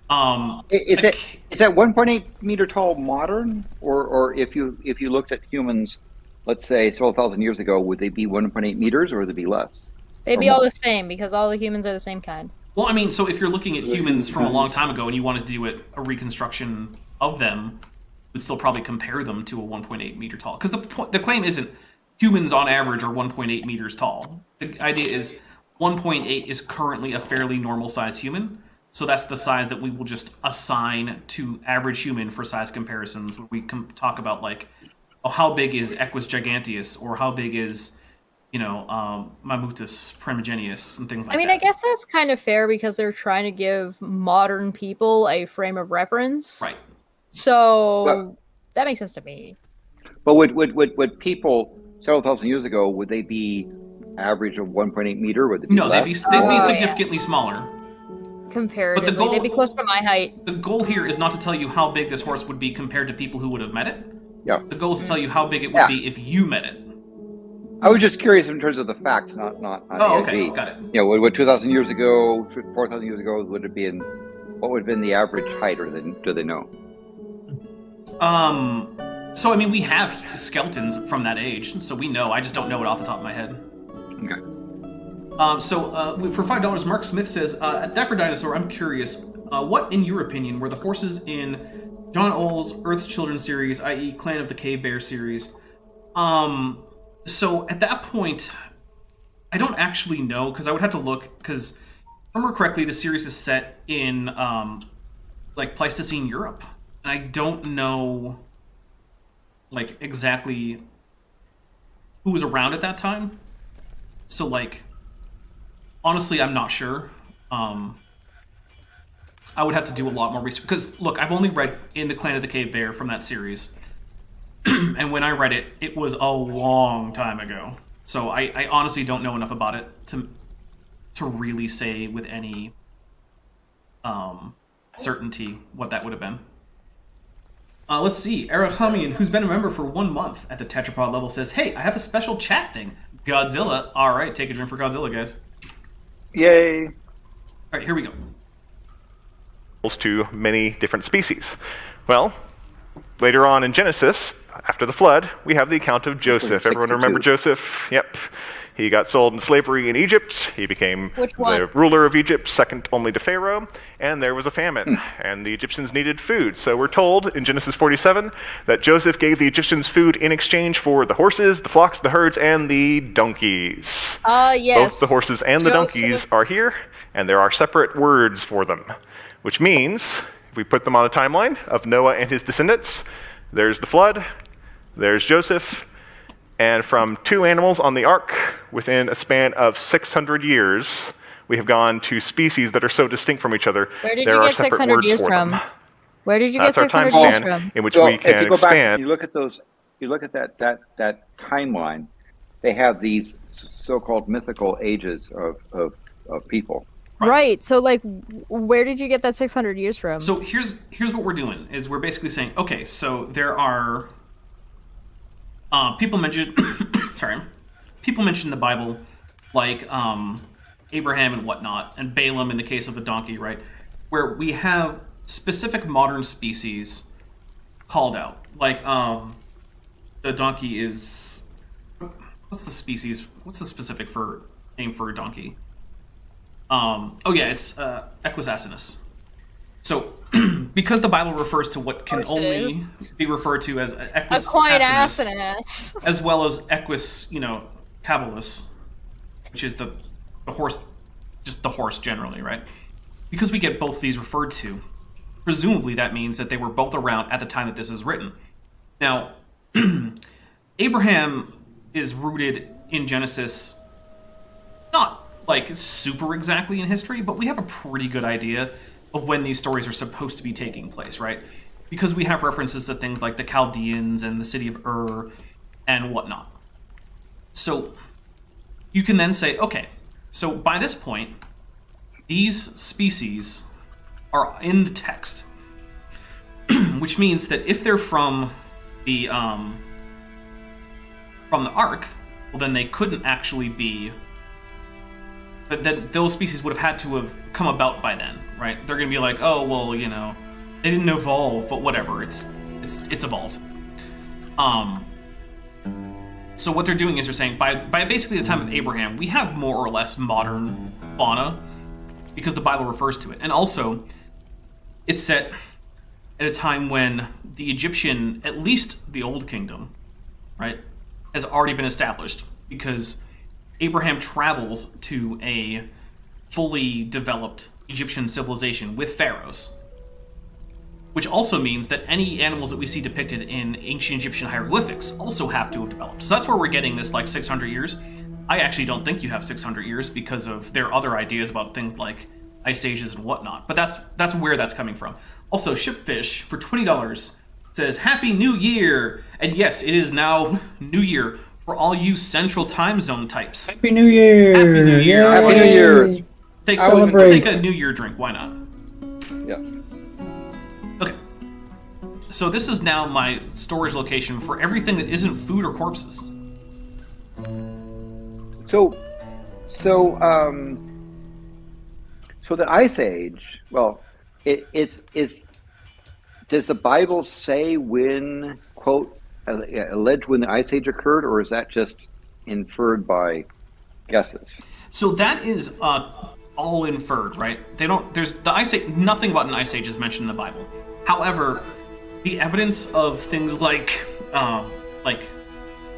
Is that 1.8 meter tall modern, or if you looked at humans, let's say several thousand years ago, would they be 1.8 meters or would they be less? They'd be all the same because all the humans are the same kind. Well, I mean, so if you're looking at humans from a long time ago and you wanted to do a reconstruction of them, would still probably compare them to a 1.8 meter tall. Because the claim isn't humans on average are 1.8 meters tall. The idea is 1.8 is currently a fairly normal size human. So that's the size that we will just assign to average human for size comparisons. When we talk about like, oh, how big is Equus giganteus, or how big is, Mammutus primigenius, and things like that. I mean, I guess that's kind of fair because they're trying to give modern people a frame of reference. Right. So that makes sense to me. But would people several thousand years ago, would they be average of 1.8 meter? Would they be No, less? they'd be significantly smaller. Comparatively, But the goal- they'd be close to my height. The goal here is not to tell you how big this horse would be compared to people who would have met it. Yeah. The goal is to tell you how big it would be if you met it. I was just curious in terms of the facts, not Oh, AIG. okay, got it. What 2,000 years ago, 4,000 years ago, what would have been the average height, or do they know? So I mean, we have skeletons from that age, so we know. I just don't know it off the top of my head. Okay. For $5, Mark Smith says, Dapper Dinosaur, I'm curious, what, in your opinion, were the horses in John Oll's Earth's Children series, i.e. Clan of the Cave Bear series, So at that point, I don't actually know, because I would have to look, because if I remember correctly, the series is set in, like, Pleistocene Europe. And I don't know, like, exactly who was around at that time. So, like, honestly, I'm not sure. I would have to do a lot more research. Because, look, I've only read In the Clan of the Cave Bear from that series. And when I read it, it was a long time ago. So I honestly don't know enough about it to really say with any certainty what that would have been. Let's see. Arachamian, who's been a member for 1 month at the Tetrapod level, says, "Hey, I have a special chat thing. Godzilla." All right, take a drink for Godzilla, guys. Yay! All right, here we go. To many different species. Well, later on in Genesis, after the flood, we have the account of Joseph. Everyone remember Joseph? Yep. He got sold in slavery in Egypt. He became the ruler of Egypt, second only to Pharaoh. And there was a famine, and the Egyptians needed food. So we're told in Genesis 47 that Joseph gave the Egyptians food in exchange for the horses, the flocks, the herds, and the donkeys. Yes. Both the horses and the donkeys are here, and there are separate words for them. Which means, if we put them on a timeline of Noah and his descendants, there's the flood, there's Joseph, and from 2 animals on the ark, within a span of 600 years, we have gone to species that are so distinct from each other, Where did there you are get separate 600 words years for from? them. Where did you That's get our time 600 years span from? in which Well, we can if you go expand. back, you look at those. You look at that timeline. They have these so-called mythical ages of people. Right. So, like, where did you get that 600 years from? So here's what we're doing, is we're basically saying, okay, so there are people mentioned people mentioned in the Bible, like Abraham and whatnot, and Balaam in the case of the donkey, right? Where we have specific modern species called out. Like the donkey is, what's the specific name for a donkey? It's Equus asinus. So, because the Bible refers to what can only be referred to as Equus asinus, as well as Equus, caballus, which is the horse, just the horse generally, right? Because we get both these referred to, presumably that means that they were both around at the time that this is written. Now, Abraham is rooted in Genesis, not like super exactly in history, but we have a pretty good idea of when these stories are supposed to be taking place, right? Because we have references to things like the Chaldeans and the city of Ur and whatnot. So you can then say, okay, so by this point, these species are in the text, which means that if they're from the ark, well, then they couldn't actually be. That those species would have had to have come about by then, right? They're going to be like, oh, well, they didn't evolve, but whatever, it's evolved. So what they're doing is they're saying by basically the time of Abraham, we have more or less modern fauna because the Bible refers to it, and also it's set at a time when the Egyptian, at least the Old Kingdom, right, has already been established because Abraham travels to a fully developed Egyptian civilization with pharaohs, which also means that any animals that we see depicted in ancient Egyptian hieroglyphics also have to have developed. So that's where we're getting this, like, 600 years. I actually don't think you have 600 years because of their other ideas about things like ice ages and whatnot, but that's where that's coming from. Also, Shipfish, for $20, says, Happy New Year! And yes, it is now New Year for all you Central Time Zone types. Happy New Year! Happy New Year! Happy New Year! Take a New Year drink, why not? Yes. Okay. So this is now my storage location for everything that isn't food or corpses. So the Ice Age. Well, it's does the Bible say when, quote, allege when the Ice Age occurred, or is that just inferred by guesses? So that is all inferred, right? There's the Ice Age. Nothing about an Ice Age is mentioned in the Bible. However, the evidence of things like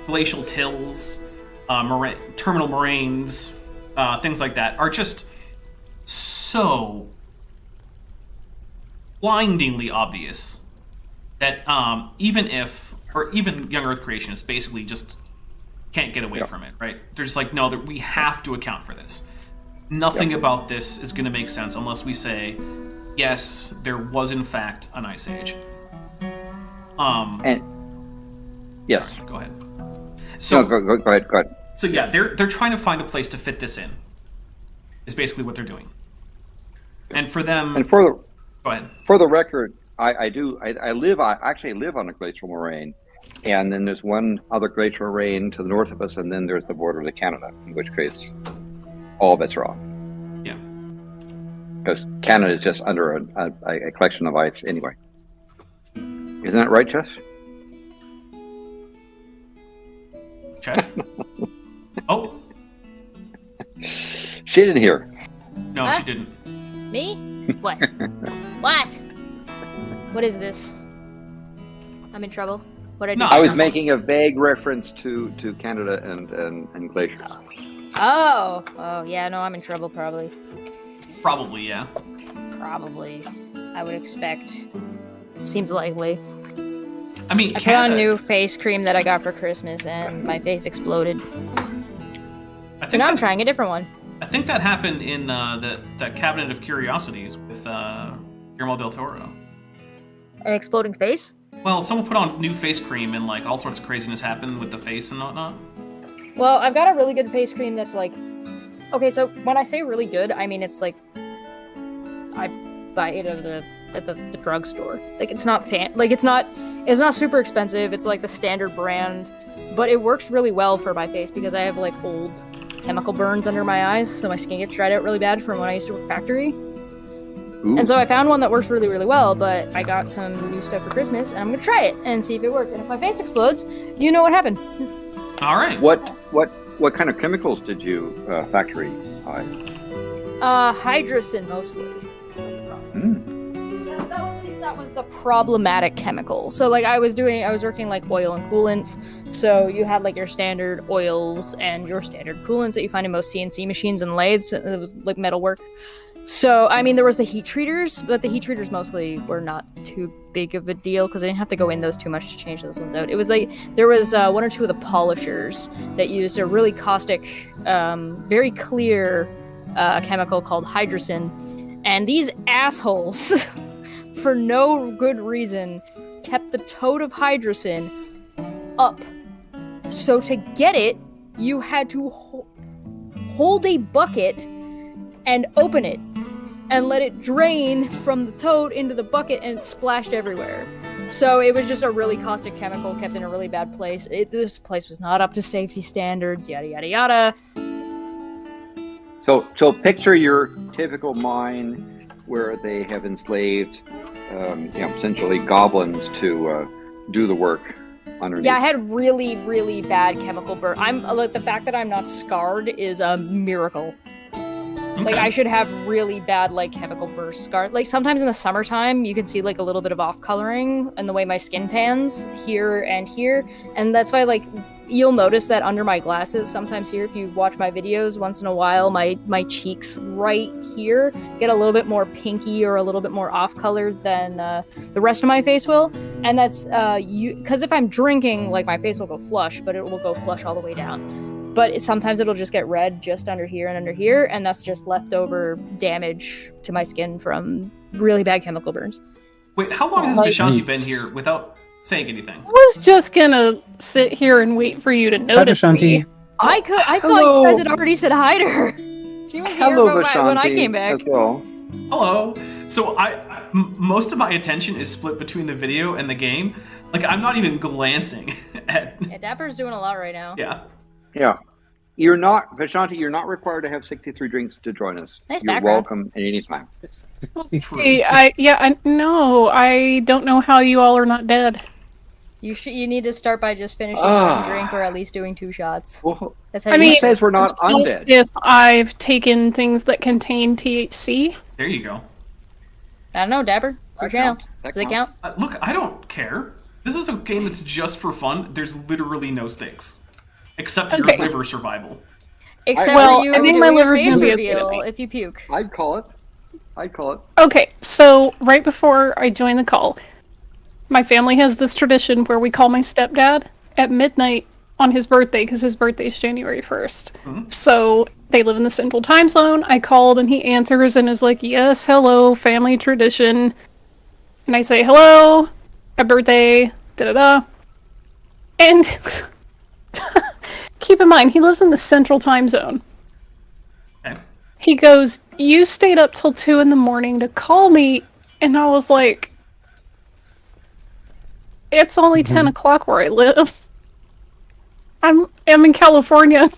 glacial tills, terminal moraines, things like that are just so blindingly obvious that even young Earth creationists basically just can't get away from it, right? They're just like, no, we have to account for this. Nothing about this is going to make sense unless we say, yes, there was in fact an ice age. And yes, go ahead. So no, go ahead. So yeah, they're trying to find a place to fit this in. Is basically what they're doing. And for them, go ahead. For the record, I actually live on a glacial moraine, and then there's one other glacial moraine to the north of us, and then there's the border to Canada, in which case all bets are off. Yeah. Because Canada is just under a collection of ice anyway. Isn't that right, Chess? Chess? Oh. She didn't hear. No, Huh? she didn't. Me? What? What? What is this? I'm in trouble. What did I do? No, I was Careful. making a vague reference to Canada and glaciers. Oh, yeah, no, I'm in trouble probably. Probably, yeah. Probably. I would expect. Seems likely. I mean, I put on new face cream that I got for Christmas and my face exploded. I So think now I'm that, trying a different one. I think that happened in that Cabinet of Curiosities with Guillermo del Toro. An exploding face? Well, someone put on new face cream and like all sorts of craziness happened with the face and whatnot. Well, I've got a really good face cream that's like... Okay, so when I say really good, I mean it's like... I buy it at the drugstore. Like, it's not it's not super expensive. It's like the standard brand. But it works really well for my face because I have like old chemical burns under my eyes, so my skin gets dried out really bad from when I used to work factory. Ooh. And so I found one that works really, really well, but I got some new stuff for Christmas, and I'm gonna try it and see if it works. And if my face explodes, you know what happened. All right. What kind of chemicals did you factory buy? Hydrocin mostly. That was the problematic chemical. So like I was working like oil and coolants. So you had like your standard oils and your standard coolants that you find in most CNC machines and lathes. It was like metal work. So I mean there was the heat treaters, but the heat treaters mostly were not too big of a deal because I didn't have to go in those too much to change those ones out. It was like there was one or two of the polishers that used a really caustic, very clear chemical called hydrocin, and these assholes for no good reason kept the tote of hydrocin up. So to get it, you had to hold a bucket and open it and let it drain from the tote into the bucket, and it splashed everywhere. So it was just a really caustic chemical kept in a really bad place. This place was not up to safety standards, yada yada yada. So picture your typical mine where they have enslaved essentially goblins to do the work underneath. Yeah, I had really, really bad chemical burn. Like the fact that I'm not scarred is a miracle. Like I should have really bad like chemical burst scars. Like sometimes in the summertime you can see like a little bit of off coloring in the way my skin tans here, and that's why like you'll notice that under my glasses sometimes here, if you watch my videos once in a while, my cheeks right here get a little bit more pinky or a little bit more off color than the rest of my face will, and that's because if I'm drinking, like my face will go flush, but it will go flush all the way down. But sometimes it'll just get red just under here, and that's just leftover damage to my skin from really bad chemical burns. Wait, how long has Like- Vishanti been here without saying anything? I was just gonna sit here and wait for you to notice Shanti. me. I thought Hello. you guys had already said hi to her. She was here Hello, when I Vishanti. came back. That's all. Hello. So most of my attention is split between the video and the game. Like I'm not even glancing at. Yeah, Dapper's doing a lot right now. Yeah. Yeah. Vishanti, you're not required to have 63 drinks to join us. Nice You're background. welcome at any time. True. Hey, I don't know how you all are not dead. You need to start by just finishing one drink or at least doing 2 shots. Well, That's how I you mean- who says we're not undead? If I've taken things that contain THC, There you go. I don't know, Dapper. It's your channel. That Does it count? counts. Look, I don't care. This is a game that's just for fun. There's literally no stakes. Except your Okay. liver survival. Except Well, for you I think doing my a liver's face gonna be okay reveal tonight. if you puke. I'd call it. Okay, so right before I joined the call, my family has this tradition where we call my stepdad at midnight on his birthday, because his birthday is January 1st. So they live in the central time zone. I called and he answers and is like, yes, hello, family tradition. And I say, hello, happy birthday, da-da-da. And keep in mind, he lives in the central time zone. Okay. He goes, you stayed up till 2 in the morning to call me. And I was like, it's only 10 o'clock where I live. I'm in California.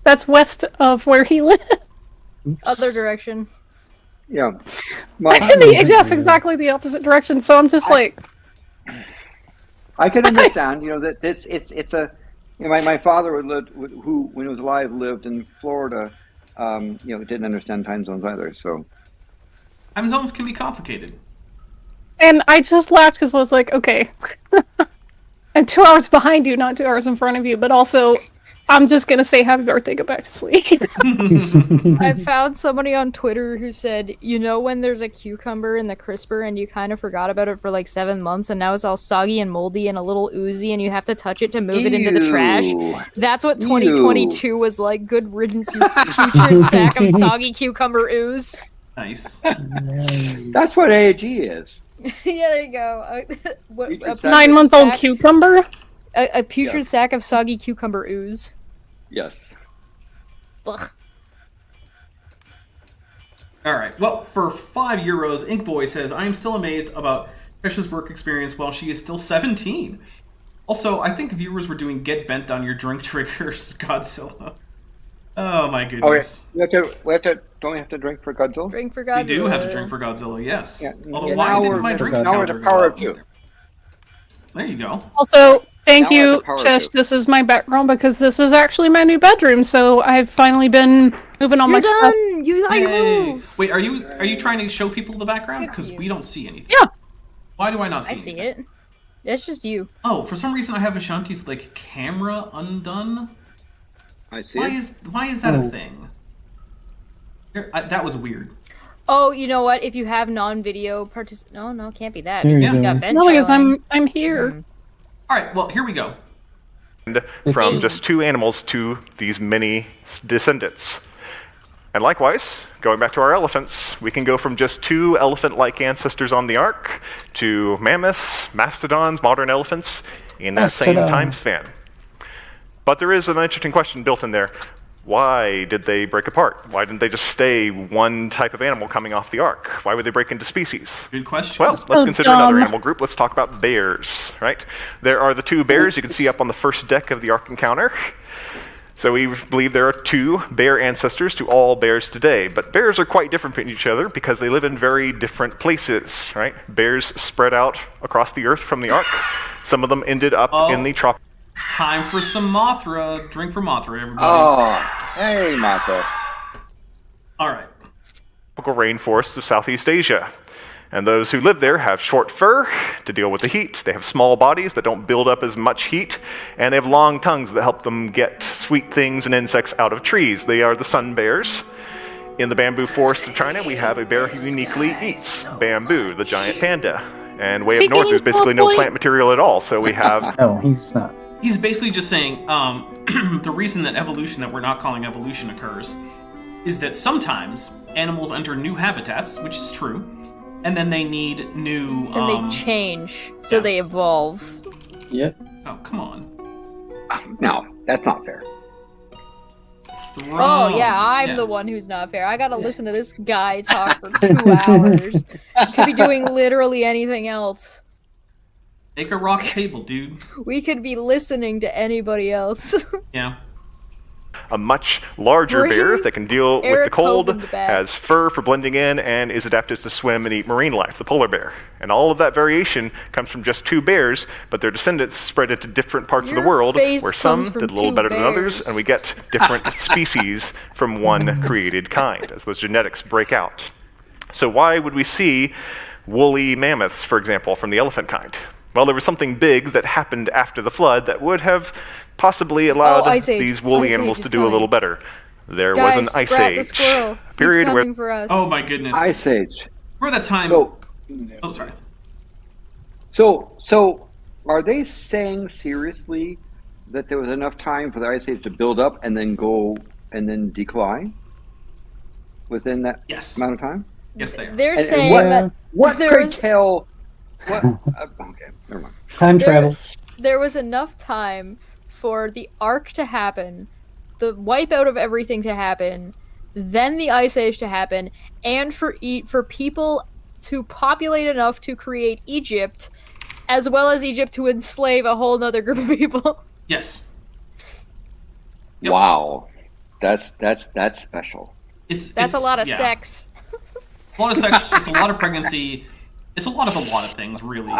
That's west of where he lives. Other direction. Yeah. Well, That's exactly the opposite direction. So I'm just like, I can understand. That it's a. My father who when he was alive lived in Florida. Didn't understand time zones either. So. Time zones can be complicated. and I just laughed because I was like, okay, I'm 2 hours behind you, not 2 hours in front of you, but also I'm just gonna say happy birthday, go back to sleep. I found somebody on Twitter who said, when there's a cucumber in the crisper and you kind of forgot about it for like 7 months and now it's all soggy and moldy and a little oozy and you have to touch it to move it into the trash. That's what 2022 was like. Good riddance, you putrid sack of soggy cucumber ooze. Nice. That's what AG is. Yeah, there you go. Putrid sack. 9-month-old cucumber? A putrid Yes. sack of soggy cucumber ooze. Yes. Ugh. Alright, well, for €5, Inkboy says, I am still amazed about Trisha's work experience while she is still 17. Also, I think viewers were doing Get Bent on Your Drink Triggers, Godzilla. Oh my Okay. goodness. Don't we have to drink for Godzilla? Drink for We Godzilla. do have to drink for Godzilla, yes. Yeah, Although, yeah, why now didn't we're- my drink now we're counter the go power up of two. either? There you go. Also, thank Now I have you, the power Chesh. to. This is my background because this is actually my new bedroom, so I've finally been moving all You're my stuff. done! You got your Yay. move! Wait, are you trying to show people the background? Good for Because you. we don't see anything. Yeah. Why do I not see I see anything? it. It's just you. Oh, for some reason I have Ashanti's camera undone. I see Why it. is that a Oh. thing? That was weird. Oh, you know what? If you have non-video no, can't be that. There you Because you go. got bench No, because showing. I'm here. All right, well, here we go. From just two animals to these many descendants. And likewise, going back to our elephants, we can go from just two elephant-like ancestors on the ark to mammoths, mastodons, modern elephants in that same Mastodon. time span. But there is an interesting question built in there. Why did they break apart? Why didn't they just stay one type of animal coming off the ark? Why would they break into species? Good question. Well, let's so consider another dumb. animal group. Let's talk about bears, right? There are the two bears you can see up on the first deck of the Ark Encounter. So we believe there are two bear ancestors to all bears today. But bears are quite different from each other because they live in very different places, right? Bears spread out across the earth from the Ark. Some of them ended up in the tropics. It's time for some Mothra. Drink for Mothra, everybody. Oh, hey, Mako. All right. Tropical rainforests of Southeast Asia. And those who live there have short fur to deal with the heat. They have small bodies that don't build up as much heat. And they have long tongues that help them get sweet things and insects out of trees. They are the sun bears. In the bamboo forests of China, we have a bear who uniquely eats bamboo, the giant panda. And way up north, there's basically no plant material at all. So we have No, he's not. He's basically just saying the reason that evolution, that we're not calling evolution, occurs is that sometimes animals enter new habitats, which is true, and then they need new. And they change, so yeah. they evolve. Yep. Oh, come on. No, that's not fair. Oh, yeah, I'm the one who's not fair. I gotta listen to this guy talk for 2 hours. Could be doing literally anything else. Make a rock table, dude. We could be listening to anybody else. Yeah. a much larger Bring bear that can deal with the Eric cold, Hovind back. has fur for blending in, and is adapted to swim and eat marine life, the polar bear. And all of that variation comes from just two bears, but their descendants spread into different parts of Your the world, face where some comes from did a little two better than others, bears. and we get different species from one created kind, as those genetics break out. So why would we see woolly mammoths, for example, from the elephant kind? Well, there was something big that happened after the flood that would have possibly allowed Ice Age. these woolly Ice Age animals is to do a coming. little better. There Guys, was an ice Sprat the age squirrel. period He's where coming for us. Oh my goodness. Ice Age. We're that time. So, Oh, sorry. so are they saying seriously that there was enough time for the Ice Age to build up and then decline within that Yes. amount of time? Yes, they are. They're And saying what- that What there could was tell? What? Okay, never mind. Time travel. there was enough time for the arc to happen, the wipeout of everything to happen, then the Ice Age to happen, and for people to populate enough to create Egypt, as well as Egypt to enslave a whole other group of people. Yes. Yep. Wow, that's special. That's a lot of yeah. sex. A lot of sex. It's a lot of pregnancy. It's a lot of things, really.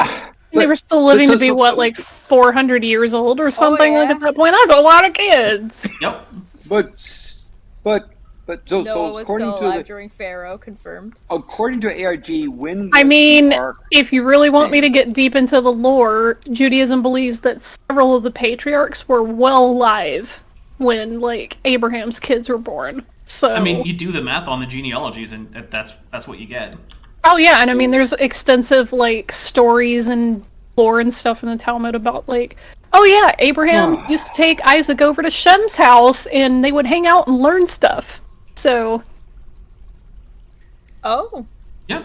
They were still living to be, so- what, like 400 years old or something? Like, yeah. at that point, that's a lot of kids. Yep. But so Noah was according still to alive during Pharaoh, confirmed. according to ARG, when I was mean, the arc- if you really want me to get deep into the lore, Judaism believes that several of the patriarchs were well alive when, like, Abraham's kids were born. So I mean, you do the math on the genealogies, and that's what you get. oh yeah, and I mean, there's extensive like stories and lore and stuff in the Talmud about like, oh yeah, Abraham used to take Isaac over to Shem's house, and they would hang out and learn stuff. So, Oh. Yeah.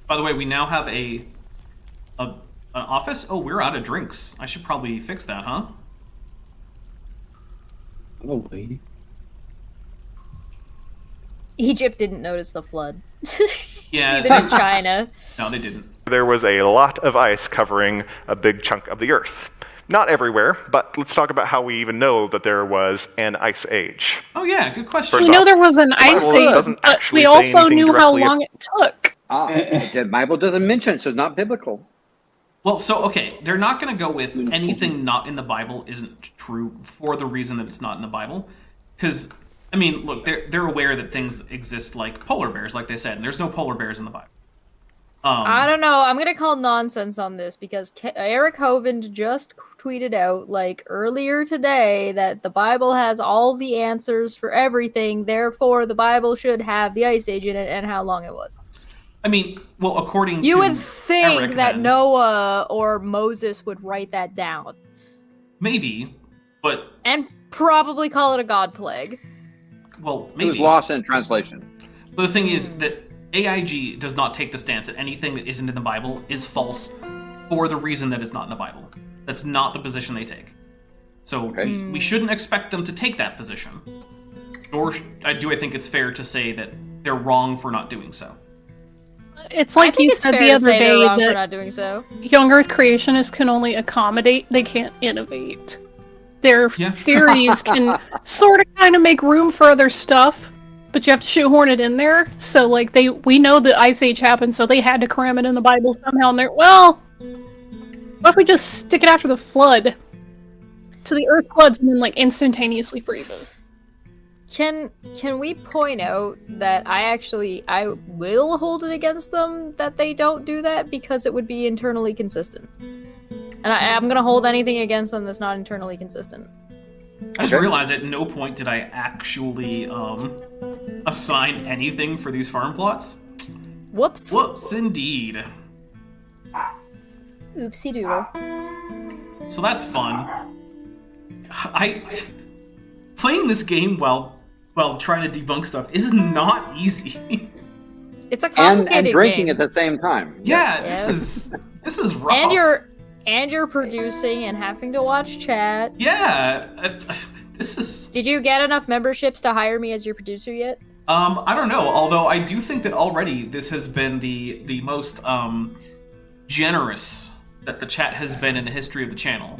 By the way, we now have an office. Oh, we're out of drinks. I should probably fix that, huh? Probably. Egypt didn't notice the flood. Yeah. Neither did China. No, they didn't. there was a lot of ice covering a big chunk of the Earth. Not everywhere, but let's talk about how we even know that there was an ice age. Oh yeah, good question. First We know off, there was an ice Bible age, doesn't but actually we say also anything knew how directly long it took. The Bible doesn't mention it, so it's not biblical. Well, so okay, they're not going to go with anything not in the Bible isn't true for the reason that it's not in the Bible. Because, I mean, look, they're aware that things exist like polar bears, like they said, and there's no polar bears in the Bible. I don't know. I'm gonna call nonsense on this because Eric Hovind just tweeted out like earlier today that the Bible has all the answers for everything. Therefore, the Bible should have the Ice Age in it and how long it was. I mean, well, according You to would think Eric, that then, Noah or Moses would write that down maybe, but and probably call it a god plague. well, It was maybe. lost in translation. But the thing is that AIG does not take the stance that anything that isn't in the Bible is false for the reason that it's not in the Bible. That's not the position they take. So Okay. we shouldn't expect them to take that position. Nor do I think it's fair to say that they're wrong for not doing so. It's I like think you it's said fair the to other say they're day wrong for that not doing so. young Earth creationists can only accommodate, they can't innovate. Their Yeah. theories can sort of kind of make room for other stuff, but you have to shoehorn it in there. So like we know the Ice Age happened, so they had to cram it in the Bible somehow, and they're, well, what if we just stick it after the flood? So the Earth floods and then like instantaneously freezes. Can we point out that I will hold it against them that they don't do that because it would be internally consistent. And I'm gonna hold anything against them that's not internally consistent. I just Okay. realized at no point did I actually assign anything for these farm plots. Whoops. Whoops, indeed. Oopsie doodle. So that's fun. Playing this game while trying to debunk stuff is not easy. It's a complicated And drinking game. at the same time. Yeah, Yes. this is rough. And you're producing and having to watch chat. Yeah, this is. Did you get enough memberships to hire me as your producer yet? I don't know. Although I do think that already this has been the most generous that the chat has been in the history of the channel.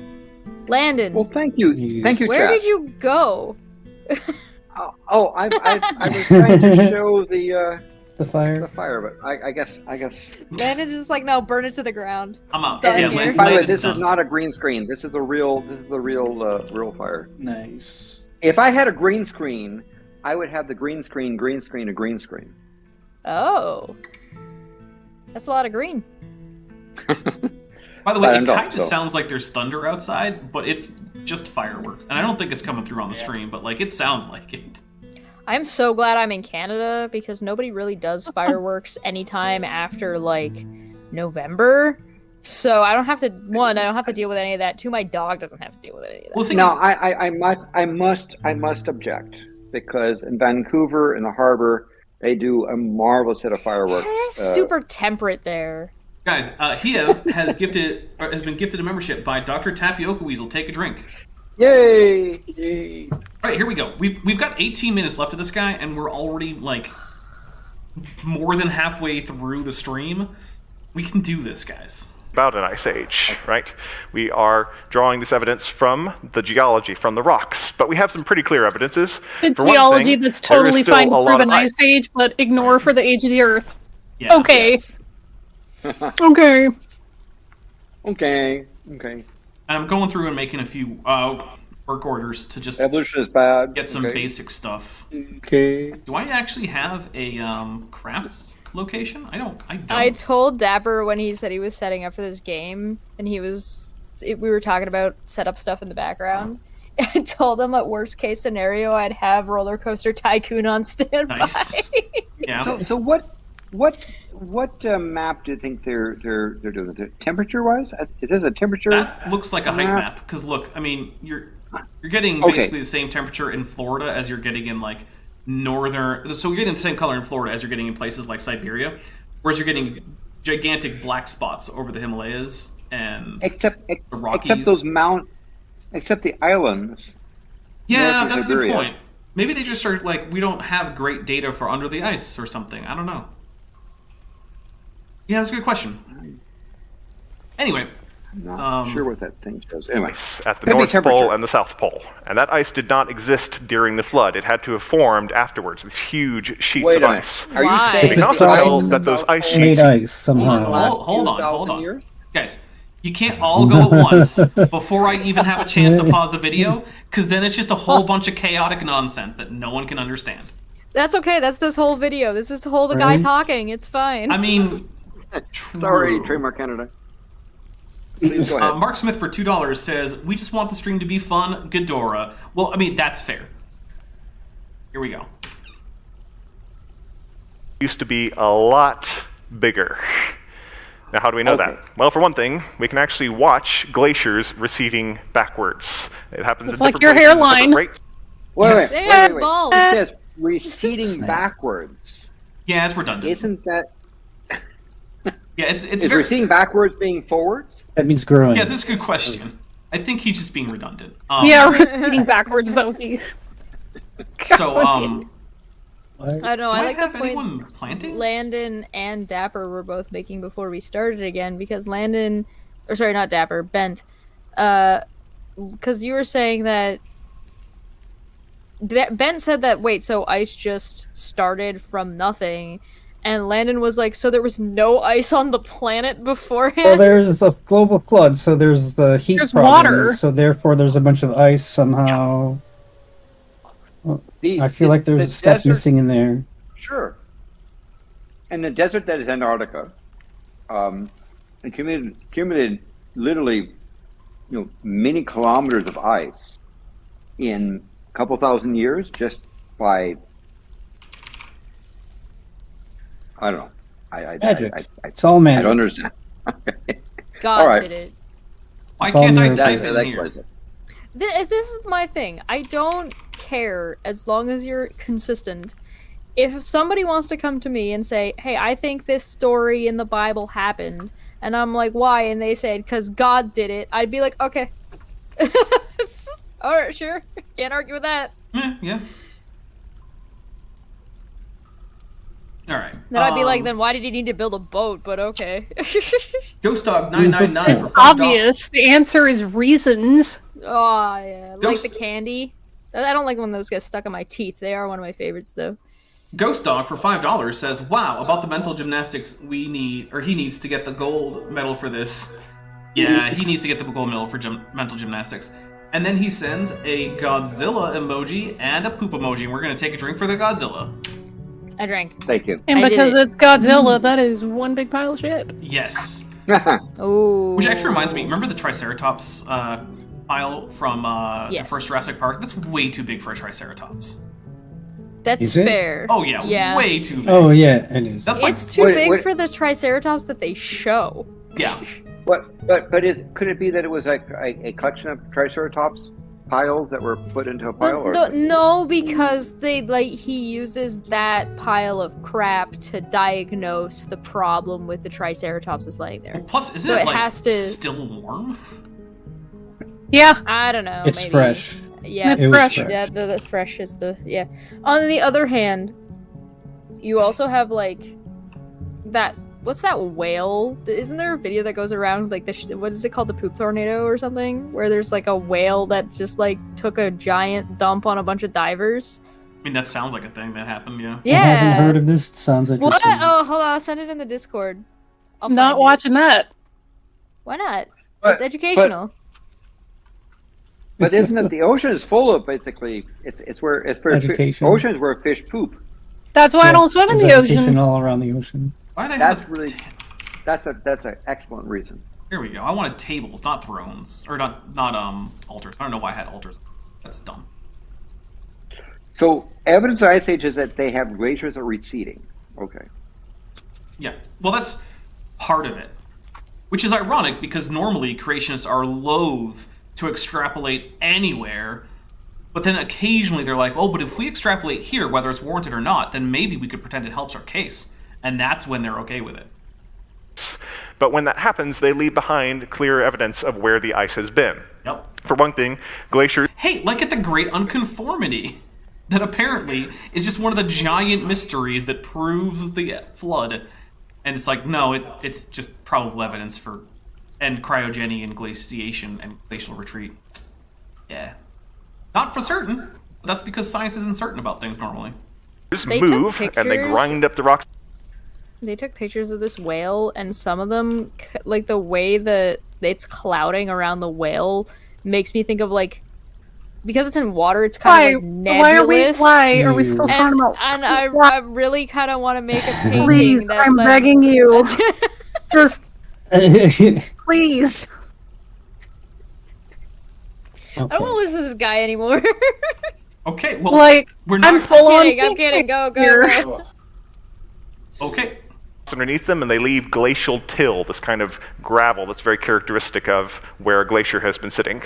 Landon, Well, thank you. Thank you, where chat. did you go? I was trying to show the fire. fire, but I guess. Landon's just like, no, burn it to the ground. I'm out. Done Yeah, here. By the way, Landon's this done. is not a green screen. This is the real fire. Nice. If I had a green screen, I would have the green screen, a green screen. Oh. That's a lot of green. By the way, I it don't kind of know, so- sounds like there's thunder outside, but it's just fireworks. And I don't think it's coming through on the stream, but like it sounds like it. I'm so glad I'm in Canada because nobody really does fireworks anytime after like November. So I don't have to I don't have to deal with any of that. Two, my dog doesn't have to deal with any of that. Well, the thing Now, is, I must object because in Vancouver, in the harbor, they do a marvelous set of fireworks. It's super temperate there. guys, Hiev has been gifted a membership by Dr. Tapioca Weasel. Take a drink. Yay! Yay! All right, here we go. We've got 18 minutes left of this guy, and we're already like more than halfway through the stream. We can do this, guys. About an ice age, right? We are drawing this evidence from the geology, from the rocks, but we have some pretty clear evidences. The For one geology thing, that's there is totally still fine a to lot prove of an ice age, but ignore for the age of the Earth. Yeah. Okay. Okay. Okay. And I'm going through and making a few work orders to just Evolution is bad. get some Okay. basic stuff. Okay. Do I actually have a crafts location? I don't. I told Dapper when he said he was setting up for this game, and we were talking about setup stuff in the background. I told him at worst case scenario, I'd have Roller Coaster Tycoon on standby. Nice. Yeah. So what map do you think they're doing? Temperature wise, is this a temperature? That looks like a height map? map because look, I mean, you're getting Okay. basically the same temperature in Florida as you're getting in like northern. So you're getting the same color in Florida as you're getting in places like Siberia, whereas you're getting gigantic black spots over the Himalayas and Except the Rockies. except the islands. Yeah, north of that's a good Siberia. point. Maybe they just are like, we don't have great data for under the ice or something. I don't know. Yeah, that's a good question. Anyway, I'm not sure what that thing does. Anyway, Ice at the Could be North temperature. Pole and the South Pole. And that ice did not exist during the flood. It had to have formed afterwards, these huge sheets wait of a minute. ice. Are you Why? saying We can also that the tell ice in that the those South ice Pole sheets... Made ice somehow. hold on, 2,000 years? guys. You can't all go at once before I even have a chance to pause the video, because then it's just a whole bunch of chaotic nonsense that no one can understand. That's okay. That's this whole video. This is the guy Right. talking. It's fine. I mean, Sorry, true. trademark Canada. Please go ahead. Mark Smith for $2 says, "We just want the stream to be fun, Ghidorah." Well, I mean, that's fair. Here we go. used to be a lot bigger. Now, how do we know Okay. that? Well, for one thing, we can actually watch glaciers receding backwards. It happens Just in like different your places at hairline. different rates. Wait, They have wait. balls. It says receding backwards. Yeah, it's redundant. Isn't that... Yeah, it's Is very. receding backwards being forwards? That means growing. Yeah, this is a good question. I think he's just being redundant. Yeah, receding backwards, that would be. So, What? I don't know. do I I like have the point anyone planting? Landon and Dapper were both making before we started again, because Landon, or sorry, not Dapper, Bent, because you were saying that Ben said that, wait, so ice just started from nothing, and Landon was like, so there was no ice on the planet beforehand? Well, there's a global flood, so there's the heat There's problem, water. so therefore there's a bunch of ice somehow. I feel like there's a step desert- missing in there. Sure. And the desert that is Antarctica, accumulated literally, many kilometers of ice in a couple thousand years just by, I don't know. Magic. I It's all don't magic. understand. God All right. did it. Why It's all can't I mirror type based. in That's here? what I said. This is my thing. I don't care as long as you're consistent. If somebody wants to come to me and say, hey, I think this story in the Bible happened, and I'm like, why? And they said, because God did it, I'd be like, okay. Alright, sure. Can't argue with that. Yeah. All right. Then I'd be like, then why did you need to build a boat? But okay. Ghost Dog 999 for $5. Obvious. The answer is reasons. Oh, yeah. Like Ghost- the candy. I don't like when those get stuck in my teeth. They are one of my favorites, though. Ghost Dog for $5 says, "Wow, about the mental gymnastics he needs to get the gold medal for this." Yeah, he needs to get the gold medal for mental gymnastics. And then he sends a Godzilla emoji and a poop emoji, and we're gonna take a drink for the Godzilla. I drank. Thank you. And I did because it. it's Godzilla, that is one big pile of shit. Yes. Oh. Which actually reminds me, remember the Triceratops pile from the Yes. first Jurassic Park? That's way too big for a Triceratops. That's Is it? fair. Oh yeah, Yeah. way too big. Oh yeah, it is. That's like, It's too Wait, big wait. for the Triceratops that they show. yeah. But could it be that it was like a collection of Triceratops piles that were put into a pile? Or No, because he uses that pile of crap to diagnose the problem with the Triceratops that's laying there. Well, plus, isn't So it it like has to- still warm? Yeah, I don't know. It's maybe. fresh. Yeah, It's It was fresh. Yeah, the fresh is the yeah. On the other hand, you also have like that. What's that whale? Isn't there a video that goes around like what is it called, the poop tornado or something? Where there's like a whale that just like took a giant dump on a bunch of divers. I mean, that sounds like a thing that happened. Yeah. Yeah. I haven't heard of this. It sounds What? interesting. Oh, hold on. I'll send it in the Discord. I'll not find it. watching that. Why not? But- It's educational. But isn't it the ocean is full of basically it's where it's for Education. oceans where fish poop. That's why I don't swim in There's the education ocean. all around the ocean. Why do they That's have really that's an excellent reason. Here we go. I wanted tables, not thrones, or not altars. I don't know why I had altars. That's dumb. So evidence of ice age is that they have glaciers that are receding. Okay. Yeah. Well, that's part of it, which is ironic because normally creationists are loath to extrapolate anywhere, but then occasionally they're like, oh, but if we extrapolate here, whether it's warranted or not, then maybe we could pretend it helps our case, and that's when they're okay with it. But when that happens, they leave behind clear evidence of where the ice has been. Yep. For one thing, glaciers Hey, like at the Great Unconformity, that apparently is just one of the giant mysteries that proves the flood, and it's like, no, it's just probable evidence for and cryogeny and glaciation and glacial retreat. Yeah. Not for certain, but that's because science isn't certain about things normally. They took move and they pictures. grind up the rocks. They took pictures of this whale, and some of them, like the way that it's clouding around the whale, makes me think of like, because it's in water, it's kind of like nebulous. Why are we still talking And, about? and I really kind of want to make a painting. Please, that, I'm like- begging you. Just please. I don't want to listen to this guy anymore. Okay, well, Like, we're not... I'm full on. I'm kidding. Go. Okay. Underneath them, and they leave glacial till, this kind of gravel that's very characteristic of where a glacier has been sitting.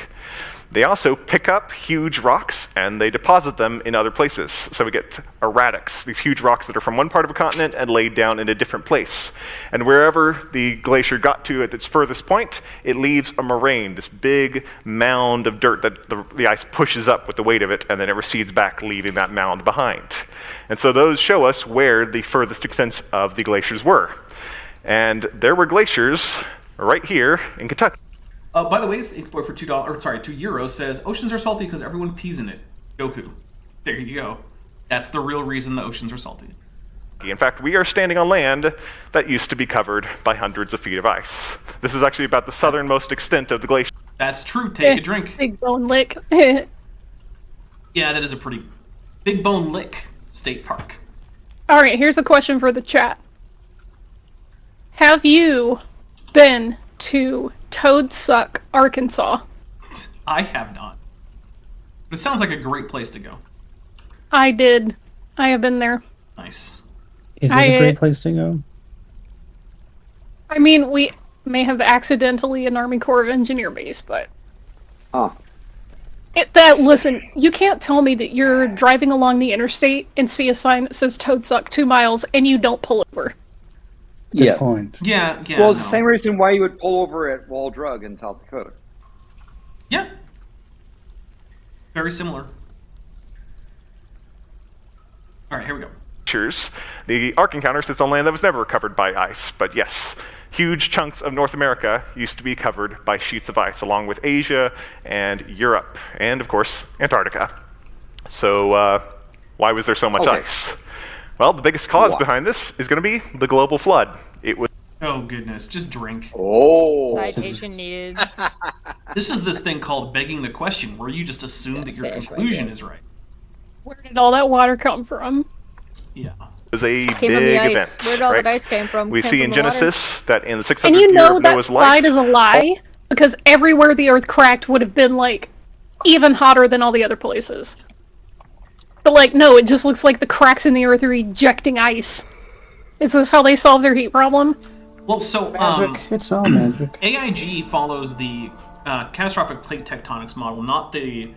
They also pick up huge rocks and they deposit them in other places. So we get erratics, these huge rocks that are from one part of a continent and laid down in a different place. And wherever the glacier got to at its furthest point, it leaves a moraine, this big mound of dirt that the ice pushes up with the weight of it, and then it recedes back, leaving that mound behind. And so those show us where the furthest extents of the glaciers were. And there were glaciers right here in Kentucky. By the way, Boy for €2 says, oceans are salty because everyone pees in it. Goku. There you go. That's the real reason the oceans are salty. In fact, we are standing on land that used to be covered by hundreds of feet of ice. This is actually about the southernmost extent of the glacier. That's true. Take a drink. Big bone lick. Yeah, that is a pretty Big Bone Lick State Park. All right, here's a question for the chat. Have you been to Toadsuck, Arkansas? I have not. But it sounds like a great place to go. I did. I have been there. Nice. Is it a great place to go? I mean, we may have accidentally an Army Corps of Engineer base, but Oh. listen, you can't tell me that you're driving along the interstate and see a sign that says Toadsuck 2 miles and you don't pull over. Good point. Yeah. Well, it's no. the same reason why you would pull over at Wall Drug in South Dakota. Yeah. Very similar. All right, here we go. The Ark Encounter sits on land that was never covered by ice, but yes, huge chunks of North America used to be covered by sheets of ice, along with Asia and Europe, and of course, Antarctica. So why was there so much ice? Well, the biggest cause behind this is going to be the global flood. It was Oh, goodness. Just drink. Oh. Citation needed. This is this thing called begging the question, where you just assume that your Fish right conclusion there. is right. Where did all that water come from? Yeah. was a Came from the big ice. event. Where'd all the right? ice came from? We Came see from in the water? Genesis that in the And 600th you year know of that Noah's slide life, is a lie because everywhere the Earth cracked would have been like even hotter than all the other places. But like, no, it just looks like the cracks in the Earth are ejecting ice. Is this how they solve their heat problem? Well, so Magic. It's all magic. AIG follows the catastrophic plate tectonics model, not the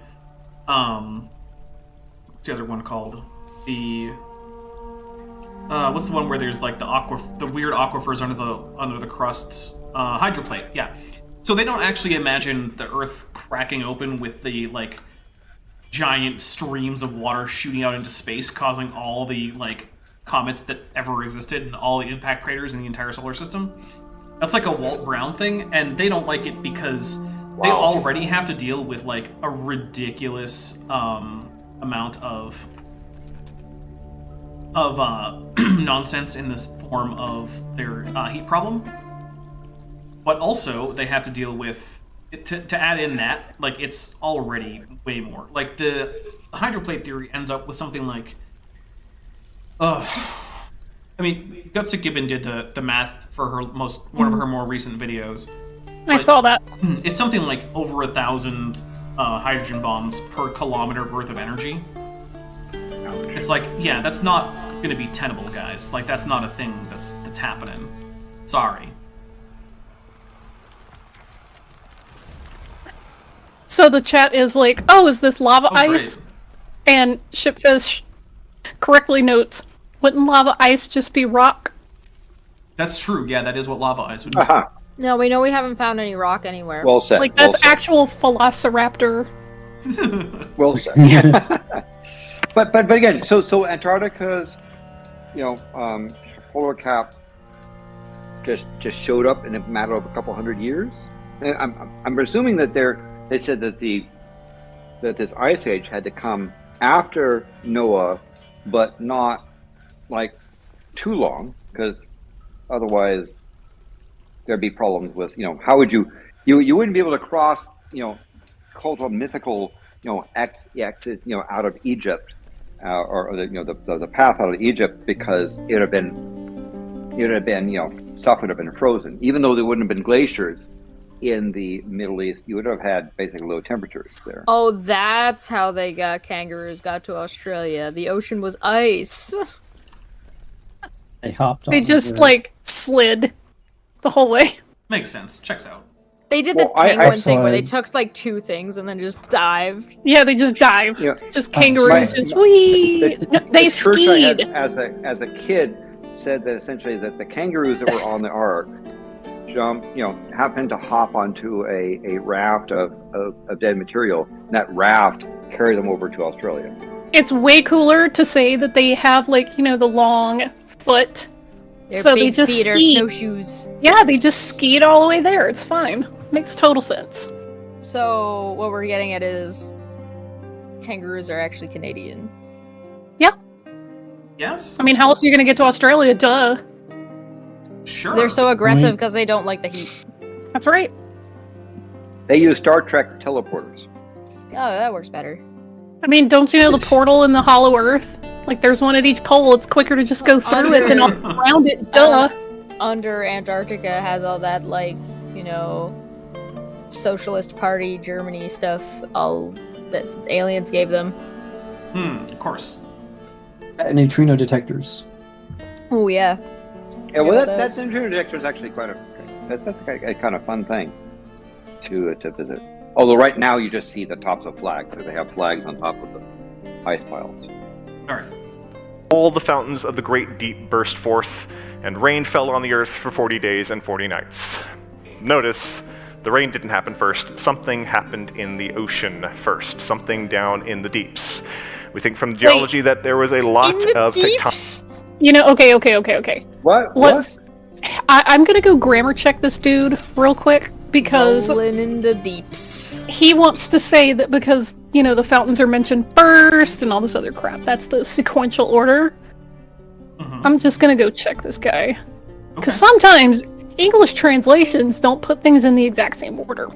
what's the other one called? The what's the one where there's like the weird aquifers under the crusts? Hydroplate. Yeah. So they don't actually imagine the Earth cracking open with the like giant streams of water shooting out into space, causing all the like comets that ever existed and all the impact craters in the entire solar system. That's like a Walt Brown thing, and they don't like it because they already have to deal with like a ridiculous amount of nonsense in this form of their heat problem. But also they have to deal with to add in that, like, it's already way more. Like the hydroplate theory ends up with something like I mean, Gutsa Gibbon did the math for one of her more recent videos. I saw that. It's something like over 1,000 hydrogen bombs per kilometer worth of energy. It's like, yeah, that's not going to be tenable, guys. Like, that's not a thing that's happening. Sorry. So the chat is like, oh, is this lava ice? Great. And Shipfish correctly notes, wouldn't lava ice just be rock? That's true. Yeah, that is what lava ice would be. Aha. No, we know we haven't found any rock anywhere. Well said. Like, that's well said. actual Velociraptor. Well said. but again, so Antarctica's, polar cap just showed up in a matter of a couple hundred years. And I'm assuming that they said that this ice age had to come after Noah, but not like too long, because otherwise there'd be problems with, how would you wouldn't be able to cross, cultural mythical, exit, out of Egypt, or the path out of Egypt, because stuff would have been frozen. Even though there wouldn't have been glaciers in the Middle East, you would have had basically low temperatures there. Oh, that's how kangaroos got to Australia. The ocean was ice. They hopped on. They just, the- slid the whole way. Makes sense. Checks out. They did Well, the penguin thing where they Slide. took like two things and then just dived. Yeah, they just dived. Yeah. Just kangaroos, my- just wee. No, they The church I had skied. as a kid said that essentially that the kangaroos that were on the ark happened to hop onto a raft of dead material, and that raft carried them over to Australia. It's way cooler to say that they have the long foot. Their So they big just feet are ski. snowshoes. Yeah, they just skied all the way there. It's fine. Makes total sense. So what we're getting at is kangaroos are actually Canadian. Yes? I mean, how else are you gonna get to Australia? Duh. Sure. They're so aggressive because they don't like the heat. That's right. They use Star Trek teleporters. Oh, that works better. I mean, don't you know the portal in the Hollow Earth? Like, there's one at each pole. It's quicker to just go through it than around it. Duh. Under Antarctica has all that socialist party Germany stuff all that aliens gave them. Of course. Neutrino detectors. Oh yeah. Yeah, well, Yeah, that those. neutrino detector is actually that's a kind of fun thing to visit. Although right now you just see the tops of flags, so they have flags on top of the ice piles. All right. all the fountains of the great deep burst forth, and rain fell on the earth for 40 days and 40 nights. Notice, the rain didn't happen first. Something happened in the ocean first. Something down in the deeps. We think from geology that there was a lot of tectonic... You know, okay. What? I'm gonna go grammar check this dude real quick, because Rolling in the deeps. he wants to say that because, you know, the fountains are mentioned first and all this other crap. That's the sequential order. I'm just gonna go check this guy. Because sometimes English translations don't put things in the exact same order.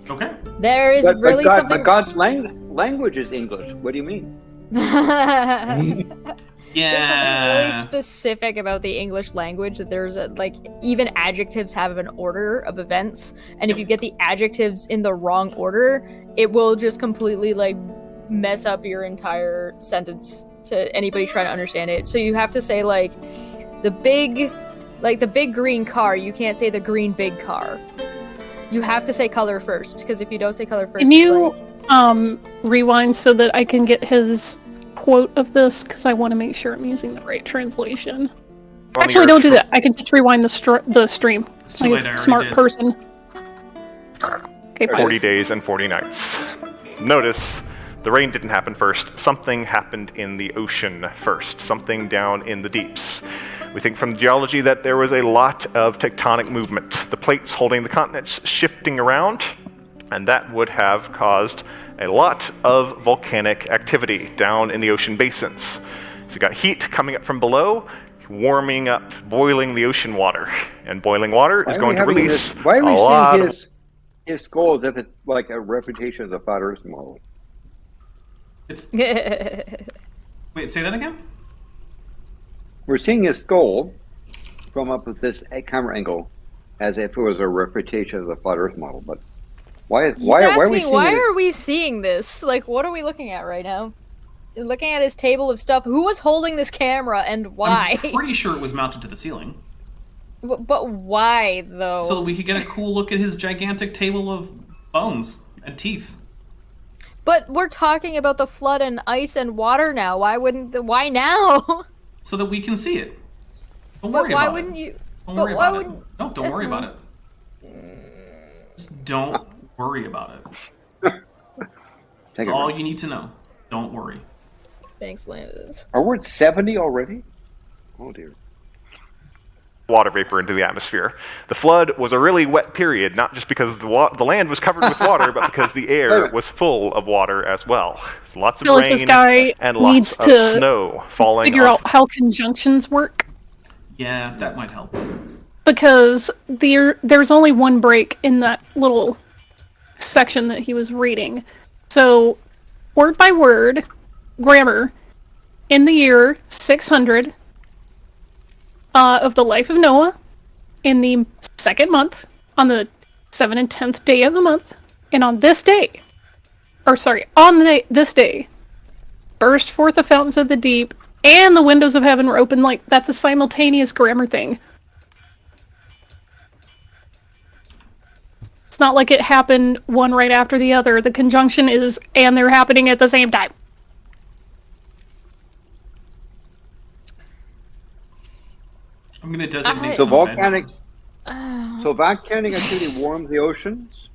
Okay. There is really but something. God's language is English. What do you mean? There's something really Yeah. specific about the English language that there's even adjectives have an order of events, and if you get the adjectives in the wrong order, it will just completely mess up your entire sentence to anybody trying to understand it. So you have to say the big green car. You can't say the green big car. You have to say color first, because if you don't say color first, Can you rewind so that I can get his quote of this, because I want to make sure I'm using the right translation. On Actually, the don't Earth do that. I can just rewind the stream. It's too Like late, I a already smart did. person. Okay, fine. 40 days and 40 nights. Notice the rain didn't happen first. Something happened in the ocean first. Something down in the deeps. We think from geology that there was a lot of tectonic movement. The plates holding the continents shifting around, and that would have caused a lot of volcanic activity down in the ocean basins. So you got heat coming up from below, warming up, boiling the ocean water. And boiling water is going to release Why are a we lot seeing of... his skull as if it's like a reputation of the flat Earth model? It's wait, say that again. We're seeing his skull from up at this camera angle as if it was a reputation of the flat Earth model. But why are we seeing why it? are we seeing this? What are we looking at right now? You're looking at his table of stuff. Who was holding this camera and why? I'm pretty sure it was mounted to the ceiling, But why though? so that we could get a cool look at his gigantic table of bones and teeth. But we're talking about the flood and ice and water now. Why now? So that we can see it. Don't But worry why about wouldn't it. you? Don't but worry why about wouldn't? it. No, don't worry about it. Just don't worry about it. That's all you need to know. Don't worry. Thanks, Landon. Are we at 70 already? Oh dear. Water vapor into the atmosphere. The flood was a really wet period, not just because the land was covered with water, but because the air was full of water as well. So lots of feel like rain this guy and lots needs of to snow falling Figure off. out how conjunctions work, Yeah, that might help. because there's only one break in that little section that he was reading. So, word by word, grammar, in the year 600 of the life of Noah, in the second month, on the 7th and 10th day of the month, and on this day, this day, burst forth the fountains of the deep, and the windows of heaven were open. That's a simultaneous grammar thing. It's not like it happened one right after the other. The conjunction is, and they're happening at the same time. I'm gonna designate So some volcanic- bedrooms. So volcanic activity warms the oceans?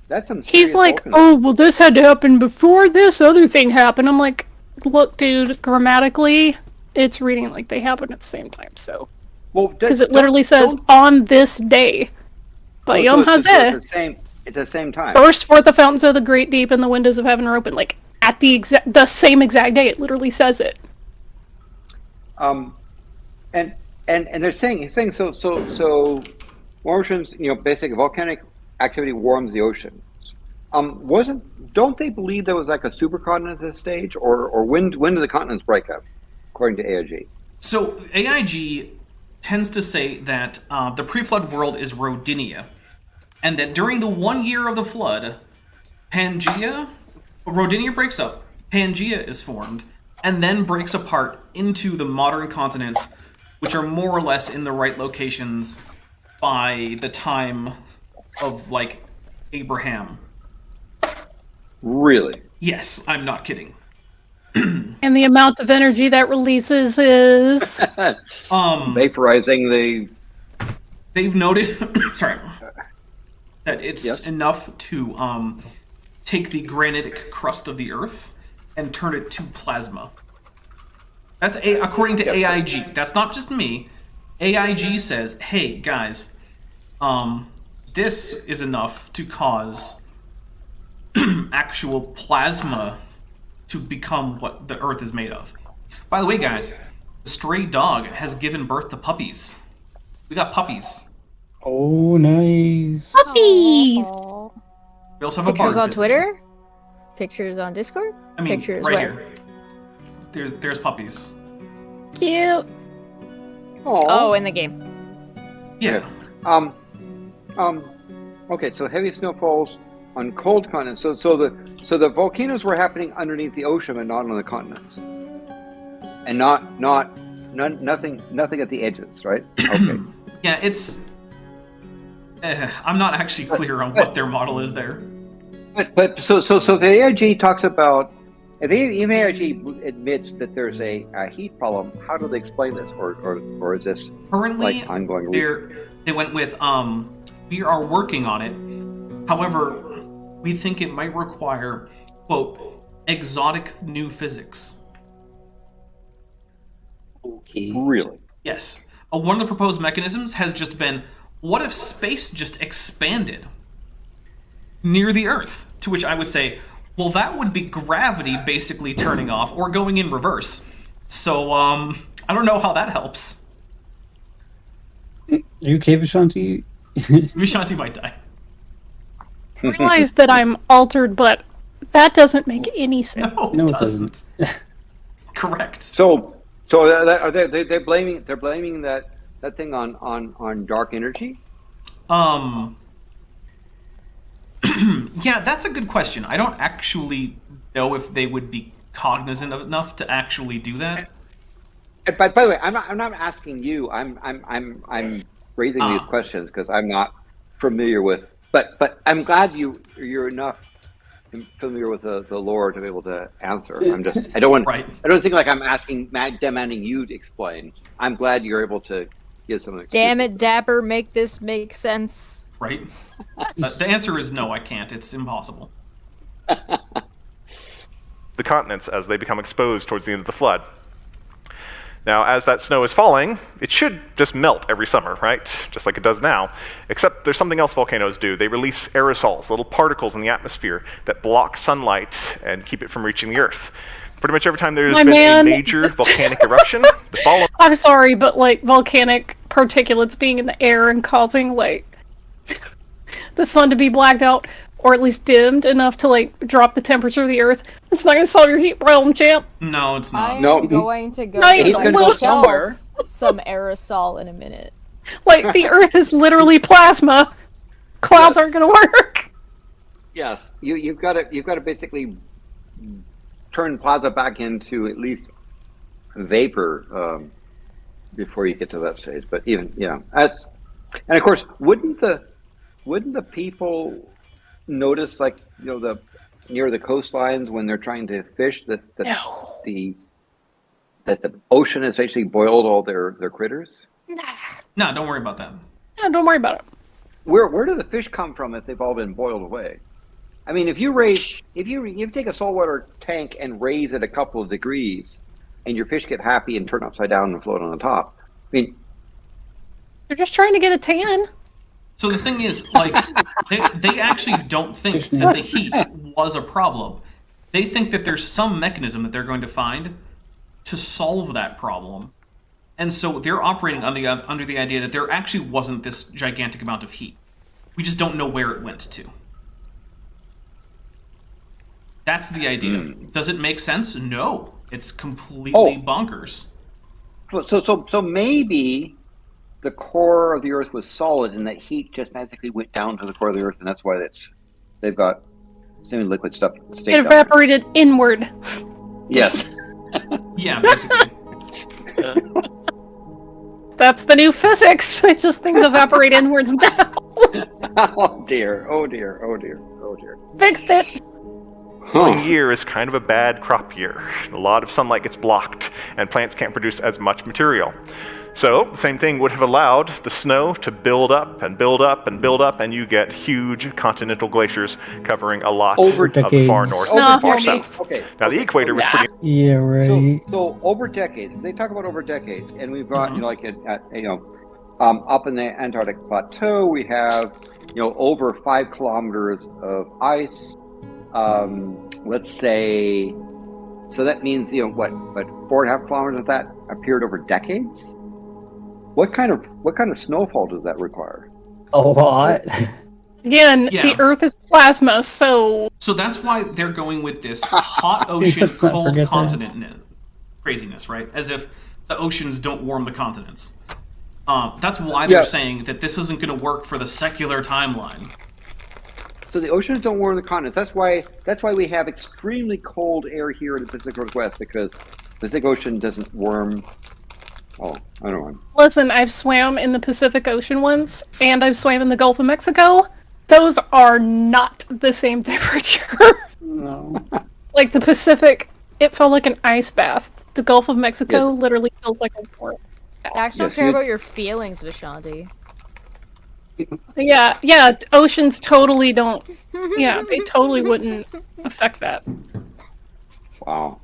That's some He's serious like, volcanism. oh, well, this had to happen before this other thing happened. I'm like, look, dude, grammatically, it's reading like they happen at the same time, so. Well, Because it literally says, on this day. But Yom it's Hazeh, at the same time. burst forth the fountains of the great deep, and the windows of heaven are open. At the same exact day, it literally says it. And they're saying so oceans, basically volcanic activity warms the oceans. Don't they believe there was like a supercontinent at this stage, or when do the continents break up, according to AIG? So AIG tends to say that the pre-flood world is Rodinia, and that during the 1 year of the flood, Rodinia breaks up, Pangea is formed, and then breaks apart into the modern continents, which are more or less in the right locations by the time of, Abraham. Really? Yes, I'm not kidding. And the amount of energy that releases is... Vaporizing the... They've noted, sorry, that it's Yes? enough to take the granitic crust of the Earth and turn it to plasma. That's according to AIG. That's not just me. AIG says, "Hey guys, this is enough to cause actual plasma to become what the Earth is made of." By the way, guys, the stray dog has given birth to puppies. We got puppies. Oh, nice. Puppies! Aw. We also have a Pictures barn on visitor. Twitter? Pictures on Discord? I mean, Pictures right where? here. There's puppies. Cute. Oh, in the game. Yeah. Okay, so heavy snowfalls on cold continents. So the volcanoes were happening underneath the ocean and not on the continents, and nothing at the edges, right? Okay. Yeah, it's. I'm not actually clear on what their model is there. But so the AIG talks about, if the AIG admits that there's a heat problem, how do they explain this, or is this Currently, like ongoing research? they went with we are working on it. However, we think it might require, quote, exotic new physics. Okay. Really? Yes. One of the proposed mechanisms has just been, what if space just expanded near the Earth? To which I would say, well, that would be gravity basically turning off or going in reverse. So, I don't know how that helps. Are you okay, Vishanti? Vishanti might die. I realize that I'm altered, but that doesn't make any sense. No, No, it it doesn't. Correct. So are they're blaming that thing on dark energy? Yeah, that's a good question. I don't actually know if they would be cognizant of enough to actually do that. But by the way, I'm not asking you. I'm raising these questions because I'm not familiar with. But I'm glad you're enough familiar with the lore to be able to answer. I don't think like I'm demanding you to explain. I'm glad you're able to give some. Damn it, Dapper, make this make sense. Right? The answer is no, I can't. It's impossible. The continents as they become exposed towards the end of the flood. Now, as that snow is falling, it should just melt every summer, right? Just like it does now. Except there's something else volcanoes do. They release aerosols, little particles in the atmosphere that block sunlight and keep it from reaching the Earth. Pretty much every time there's been a major volcanic eruption, the following... I'm sorry, but like volcanic particulates being in the air and causing like the sun to be blacked out, or at least dimmed enough to like drop the temperature of the Earth. It's not going to solve your heat problem, champ. No, it's not. I'm No. going to go No, He's get gonna go myself somewhere. some aerosol in a minute. Like the Earth is literally plasma. Clouds aren't going to work. Yes, you've got to basically turn plasma back into at least vapor before you get to that stage. But even and of course, wouldn't the people notice, like, the near the coastlines when they're trying to fish that the ocean has actually boiled all their critters? No, don't worry about that. No, don't worry about it. Where do the fish come from if they've all been boiled away? I mean, if you take a saltwater tank and raise it a couple of degrees, and your fish get happy and turn upside down and float on the top, I mean, They're just trying to get a tan. So the thing is, like, they actually don't think that the heat was a problem. They think that there's some mechanism that they're going to find to solve that problem. And so they're operating under the idea that there actually wasn't this gigantic amount of heat. We just don't know where it went to. That's the idea. Does it make sense? No. It's completely bonkers. So maybe the core of the Earth was solid, and that heat just magically went down to the core of the Earth, and that's why they've got semi-liquid stuff. It evaporated inward. Yes. Yeah, basically. That's the new physics. It just things evaporate inwards now. Oh dear. Fixed it. Growing year is kind of a bad crop year. A lot of sunlight gets blocked, and plants can't produce as much material. So, the same thing would have allowed the snow to build up and build up and build up, and you get huge continental glaciers covering a lot of the far north and far south. Okay. Now, the equator was pretty... Yeah, right. So over decades, they talk about over decades, and we've got up in the Antarctic plateau, we have over 5 kilometers of ice. Let's say, so that means 4.5 kilometers of that appeared over decades. What kind of snowfall does that require? A lot. Again, Yeah. the Earth is plasma, so So that's why they're going with this hot ocean, Let's not cold forget that. continent craziness, right? As if the oceans don't warm the continents. That's why they're saying that this isn't going to work for the secular timeline. So the oceans don't warm the continents. That's why we have extremely cold air here in the Pacific Northwest, because the Pacific Ocean doesn't warm. Oh, I don't know. Listen, I've swam in the Pacific Ocean once, and I've swam in the Gulf of Mexico. Those are not the same temperature. No. Like the Pacific, it felt like an ice bath. The Gulf of Mexico literally feels like a warm. I actually don't care about your feelings, Vishanti. Yeah, oceans totally don't. Yeah, they totally wouldn't affect that. Wow.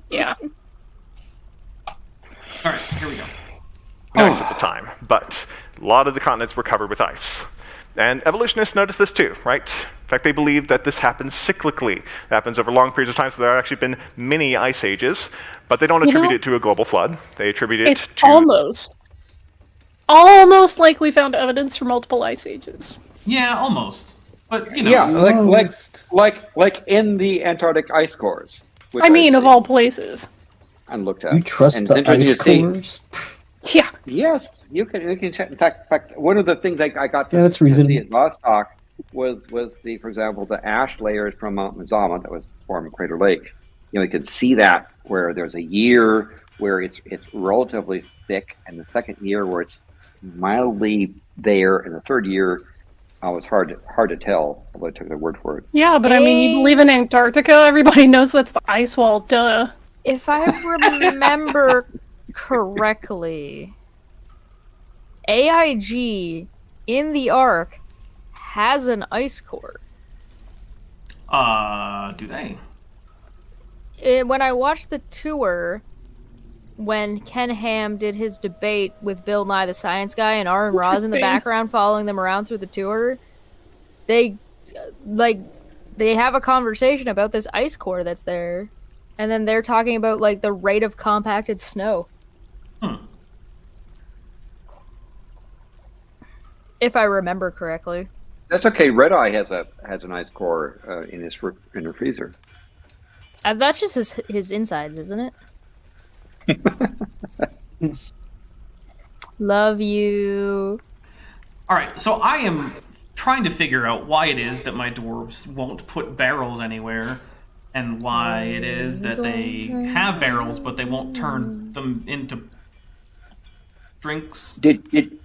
Yeah. All right, here we go. Ice at the time, but a lot of the continents were covered with ice. And evolutionists noticed this too, right? In fact, they believe that this happens cyclically. It happens over long periods of time, so there have actually been many ice ages, but they don't attribute it to a global flood. They attribute it It's to... almost like we found evidence for multiple ice ages. Yeah, almost. But, you know. Yeah, like in the Antarctic ice cores. which I mean, I've of seen all places. and looked at. You trust And the it's interesting ice to see- cores? Yeah. Yes, you can check. In fact, one of the things I got to, Yeah, that's to reasonable. see at last talk was the, for example, the ash layers from Mount Mazama that was formed in Crater Lake. You know, you could see that where there's a year where it's relatively thick, and the second year where it's mildly there, and the third year was hard to tell. Although I took their word for it. Yeah, but I mean, you believe in Antarctica? Everybody knows that's the ice wall, duh. If I remember correctly, AIG in the Ark has an ice core. Do they? When I watched the tour, when Ken Ham did his debate with Bill Nye the Science Guy and Aaron Ross in the background following them around through the tour, they have a conversation about this ice core that's there. And then they're talking about like the rate of compacted snow. If I remember correctly. That's okay. Red Eye has an ice core in her freezer. That's just his insides, isn't it? Love you. Alright, so I am trying to figure out why it is that my dwarves won't put barrels anywhere, and why it is that they have barrels, but they won't turn them into drinks. Did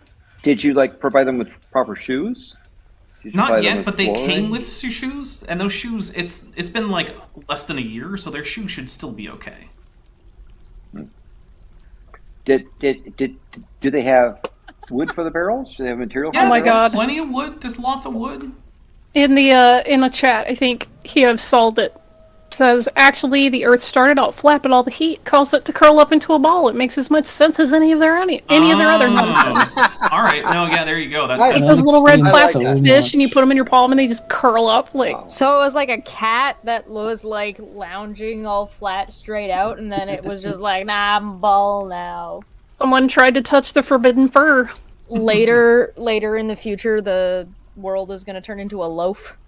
you like provide them with proper shoes? Not yet, but they came with shoes, and those shoes, it's been like less than a year, so their shoes should still be okay. Do they have wood for the barrels? Do they have material? Yeah, Oh my they got God. plenty of wood. There's lots of wood. In the chat, I think he have solved it. Says, actually, the Earth started out flat, but all the heat caused it to curl up into a ball. It makes as much sense as any of their other nonsense. All right, no, yeah, there you go. Like those little red plastic that. fish, and you put them in your palm, and they just curl up. Like, So it was like a cat that was like lounging all flat straight out, and then it was just like, nah, I'm ball now. someone tried to touch the forbidden fur. Later in the future, the world is going to turn into a loaf.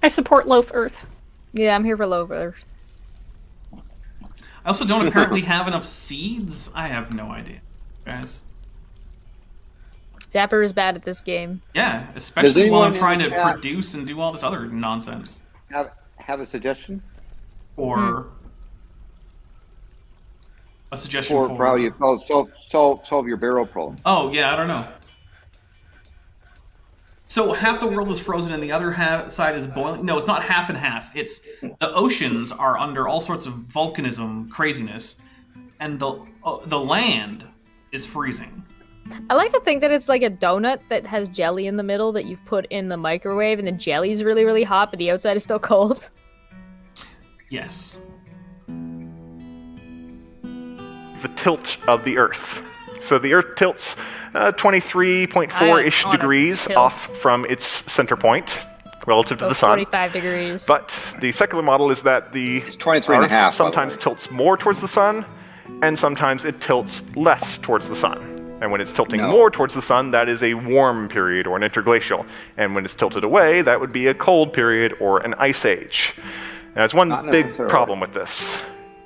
I support Loaf Earth. Yeah, I'm here for loaf Earth. I also don't apparently have enough seeds. I have no idea, guys. Zapper is bad at this game. Yeah, especially while I'm anyone trying to in the chat- produce and do all this other nonsense. Have a suggestion Or a suggestion for... for how you solve your barrel problem. Oh, yeah, I don't know. So half the world is frozen and the other side is boiling? No, it's not half and half. It's the oceans are under all sorts of volcanism craziness, and the land is freezing. I like to think that it's like a donut that has jelly in the middle that you've put in the microwave, and the jelly's really, really hot, but the outside is still cold. Yes. The tilt of the Earth. So the Earth tilts 23.4-ish I wanna degrees tilt. off from its center point relative to the sun. 45 degrees. But the secular model is that the It's 23 and a Earth half, by the sometimes way. tilts more towards the sun, and sometimes it tilts less towards the sun. And when it's tilting No. more towards the sun, that is a warm period or an interglacial. And when it's tilted away, that would be a cold period or an ice age. Now, there's one Not big necessarily. problem with this.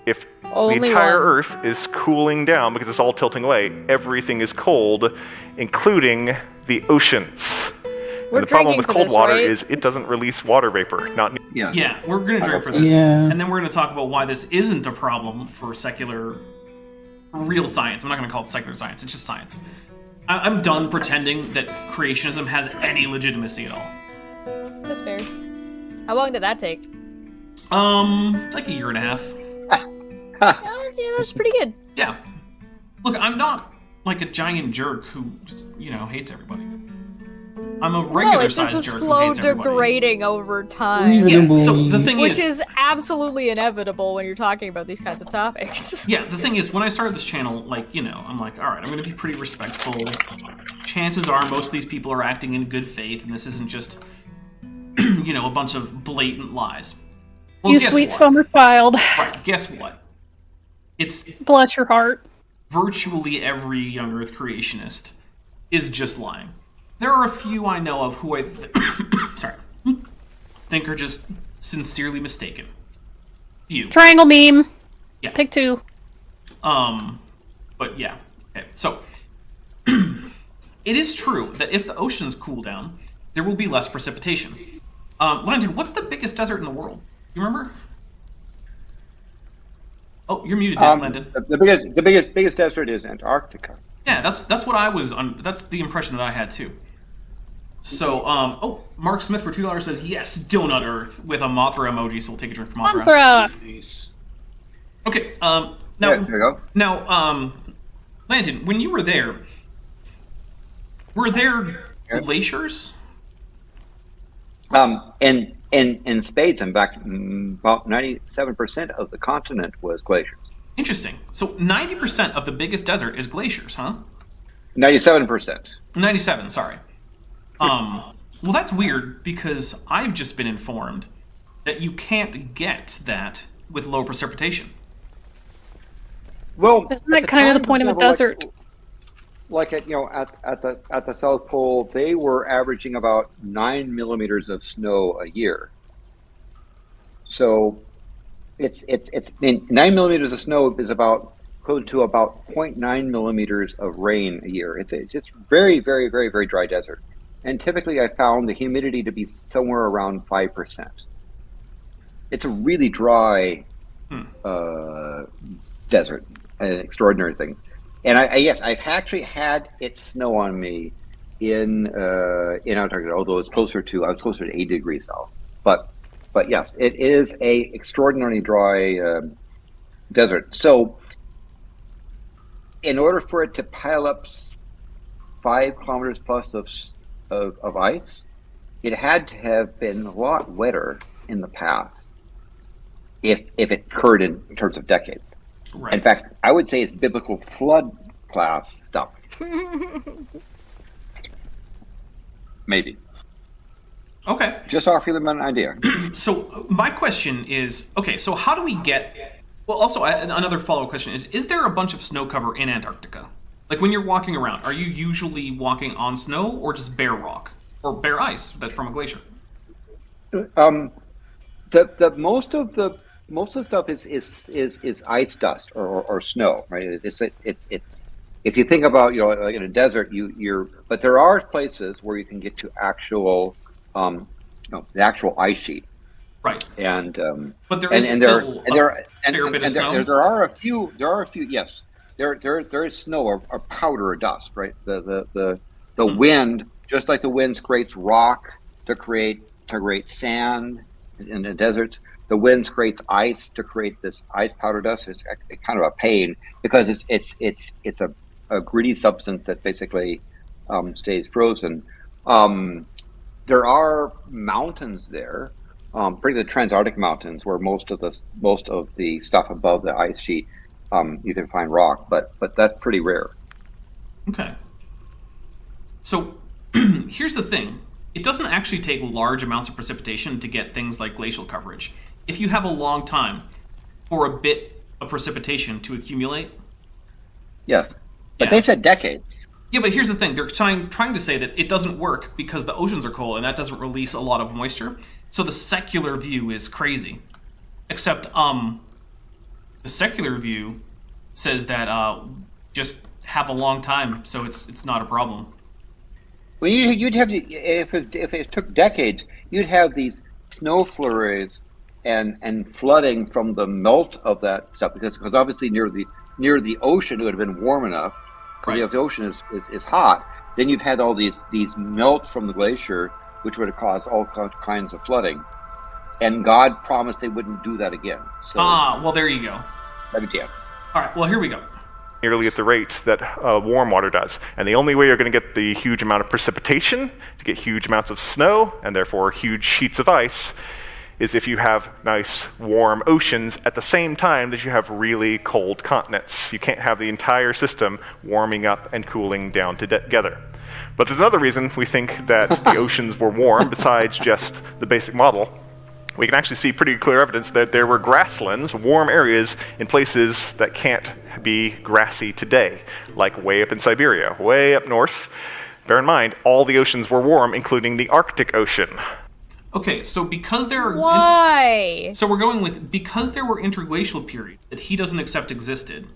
If Only the entire one. Earth is cooling down because it's all tilting away, everything is cold, including the oceans. We're And the problem drinking with for cold this, water right? is it doesn't release water vapor. Not Yeah. Yeah, we're going to drink for this. Yeah. And then we're going to talk about why this isn't a problem for secular, real science. I'm not going to call it secular science, it's just science. I'm done pretending that creationism has any legitimacy at all. That's fair. How long did that take? Like a year and a half. Oh, yeah, that's pretty good. Yeah. Look, I'm not like a giant jerk who just, hates everybody. I'm a No, regular it's just sized a jerk who slow hates everybody. degrading over time. Yeah, so the thing Which is, is absolutely inevitable when you're talking about these kinds of topics. yeah, the thing is, when I started this channel, I'm like, all right, I'm going to be pretty respectful. Chances are most of these people are acting in good faith, and this isn't just, a bunch of blatant lies. Well, You guess sweet what? summer child. Right, guess what? It's Bless your heart. virtually every young Earth creationist is just lying. There are a few I know of who I think are just sincerely mistaken. Few. Triangle meme. Yeah. Pick two. But yeah. Okay. So it is true that if the oceans cool down, there will be less precipitation. Landon, what's the biggest desert in the world? You remember? Oh, you're muted, Landon. The biggest desert is Antarctica. Yeah, that's what I was. That's the impression that I had too. So, Mark Smith for $2 says yes, Donut Earth with a Mothra emoji. So we'll take a drink from Mothra. Mothra. Okay. Yeah, Now, there you go. now, Landon, when you were there glaciers? In spades, in fact, about 97% of the continent was glaciers. Interesting. So 90% of the biggest desert is glaciers, huh? 97%. 97. Sorry. Well, that's weird because I've just been informed that you can't get that with low precipitation. Well, Isn't that kind of the point of a desert? Like at the South Pole, they were averaging about 9 millimeters of snow a year. So, it's 9 millimeters of snow is about close to about 0.9 millimeters of rain a year. It's very, very, very, very dry desert, and typically I found the humidity to be somewhere around 5%. It's a really dry desert, extraordinary things. And yes, I've actually had it snow on me in Antarctica, although I was closer to 80 degrees south. But yes, it is a extraordinarily dry desert. So, in order for it to pile up 5 kilometers plus of ice, it had to have been a lot wetter in the past. If it occurred in terms of decades. Right. In fact, I would say it's biblical flood class stuff. Maybe. Okay. Just offer them an idea. So my question is, okay, so how do we get... Well, also, another follow-up question is there a bunch of snow cover in Antarctica? Like, when you're walking around, are you usually walking on snow or just bare rock? Or bare ice that's from a glacier? The most of the stuff is ice dust or snow, right? It's if you think about like in a desert, but there are places where you can get to actual the actual ice sheet, Right. and But there is still a fair bit of snow? there are a few yes, there is snow or powder or dust, right? The wind, just like the wind creates rock to create sand in the deserts. The wind creates ice to create this ice powder dust. It's kind of a pain because it's a gritty substance that basically stays frozen. There are mountains there, particularly the Transarctic mountains, where most of the stuff above the ice sheet you can find rock, but that's pretty rare. Okay. So here's the thing. It doesn't actually take large amounts of precipitation to get things like glacial coverage. If you have a long time for a bit of precipitation to accumulate. Yes, but Yeah. they said decades. Yeah, but here's the thing. They're trying to say that it doesn't work because the oceans are cold and that doesn't release a lot of moisture. So the secular view is crazy. Except, the The secular view says that just have a long time, so it's not a problem. Well, you'd have to, if it took decades, you'd have these snow flurries and flooding from the melt of that stuff, because obviously near the ocean it would have been warm enough. Because Right. if the ocean is hot, then you've had all these melt from the glacier, which would have caused all kinds of flooding. And God promised they wouldn't do that again. So Well, there you go. let me tell you. All right, well, here we go. Nearly at the rate that warm water does. And the only way you're going to get the huge amount of precipitation, to get huge amounts of snow, and therefore huge sheets of ice, is if you have nice warm oceans at the same time that you have really cold continents. You can't have the entire system warming up and cooling down together. But there's another reason we think that the oceans were warm, besides just the basic model. We can actually see pretty clear evidence that there were grasslands, warm areas, in places that can't be grassy today, like way up in Siberia, way up north. Bear in mind, all the oceans were warm, including the Arctic Ocean. Okay, so because there are... Why? So we're going with, because there were interglacial periods that he doesn't accept existed,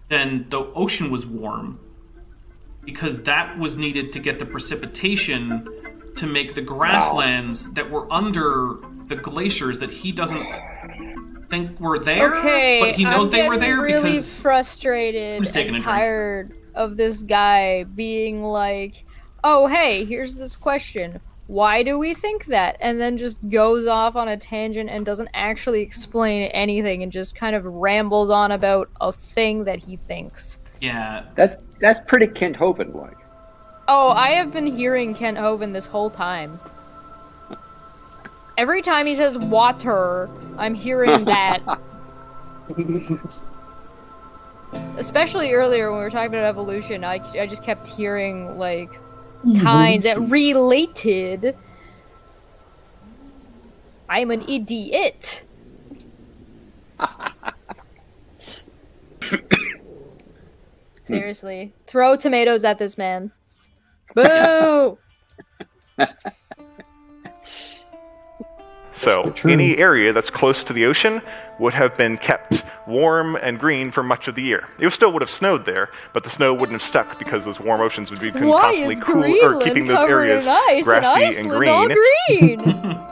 then the ocean was warm, because that was needed to get the precipitation to make the grasslands that were under the glaciers that he doesn't think were there, Okay, but he knows I'm they were getting there really because... frustrated Who's taking and a drink? tired of this guy being like, "Oh, hey, here's this question. Why do we think that?" And then just goes off on a tangent and doesn't actually explain anything and just kind of rambles on about a thing that he thinks. Yeah, That's pretty Kent Hovind-like. Oh, I have been hearing Kent Hovind this whole time. Every time he says water, I'm hearing that. Especially earlier when we were talking about evolution, I just kept hearing, like, kinds and related. I'm an idiot. Seriously. Throw tomatoes at this man. Boo! So True. any area that's close to the ocean would have been kept warm and green for much of the year. It still would have snowed there, but the snow wouldn't have stuck because those warm oceans would be Why constantly is cool, or Greenland keeping those covered areas in ice grassy and and Iceland all green. green?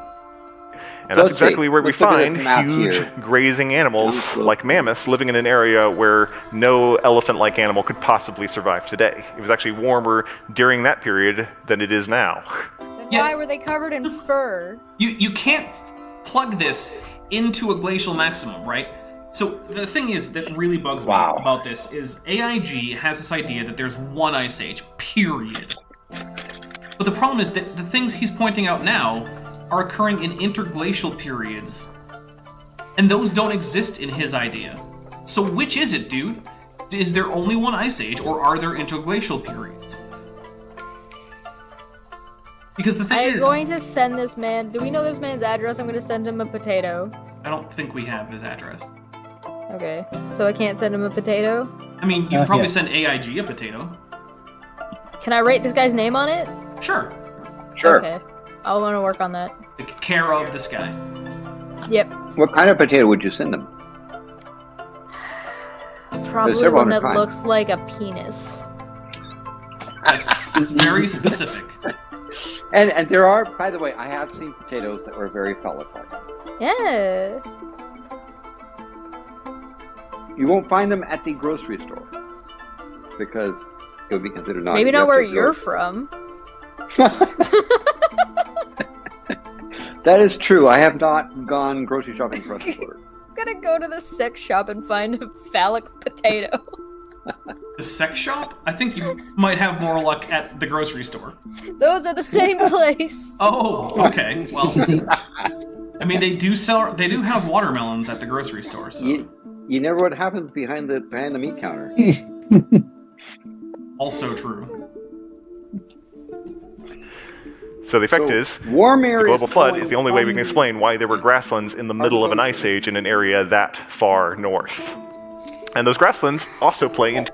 And that's Let's see. exactly where we Let's look at this find map huge here. grazing animals like mammoths living in an area where no elephant-like animal could possibly survive today. It was actually warmer during that period than it is now. Then Yeah. why were they covered in fur? You can't plug this into a glacial maximum, right? So the thing is that really bugs me Wow. about this is AIG has this idea that there's one ice age, period. But the problem is that the things he's pointing out now are occurring in interglacial periods, and those don't exist in his idea. So which is it, dude? Is there only one ice age, or are there interglacial periods? Because the thing I'm is, going to send this man. Do we know this man's address? I'm going to send him a potato. I don't think we have his address. Okay. So I can't send him a potato? I mean, you could probably Yeah. send AIG a potato. Can I write this guy's name on it? Sure. Sure. Okay. I'll want to work on that. Take care of this guy. Yep. What kind of potato would you send them? Probably several one hundred that kinds. looks like a penis. That's very specific. And there are, by the way, I have seen potatoes that were very phallic-like. Yeah. You won't find them at the grocery store because it would be considered not. Maybe you not have where to go- you're from. That is true. I have not gone grocery shopping across the border. I'm gonna go to the sex shop and find a phallic potato. The sex shop? I think you might have more luck at the grocery store. Those are the same place. Oh, okay. Well, I mean, they do have watermelons at the grocery store. So You never know what happens behind the meat counter. also true. So the effect So, is, warm the areas global flood going is the only way we can from- explain why there were grasslands in the middle of an ice age in an area that far north. And those grasslands also play into...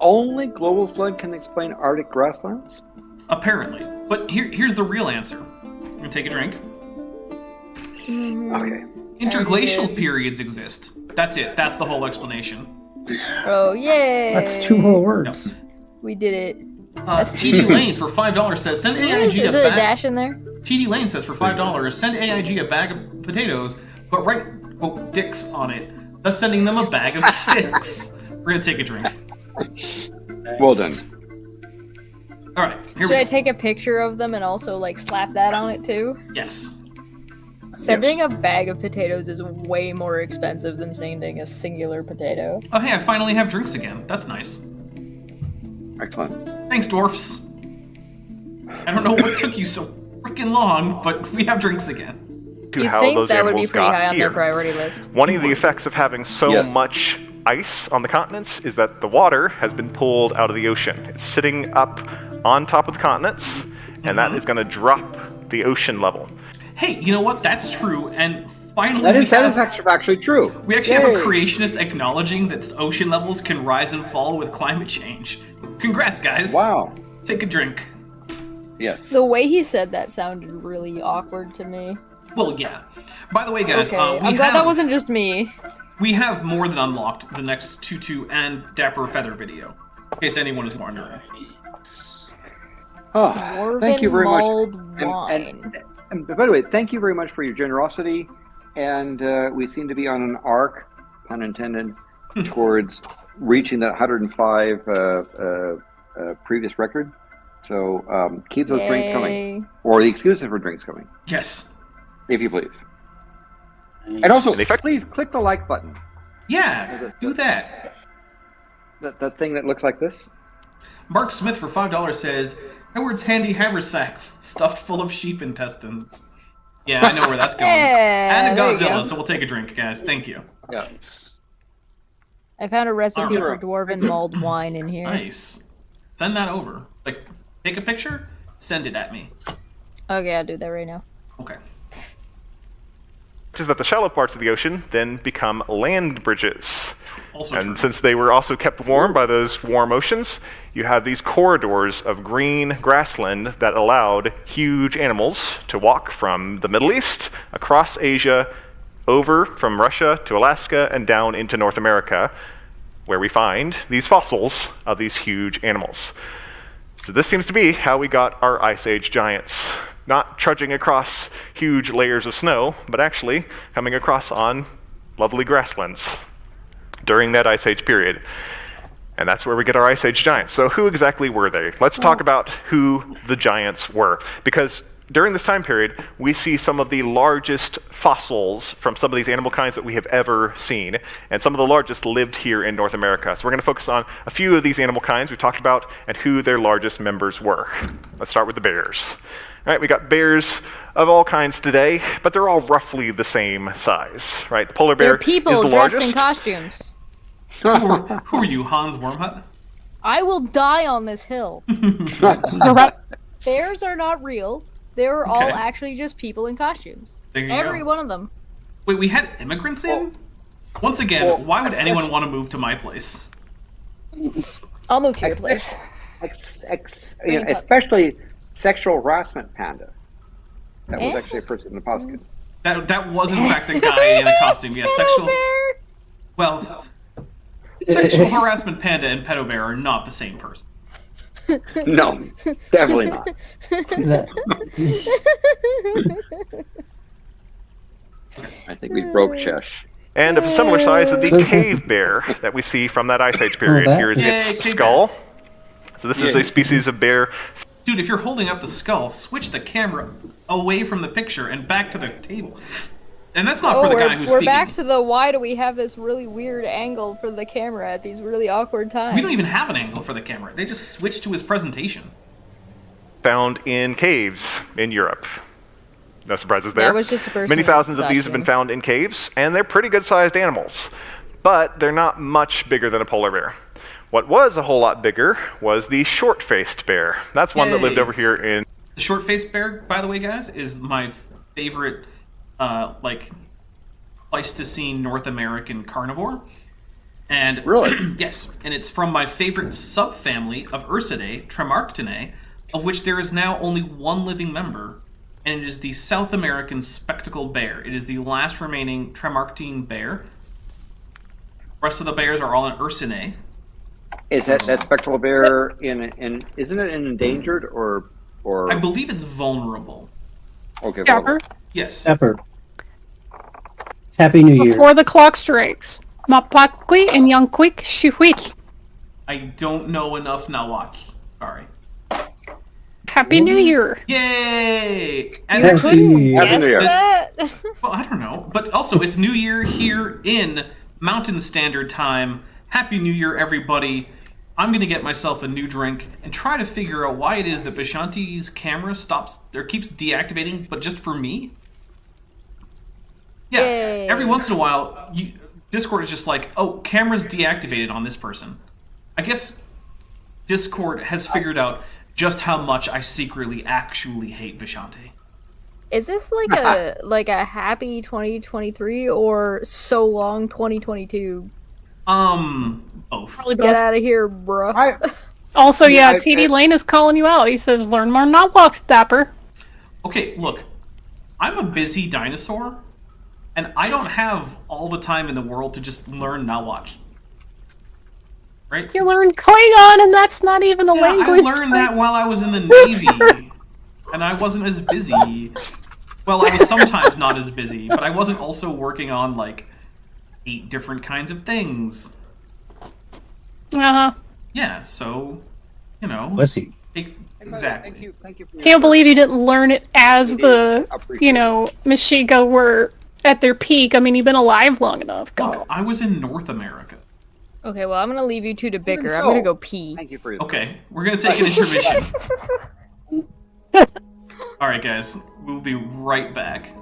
Only global flood can explain Arctic grasslands? Apparently. But here's the real answer. I'm gonna take a drink. Okay. Interglacial did. periods exist. That's it. That's the whole explanation. Oh, yay! That's 2 whole words. We did it. TD Lane for $5 says, send AIG Is a it a bag. dash in there? TD Lane says for $5, send AIG a bag of potatoes, but write, quote, dicks on it, thus sending them a bag of dicks. We're gonna take a drink. Well done. All right, here Should we I go. take a picture of them and also like slap that on it too? Yes. Sending a bag of potatoes is way more expensive than sending a singular potato. Oh, hey, I finally have drinks again. That's nice. Excellent. Thanks, dwarfs. I don't know what took you so freaking long, but we have drinks again. To You how think those that would be animals pretty got high on here. their priority list? One of the effects of having so Yes. much ice on the continents is that the water has been pulled out of the ocean. It's sitting up on top of the continents, and that is going to drop the ocean level. Hey, you know what? That's true. And finally, That we is have, actually true. we actually have a Yay. creationist acknowledging that ocean levels can rise and fall with climate change. Congrats, guys. Wow. Take a drink. Yes. The way he said that sounded really awkward to me. Well, yeah. By the way, guys, Okay, we I'm glad have, that wasn't just me. we have more than unlocked the next Tutu and Dapper Feather video, in case anyone is wondering. Oh, thank you very much. Mulled And- wine. And by the way, thank you very much for your generosity. And we seem to be on an arc, pun intended, towards reaching that 105 previous record. So keep those drinks coming, Yay. or the excuses for drinks coming, Yes. if you please. And also, And the effect- please click the like button. Yeah, do that. That thing that looks like this. Mark Smith for $5 says, Howard's handy haversack stuffed full of sheep intestines. Yeah, I know where that's going. Yeah, And a there you go. Godzilla, so we'll take a drink, guys. Thank you. Yeah. I found a recipe for Alright. dwarven mulled wine in here. Nice. Send that over. Like, take a picture, send it at me. Okay, I'll do that right now. Okay. Which is that the shallow parts of the ocean then become land bridges. Also And true. since they were also kept warm by those warm oceans, you have these corridors of green grassland that allowed huge animals to walk from the Middle East, across Asia, over from Russia to Alaska, and down into North America, where we find these fossils of these huge animals. So this seems to be how we got our Ice Age giants. Not trudging across huge layers of snow, but actually coming across on lovely grasslands during that Ice Age period. And that's where we get our Ice Age giants. So who exactly were they? Let's talk about who the giants were. Because during this time period, we see some of the largest fossils from some of these animal kinds that we have ever seen. And some of the largest lived here in North America. So we're going to focus on a few of these animal kinds we've talked about and who their largest members were. Let's start with the bears. All right, we got bears of all kinds today, but they're all roughly the same size, right? The polar bear They're people is the dressed largest. in costumes. Who are you, Hans Wormhut? I will die on this hill. You're right. Bears are not real. They're all Okay. actually just people in costumes. There you Every go. one of them. Wait, we had immigrants in? Once again, why would anyone want to move to my place? I'll move to your place. Especially sexual harassment panda. That was Eh? actually a person in the posture. That was in fact a guy in a costume. Yeah, sexual. Bear. Well, sexual harassment panda and pedo bear are not the same person. No, definitely not. That- I think we broke Chesh. And of a similar size to the cave bear that we see from that Ice Age period. that- Here is Yay, its cave skull. So this is a species of bear. Dude, if you're holding up the skull, switch the camera away from the picture and back to the table. And that's not for the guy who's we're speaking. back to the why do we have this really weird angle for the camera at these really awkward times? We don't even have an angle for the camera. They just switched to his presentation. Found in caves in Europe. No surprises there. That was just a person Many in thousands of these have been costume. found in caves, and they're pretty good-sized animals. But they're not much bigger than a polar bear. What was a whole lot bigger was the short-faced bear. That's one that lived Yay. over here in... The short-faced bear, by the way, guys, is my favorite, Pleistocene North American carnivore. And Really? yes, and it's from my favorite subfamily of Ursidae, Tremarctinae, of which there is now only one living member, and it is the South American spectacled bear. It is the last remaining Tremarctine bear. The rest of the bears are all in Ursinae. Is that spectral bear in isn't it an endangered or? I believe it's vulnerable. Okay. Dapper, Yes. Pepper. Happy New Year. before the clock strikes. Mapakwi and Yankwik Shihuit. I don't know enough Nawaki. Sorry. Happy New Year. Yay! And You Happy couldn't New Year. guess Happy New Year. that? well, I don't know. But also, it's New Year here in Mountain Standard Time. Happy New Year, everybody. I'm going to get myself a new drink and try to figure out why it is that Vishanti's camera stops or keeps deactivating, but just for me. Yeah, Yay. every once in a while, Discord is just like, oh, camera's deactivated on this person. I guess Discord has figured out just how much I secretly actually hate Vishanti. Is this like a happy 2023 or so long 2022? Both. Probably Get both. out of here, bruh. Also, Yeah, yeah, TD Lane is calling you out. He says, learn more Nawak, Dapper. Okay, look, I'm a busy dinosaur, and I don't have all the time in the world to just learn Nawak. Right? You learned Klingon, and that's not even a Yeah, I language. learned that while I was in the Navy, and I wasn't as busy. Well, I was sometimes not as busy, but I wasn't also working on, like, 8 different kinds of things. Uh-huh. Yeah, so, you know. Pussy. Exactly. Thank you. For Can't believe you didn't learn it as the, Appreciate you know, Michigo were at their peak. I mean, you've been alive long enough. God. Look, I was in North America. Okay, well, I'm gonna leave you two to bicker. I'm so. gonna go pee. Thank you for your. Okay, we're gonna take an intermission. Alright, guys, we'll be right back.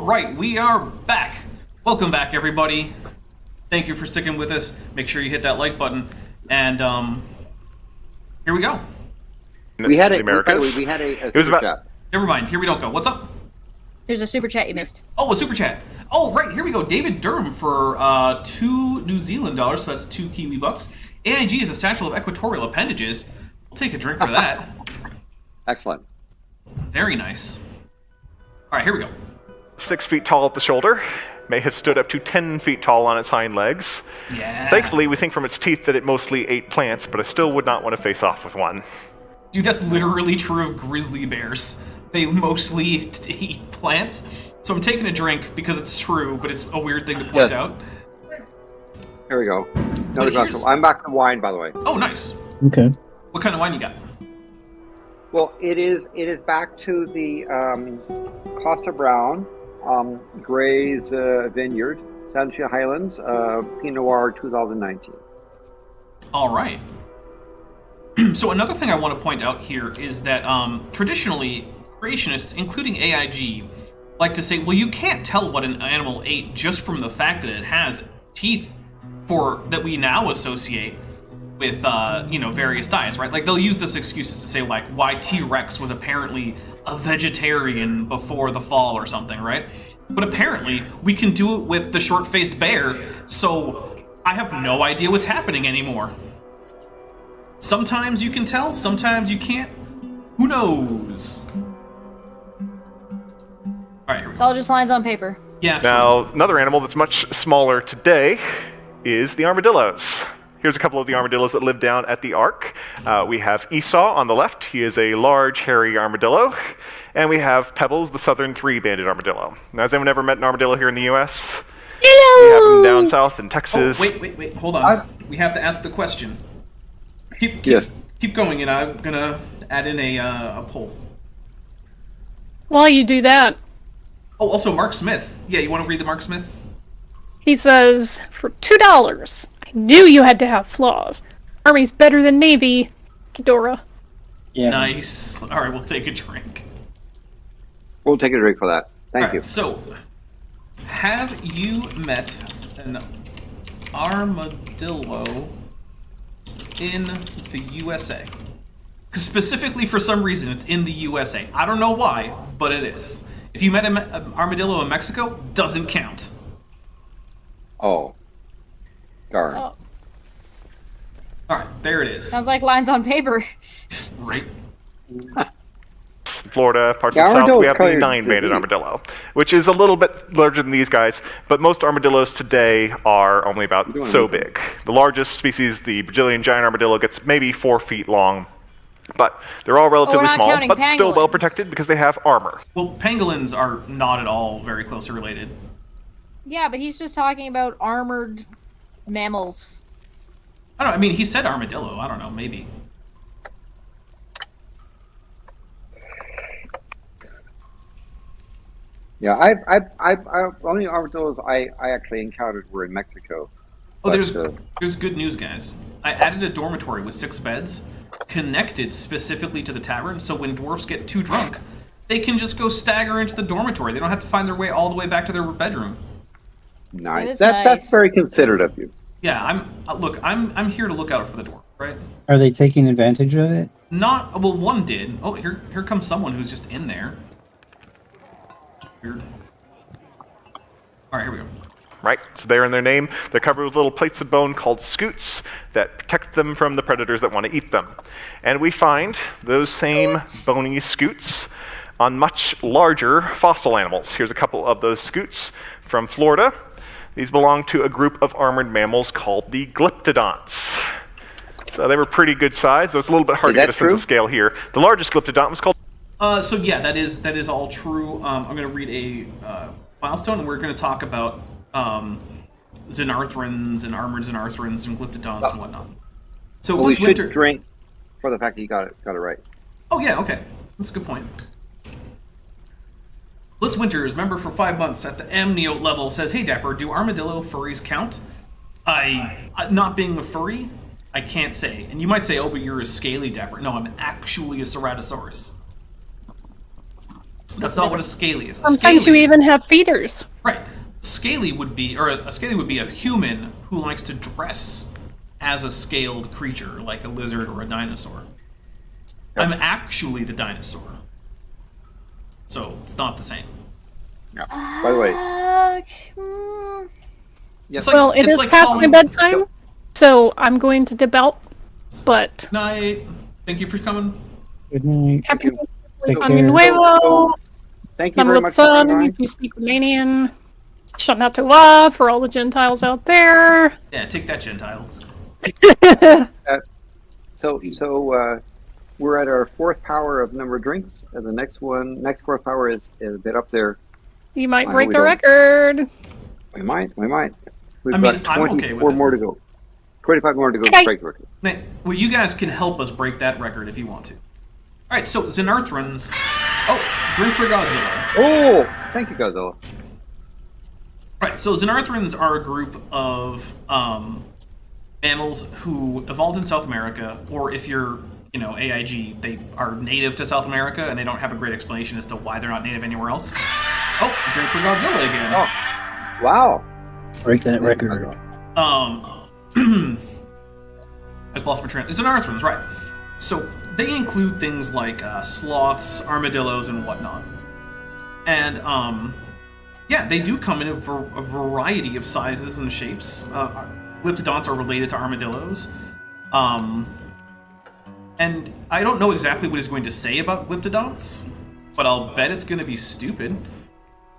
right, we are back. Welcome back, everybody. Thank you for sticking with us. Make sure you hit that like button. And here we go. We had The Americas. we had a It was super about- chat. Never mind. Here we don't go. What's up? There's a super chat you missed. Oh, a super chat. Oh, right. Here we go. David Durham for $2 New Zealand dollars. So that's 2 Kiwi bucks. AIG is a satchel of equatorial appendages. We'll take a drink for that. Excellent. Very nice. All right, here we go. 6 feet tall at the shoulder, may have stood up to 10 feet tall on its hind legs. Yeah. Thankfully, we think from its teeth that it mostly ate plants, but I still would not want to face off with one. Dude, that's literally true of grizzly bears. They mostly eat plants. So I'm taking a drink because it's true, but it's a weird thing to point Yes. out. Here we go. But No, here's- I'm back to wine, by the way. Oh, nice. Okay. What kind of wine you got? Well, it is back to the Costa Brown, Gray's Vineyard, Santa Lucia Highlands, Pinot Noir 2019. All right. So another thing I want to point out here is that traditionally, creationists, including AIG, like to say, well, you can't tell what an animal ate just from the fact that it has teeth that we now associate with various diets, right? Like they'll use this excuses to say like why T-Rex was apparently a vegetarian before the fall or something, right? But apparently we can do it with the short-faced bear, so I have no idea what's happening anymore. Sometimes you can tell, sometimes you can't. Who knows? All right, here we It's go. all just lines on paper. Yeah. True. Now, another animal that's much smaller today is the armadillos. Here's a couple of the armadillos that live down at the Ark. We have Esau on the left. He is a large, hairy armadillo. And we have Pebbles, the southern three-banded armadillo. Now, has anyone ever met an armadillo here in the U.S.? We have them down south in Oh, Texas. wait. Hold on. We have to ask the question. Yes. Keep going, and I'm gonna add in a poll. While you do that, Oh, also Mark Smith. Yeah, you want to read the Mark Smith? he says, for $2, I knew you had to have flaws. Army's better than Navy. Ghidorah. Yeah. Nice. All right, we'll take a drink. We'll take a drink for that. Thank All right, you. So, have you met an armadillo in the USA? 'Cause specifically, for some reason, it's in the USA. I don't know why, but it is. If you met an armadillo in Mexico, doesn't count. Oh. Darn. Oh, All right, there it is. sounds like lines on paper. Right. Florida, parts Yeah, of the south, armadillos we have carry the nine-banded disease. armadillo, which is a little bit larger than these guys, but most armadillos today are only about doing so anything. big. The largest species, the Brazilian giant armadillo, gets maybe 4 feet long, but they're all relatively not small, counting but still well pangolins. protected because they have armor. Well, pangolins are not at all very closely related. Yeah, but he's just talking about armored mammals. I don't know. I mean, he said armadillo. I don't know. Maybe. Yeah, I've only armadillos I actually encountered were in Mexico. Oh, But, there's good news, guys. I added a dormitory with 6 beds, connected specifically to the tavern, so when dwarfs get too drunk, they can just go stagger into the dormitory. They don't have to find their way all the way back to their bedroom. Nice. That is That's nice. very considerate of you. Yeah, I'm here to look out for the dwarf, right? Are they taking advantage of it? Not well. One did. Oh, here comes someone who's just in there. Weird. All right, here we go. Right, so they're in their name. They're covered with little plates of bone called scutes that protect them from the predators that want to eat them. And we find those same bony scutes on much larger fossil animals. Here's a couple of those scutes from Florida. These belong to a group of armored mammals called the glyptodonts. So they were pretty good size. So it's a little bit hard Is to get that a sense true? of scale here. The largest glyptodont was called. So yeah, that is all true. I'm going to read a milestone, and we're going to talk about xenarthrans and armored xenarthrans and glyptodonts and whatnot. So Well, we Blitz Winter. should drink for the fact that you got it right. Oh yeah, okay, that's a good point. Blitz Winters, member for 5 months at the Amniote level, says, "Hey Dapper, do armadillo furries count?" Not being a furry, I can't say. And you might say, "Oh, but you're a scaly Dapper." No, I'm actually a Ceratosaurus. That's not what a scaly is. A Sometimes scaly, you even have feeders. right. Scaly would be, or a scaly would be a human who likes to dress as a scaled creature, like a lizard or a dinosaur. I'm actually the dinosaur, so it's not the same. Yeah. By the way, yes. It's like- Well, it it's is like past my calling- bedtime, so I'm going to dip out. But Night. Thank you for coming. Good night. happy Take Año care. Nuevo. Thank you very much for Son, coming if you speak Romanian. Shanatova for all the Gentiles out there. Yeah, take that, Gentiles. on. So we're at our fourth power of number of drinks, and the next fourth power is a bit up there. You might I break hope the we record. We might. We've I mean, got I'm okay 24 with it. more to go. 25 more to go Okay. to break the record. Man, well, you guys can help us break that record if you want to. All right, so Xenarthrans. Oh, drink for Godzilla. Oh, thank you, Godzilla. All right, so Xenarthrans are a group of mammals who evolved in South America, or if you're, AIG, they are native to South America, and they don't have a great explanation as to why they're not native anywhere else. Oh, drink for Godzilla again. Oh, wow. Break that record. I just lost my train. Xenarthrans, right. So they include things like sloths, armadillos, and whatnot. And, they do come in a variety of sizes and shapes. Glyptodonts are related to armadillos. And I don't know exactly what he's going to say about Glyptodonts, but I'll bet it's going to be stupid.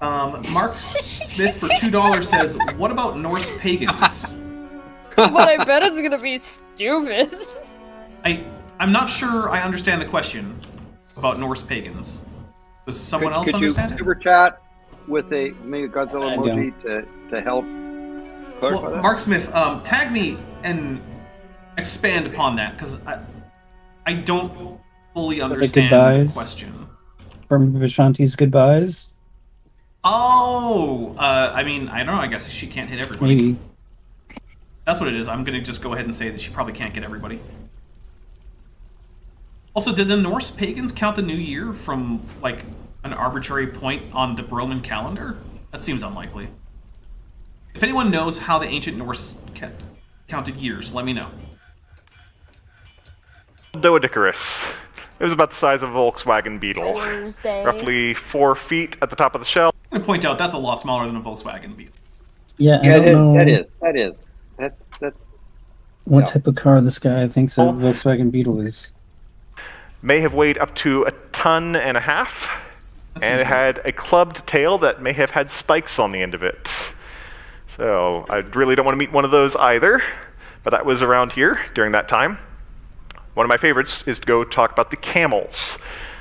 Mark Smith for $2 says, what about Norse pagans? But I bet it's gonna be stupid. I'm not sure I understand the question about Norse pagans. Does someone else Could you understand it? super chat with a Mega Godzilla I emoji to help clarify Well, that? Mark Smith, tag me and expand upon that, because I don't fully understand the goodbyes? question. From Vishanti's goodbyes? Oh, I don't know. I guess she can't hit everybody. Maybe. That's what it is. I'm going to just go ahead and say that she probably can't get everybody. Also, did the Norse pagans count the new year from, like, an arbitrary point on the Roman calendar? That seems unlikely. If anyone knows how the ancient Norse counted years, let me know. Doedicarus. It was about the size of a Volkswagen Beetle. Thursday. Roughly 4 feet at the top of the shell. I'm going to point out that's a lot smaller than a Volkswagen Beetle. Yeah, Yeah, I don't know that is. That's what yeah. type of car this guy thinks a Oh. Volkswagen Beetle is. May have weighed up to 1.5 tons, That and seems it had a clubbed tail that may have had spikes on the end of it. So I really don't want to meet one of those either, but that was around here during that time. One of my favorites is to go talk about the camels.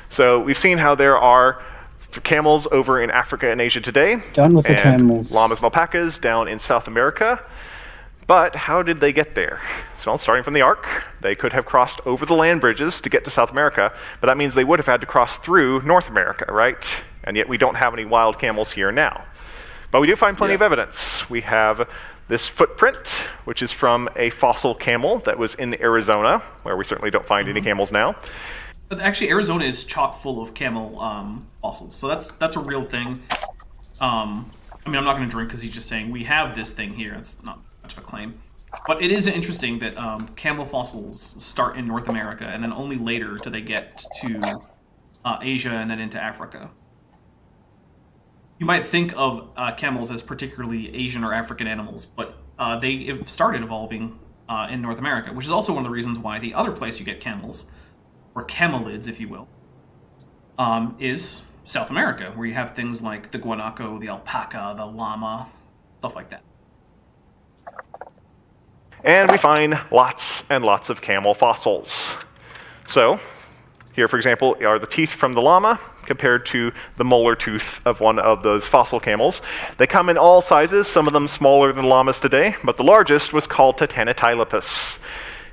So we've seen how there are camels over in Africa and Asia today, Done with the and camels. llamas and alpacas down in South America. But how did they get there? So starting from the Ark, they could have crossed over the land bridges to get to South America, but that means they would have had to cross through North America, right? And yet we don't have any wild camels here now. But we do find plenty of evidence. We have this footprint, which is from a fossil camel that was in Arizona, where we certainly don't find any camels now. But actually, Arizona is chock full of camel fossils, so that's a real thing. I'm not going to drink because he's just saying we have this thing here. It's not much of a claim. But it is interesting that camel fossils start in North America, and then only later do they get to Asia and then into Africa. You might think of camels as particularly Asian or African animals, but they have started evolving in North America, which is also one of the reasons why the other place you get camels, or camelids, if you will, is South America, where you have things like the guanaco, the alpaca, the llama, stuff like that. And we find lots and lots of camel fossils. So, here, for example, are the teeth from the llama compared to the molar tooth of one of those fossil camels. They come in all sizes, some of them smaller than llamas today, but the largest was called Titanotilopus.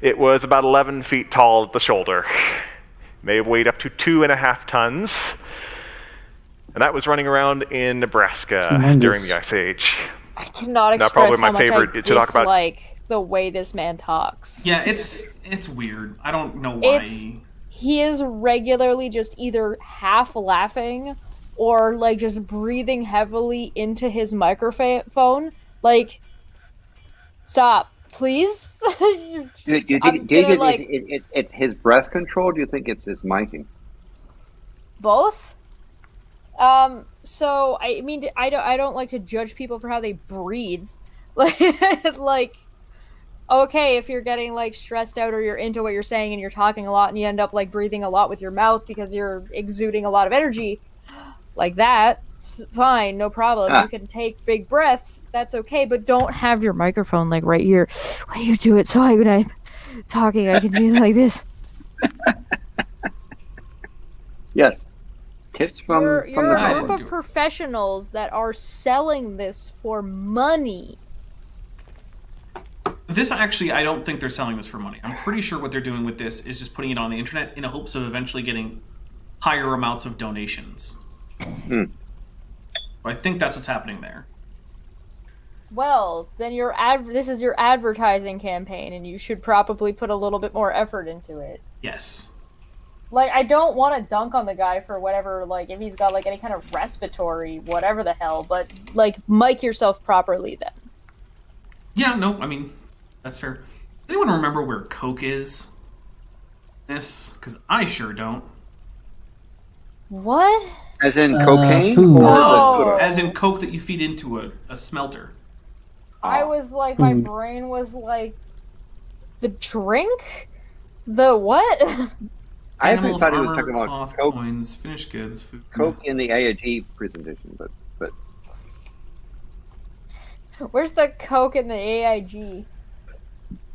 It was about 11 feet tall at the shoulder. May have weighed up to 2.5 tons. And that was running around in Nebraska Tremendous. during the Ice Age. I cannot Now, express probably my how much favorite I to talk about- dislike the way this man talks. Yeah, it's weird. I don't know why. He is regularly just either half laughing or like just breathing heavily into his microphone. Like, stop, please. Do you think, it's his breath control? Or do you think it's his miking? Both. So I mean, I don't like to judge people for how they breathe. Like, okay, if you're getting like stressed out or you're into what you're saying and you're talking a lot and you end up like breathing a lot with your mouth because you're exuding a lot of energy, like that, fine, no problem. You can take big breaths, that's okay, but don't have your microphone like right here. When you do it, so when I'm talking, I can do like this. Yes. Tips from You're a the group of professionals that are selling this for money. This actually, I don't think they're selling this for money. I'm pretty sure what they're doing with this is just putting it on the internet in hopes of eventually getting higher amounts of donations. I think that's what's happening there. Well, then this is your advertising campaign, and you should probably put a little bit more effort into it. Yes. Like, I don't want to dunk on the guy for whatever, like, if he's got, like, any kind of respiratory, whatever the hell, but, like, mic yourself properly then. Yeah, no, I mean, that's fair. Anyone remember where Coke is? Because I sure don't. What? As in cocaine? food. Oh. As in Coke that you feed into a smelter. I was like, my brain was like, the drink? The what? I actually Animals, thought he was armor, talking about cloth, Coke, coins, finished goods, food. Coke in the AIG presentation, but Where's the Coke in the AIG?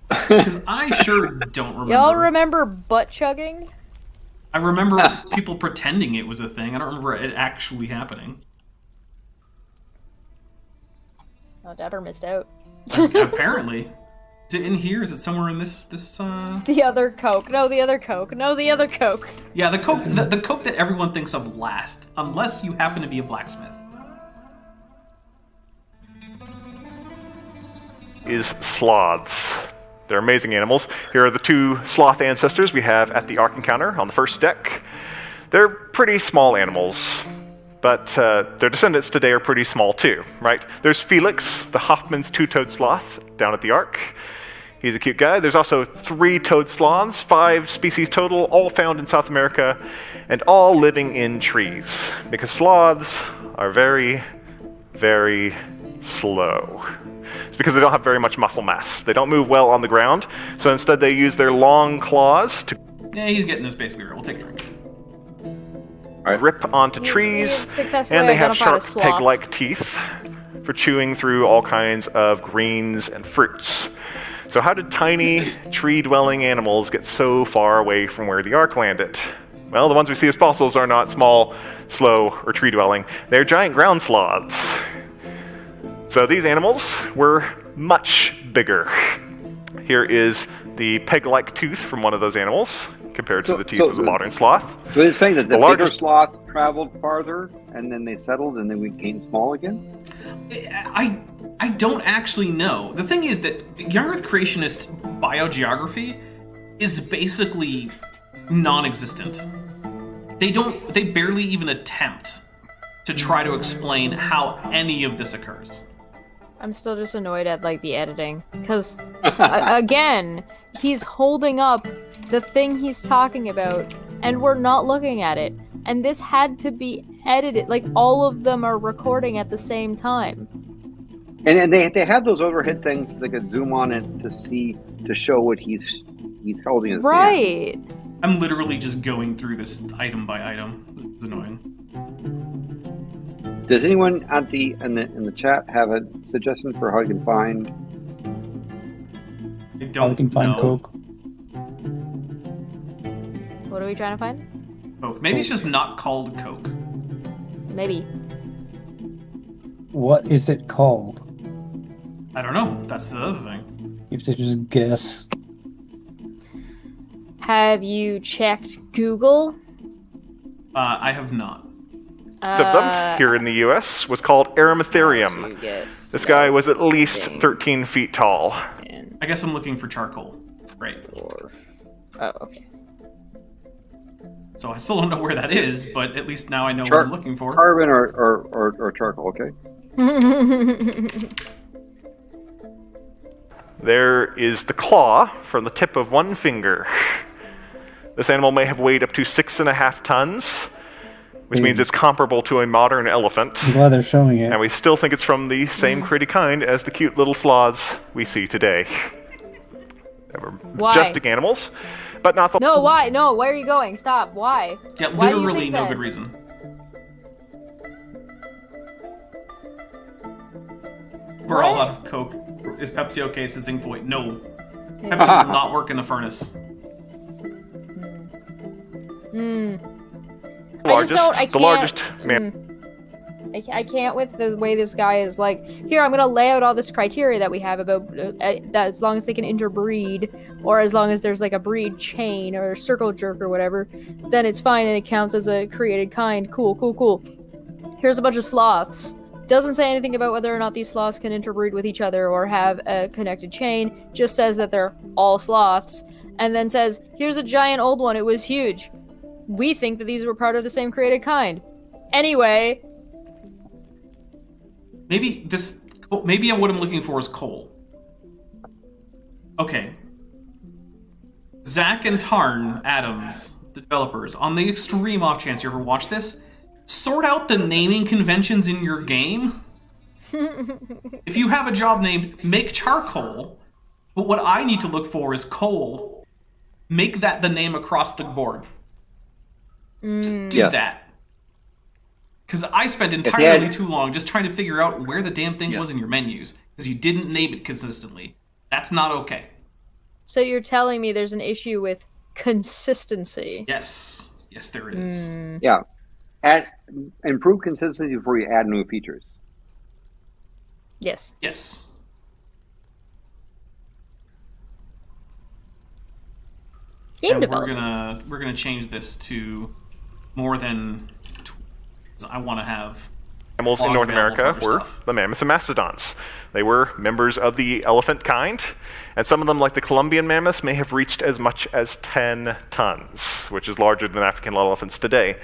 Because I sure don't remember. Y'all remember butt chugging? I remember people pretending it was a thing. I don't remember it actually happening. Oh, Dapper missed out. Apparently. Is it in here? Is it somewhere in this The other Coke. No, the other Coke. No, the other Coke. Yeah, the Coke the Coke that everyone thinks of last, unless you happen to be a blacksmith. Is sloths. They're amazing animals. Here are the two sloth ancestors we have at the Ark encounter on the first deck. They're pretty small animals, but their descendants today are pretty small too, right? There's Felix, the Hoffman's two-toed sloth, down at the Ark. He's a cute guy. There's also 3-toed sloths, 5 species total, all found in South America, and all living in trees, because sloths are very, very slow. It's because they don't have very much muscle mass. They don't move well on the ground, so instead they use their long claws to Yeah, he's getting this basically right. We'll take a drink. rip onto trees, successfully and they have identified a sharp sloth. peg-like teeth for chewing through all kinds of greens and fruits. So how did tiny, tree-dwelling animals get so far away from where the Ark landed? Well, the ones we see as fossils are not small, slow, or tree-dwelling. They're giant ground sloths. So these animals were much bigger. Here is the peg-like tooth from one of those animals, compared to the teeth of the modern sloth. So it's saying that the bigger largest sloths traveled farther, and then they settled, and then we became small again? I don't actually know. The thing is that young Earth creationist biogeography is basically non-existent. They barely even attempt to try to explain how any of this occurs. I'm still just annoyed at like the editing because again, he's holding up the thing he's talking about and we're not looking at it. And this had to be edited. Like all of them are recording at the same time. And they have those overhead things they could zoom on it to show what he's holding in his hand. Right. I'm literally just going through this item by item. It's annoying. Does anyone in the chat have a suggestion for how you can find? I How don't we can find know. Coke. What are we trying to find? Coke. Maybe it's just not called Coke. Maybe. What is it called? I don't know. That's the other thing. You have to just guess. Have you checked Google? I have not. of them here in the US was called Erymatherium. This guy was at least 13 feet tall. I guess I'm looking for charcoal. Right. Dwarf. Oh, okay. So I still don't know where that is, but at least now I know what I'm looking for. Carbon or charcoal, okay? There is the claw from the tip of one finger. This animal may have weighed up to 6.5 tons, which means it's comparable to a modern elephant. I'm glad they're showing it. And we still think it's from the same created kind as the cute little sloths we see today. They were Why? majestic animals, but not the... No, why? No, where are you going? Stop. Why? Yeah, Why do you literally think no that? good reason. We're all out of Coke. Is Pepsi okay? Says Inkvoid. No. Pepsi will not work in the furnace. I can't with the way this guy is like, here, I'm going to lay out all this criteria that we have about that as long as they can interbreed, or as long as there's like a breed chain or a circle jerk or whatever, then it's fine and it counts as a created kind. Cool, cool, cool. Here's a bunch of sloths. Doesn't say anything about whether or not these sloths can interbreed with each other or have a connected chain. Just says that they're all sloths. And then says, here's a giant old one. It was huge. We think that these were part of the same created kind. Anyway... Maybe what I'm looking for is coal. Okay. Zach and Tarn Adams, the developers, on the extreme off chance you ever watch this, sort out the naming conventions in your game. If you have a job named Make Charcoal, but what I need to look for is coal, make that the name across the board. Just do that. Because I spent entirely too long just trying to figure out where the damn thing was in your menus, because you didn't name it consistently. That's not okay. So you're telling me there's an issue with consistency? Yes. Yes, there is. Yeah. Improve consistency before you add new features. Yes. Yes. Game development. We're gonna change this to more than. I want to have animals in North America were the mammoths and mastodons. They were members of the elephant kind, and some of them, like the Colombian mammoths, may have reached as much as 10 tons, which is larger than African elephants today.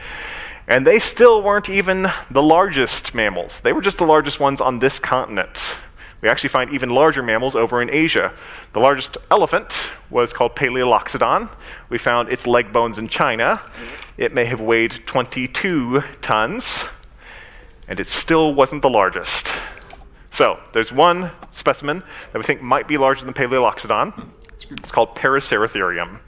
And they still weren't even the largest mammals. They were just the largest ones on this continent. We actually find even larger mammals over in Asia. The largest elephant was called Paleoloxodon. We found its leg bones in China. It may have weighed 22 tons, and it still wasn't the largest. So there's one specimen that we think might be larger than Paleoloxodon. It's called Paraceratherium.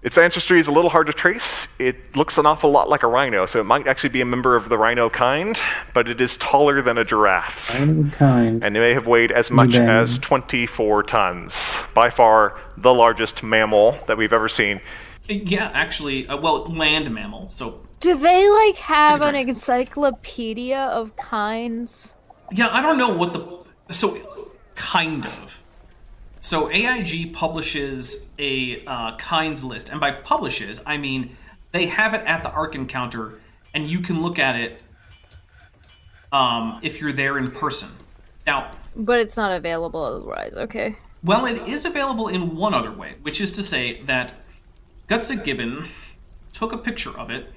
Its ancestry is a little hard to trace. It looks an awful lot like a rhino, so it might actually be a member of the rhino kind, but it is taller than a giraffe. Rhino kind. And it may have weighed as much as 24 tons. By far the largest mammal that we've ever seen. Yeah, actually, land mammal, so... Do they, like, have an encyclopedia of kinds? Yeah, I don't know what the... So, kind of. So AIG publishes a kinds list, and by publishes, I mean they have it at the Ark Encounter, and you can look at it if you're there in person. Now, but it's not available otherwise, okay. Well, it is available in one other way, which is to say that Gutsick Gibbon took a picture of it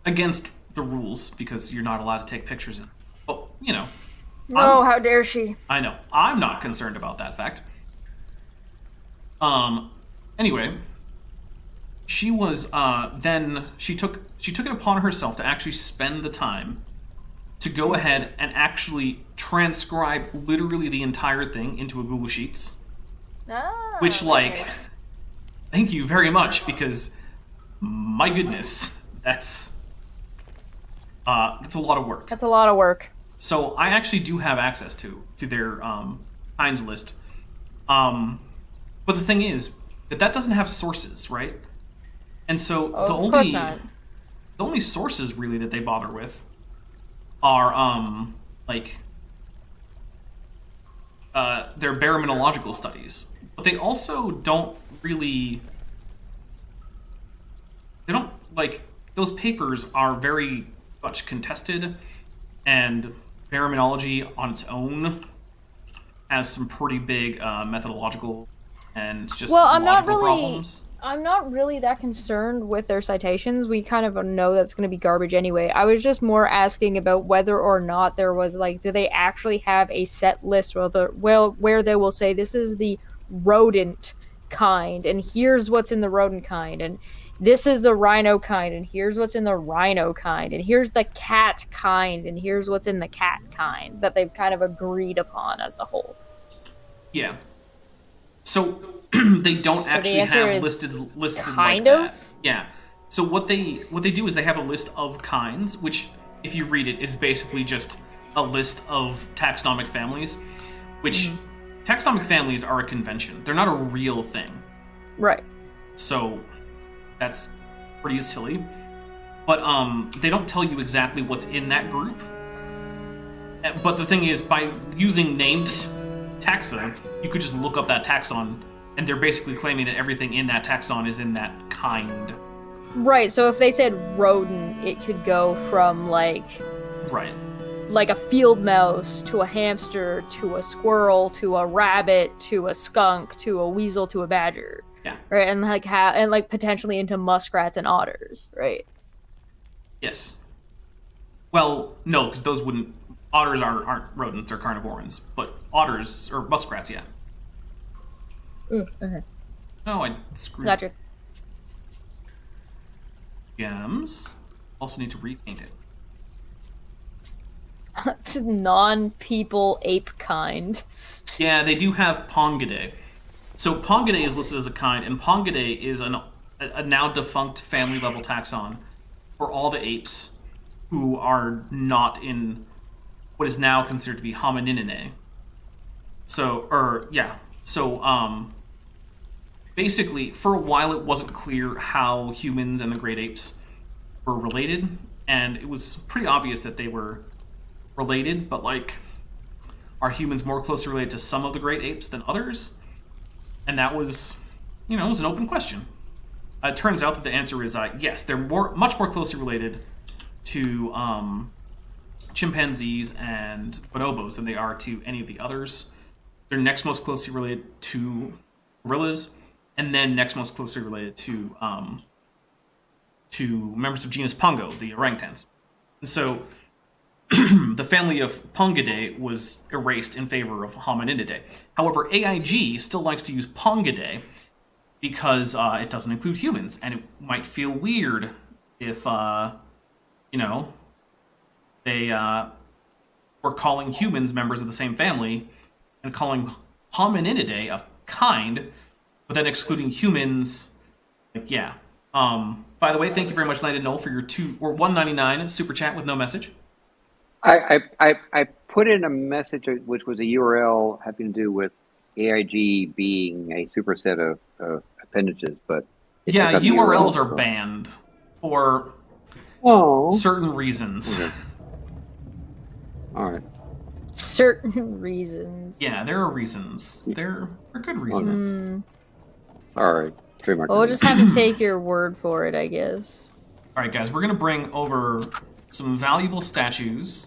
against the rules, because you're not allowed to take pictures in. Well, you know. No, how dare she? I know. I'm not concerned about that fact. Anyway, she was, then she took it upon herself to actually spend the time to go ahead and actually transcribe literally the entire thing into a Google Sheets. Which, like, thank you very much, because, my goodness, that's a lot of work. That's a lot of work. So I actually do have access to their kinds list. But the thing is that doesn't have sources, right? And so the only sources really that they bother with are their baromenological studies. But they also don't really those papers are very much contested, and baromenology on its own has some pretty big methodological and just I'm not really problems. I'm not really that concerned with their citations. We kind of know that's going to be garbage anyway. I was just more asking about whether or not there was like, do they actually have a set list where they will say this is the rodent kind, and here's what's in the rodent kind, and this is the rhino kind, and here's what's in the rhino kind, and here's the cat kind, and here's what's in the cat kind that they've kind of agreed upon as a whole. Yeah. So they don't actually have listed kind like of? that. Yeah. So what they do is they have a list of kinds, which, if you read it, is basically just a list of taxonomic families, which taxonomic families are a convention. They're not a real thing. Right. So that's pretty silly. But they don't tell you exactly what's in that group. But the thing is, by using named taxa, you could just look up that taxon, and they're basically claiming that everything in that taxon is in that kind. Right, so if they said rodent, it could go from like a field mouse to a hamster to a squirrel to a rabbit to a skunk to a weasel to a badger. Yeah. Right, and like potentially into muskrats and otters, right? Yes. Well, no, because those wouldn't. Otters aren't rodents; they're carnivorans. But otters or muskrats, yeah. Okay. No, I screwed. Gotcha. Gems. Also need to repaint it. Non-people ape kind. Yeah, they do have Pongidae. So Pongidae is listed as a kind, and Pongidae is a now defunct family level taxon for all the apes who are not in what is now considered to be homininidae. Basically, for a while it wasn't clear how humans and the great apes were related, and it was pretty obvious that they were related, but like, are humans more closely related to some of the great apes than others? And that was, it was an open question. It turns out that the answer is yes, they're much more closely related to chimpanzees and bonobos than they are to any of the others. They're next most closely related to gorillas, and then next most closely related to members of genus Pongo, the orangutans. And so the family of Pongidae was erased in favor of Homininidae. However, AIG still likes to use Pongidae because it doesn't include humans, and it might feel weird if, they were calling humans members of the same family and calling Homininidae a kind, but then excluding humans. Like, yeah. By the way, thank you very much, Landon Knoll, for your $1.99 super chat with no message. I put in a message which was a URL having to do with AIG being a superset of appendages, but yeah, URLs are banned for certain reasons. Okay. All right. Certain reasons. Yeah, there are reasons. There are good reasons. All right. Well, we'll just have to take your word for it, I guess. All right, guys, we're going to bring over some valuable statues.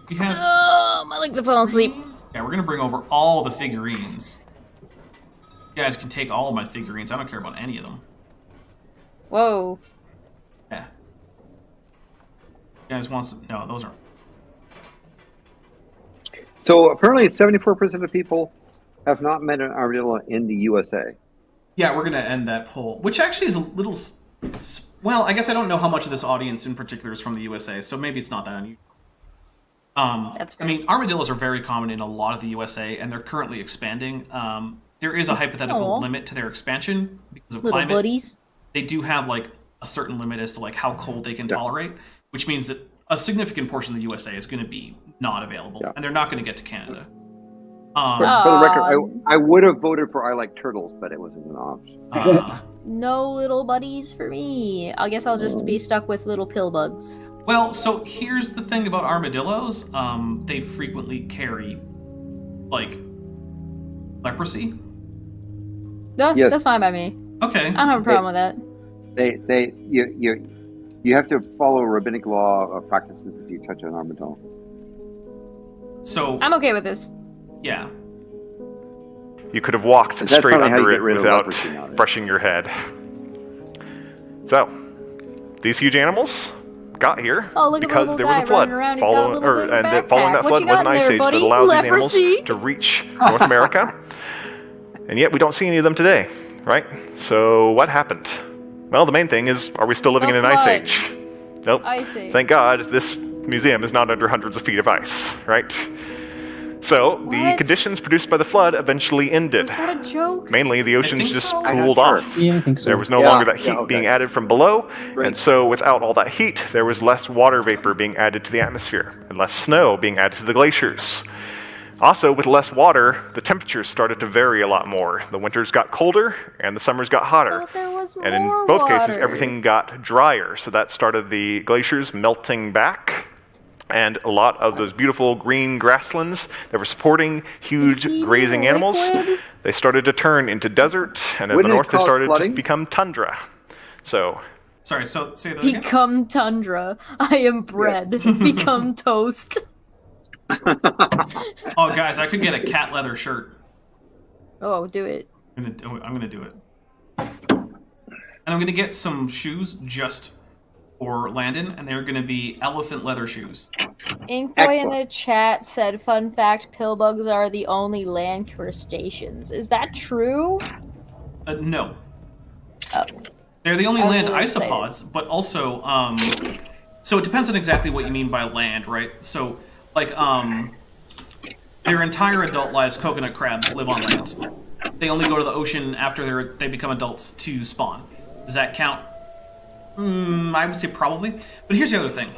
We have... Oh, my legs are falling asleep. Yeah, we're going to bring over all the figurines. You guys can take all of my figurines. I don't care about any of them. Whoa. Yeah. You guys want some... No, those aren't. So apparently 74% of people have not met an armadillo in the USA. Yeah, we're going to end that poll, which actually is a little... Well, I guess I don't know how much of this audience in particular is from the USA, so maybe it's not that unusual. That's fair. I mean, armadillos are very common in a lot of the USA, and they're currently expanding. There is a hypothetical limit to their expansion because of little climate. buddies. They do have like a certain limit as to like how cold they can tolerate, which means that a significant portion of the USA is going to be not available, and they're not going to get to Canada. For the record, I would have voted for I Like Turtles, but it wasn't an option. No little buddies for me. I guess I'll just be stuck with little pill bugs. Well, so here's the thing about armadillos. They frequently carry, like, leprosy. No, Yes. that's fine by me. Okay. I don't have a problem with that. You have to follow rabbinic law of practices if you touch an armadillo. So I'm okay with this. yeah. You could have walked That's straight probably how you under get it rid of without leprosy nowadays. brushing your head. So, these huge animals got here Oh, look at the because little there was guy a flood. running around. He's got a little bit of a Following that backpack. What flood you was got an in ice there, age buddy? that allowed Leprosy? these animals to reach North America. And yet we don't see any of them today, right? So what happened? Well, the main thing is, are we still living The in an ice flood. age? Nope. Ice age. Thank God this museum is not under hundreds of feet of ice, right? So the What? conditions produced by the flood eventually ended. Was that a joke? Mainly, the oceans think just so. cooled I'm not off. sure. Yeah, I think so. There was no Yeah, longer that yeah, heat okay. being added from below, Right. and so without all that heat, there was less water vapor being added to the atmosphere, and less snow being added to the glaciers. Also, with less water, the temperatures started to vary a lot more. The winters got colder, and the summers got hotter. Thought there was And in more both cases, water. everything got drier, so that started the glaciers melting back. And a lot of those beautiful green grasslands that were supporting huge Liquidy grazing animals, liquid. they started to turn into desert, and in Wouldn't the it north they cause started flooding? to become tundra. So, Sorry, so say that again. Become tundra. I am bread. Become toast. Oh, guys, I could get a cat leather shirt. Oh, do it. I'm gonna do it. And I'm gonna get some shoes just for Landon, and they're gonna be elephant leather shoes. Inkboy in Excellent. the chat said, "Fun fact: pillbugs are the only land crustaceans." Is that true? No. Oh. They're the only I was land really excited. isopods, but also, so it depends on exactly what you mean by land, right? So, like, their entire adult lives, coconut crabs live on land. They only go to the ocean after they become adults to spawn. Does that count? I would say probably. But here's the other thing.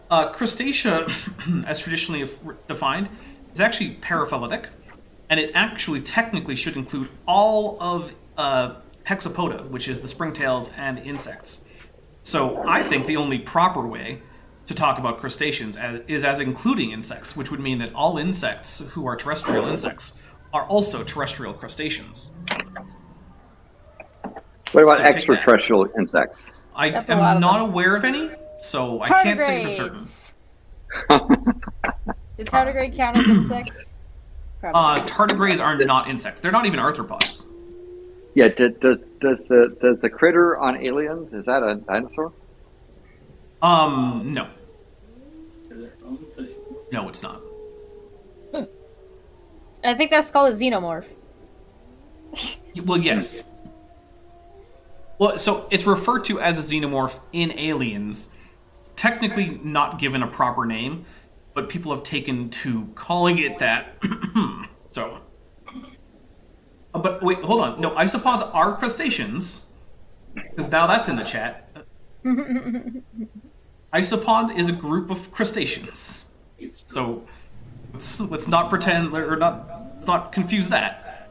Crustacea, as traditionally defined, is actually paraphyletic, and it actually technically should include all of hexapoda, which is the springtails and insects. So I think the only proper way to talk about crustaceans is as including insects, which would mean that all insects who are terrestrial insects are also terrestrial crustaceans. What about So take extraterrestrial insects? I That's a lot am of not them. aware of any, so I can't say for certain. Do tardigrade count as insects? Probably. Tardigrades are not insects. They're not even arthropods. Yeah, does the critter on Aliens, is that a dinosaur? No. No, it's not. I think that's called a xenomorph. Well, yes. Well, so it's referred to as a xenomorph in Aliens. It's technically not given a proper name, but people have taken to calling it that. So. But wait, hold on. No, isopods are crustaceans. Because now that's in the chat. Isopod is a group of crustaceans. So let's not pretend let's not confuse that.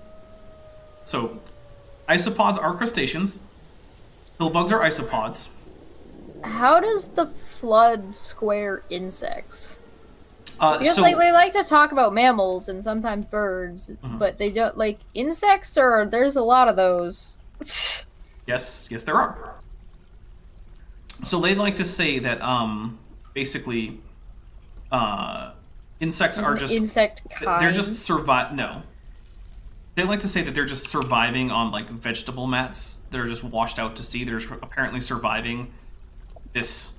So isopods are crustaceans. Pillbugs are isopods. How does the flood square insects? Because So like they like to talk about mammals and sometimes birds, but they don't like insects. Or there's a lot of those. yes, there are. So they'd like to say that basically insects are just insect kind. they're just survive. No, they like to say that they're just surviving on like vegetable mats. They're just washed out to sea. They're apparently surviving this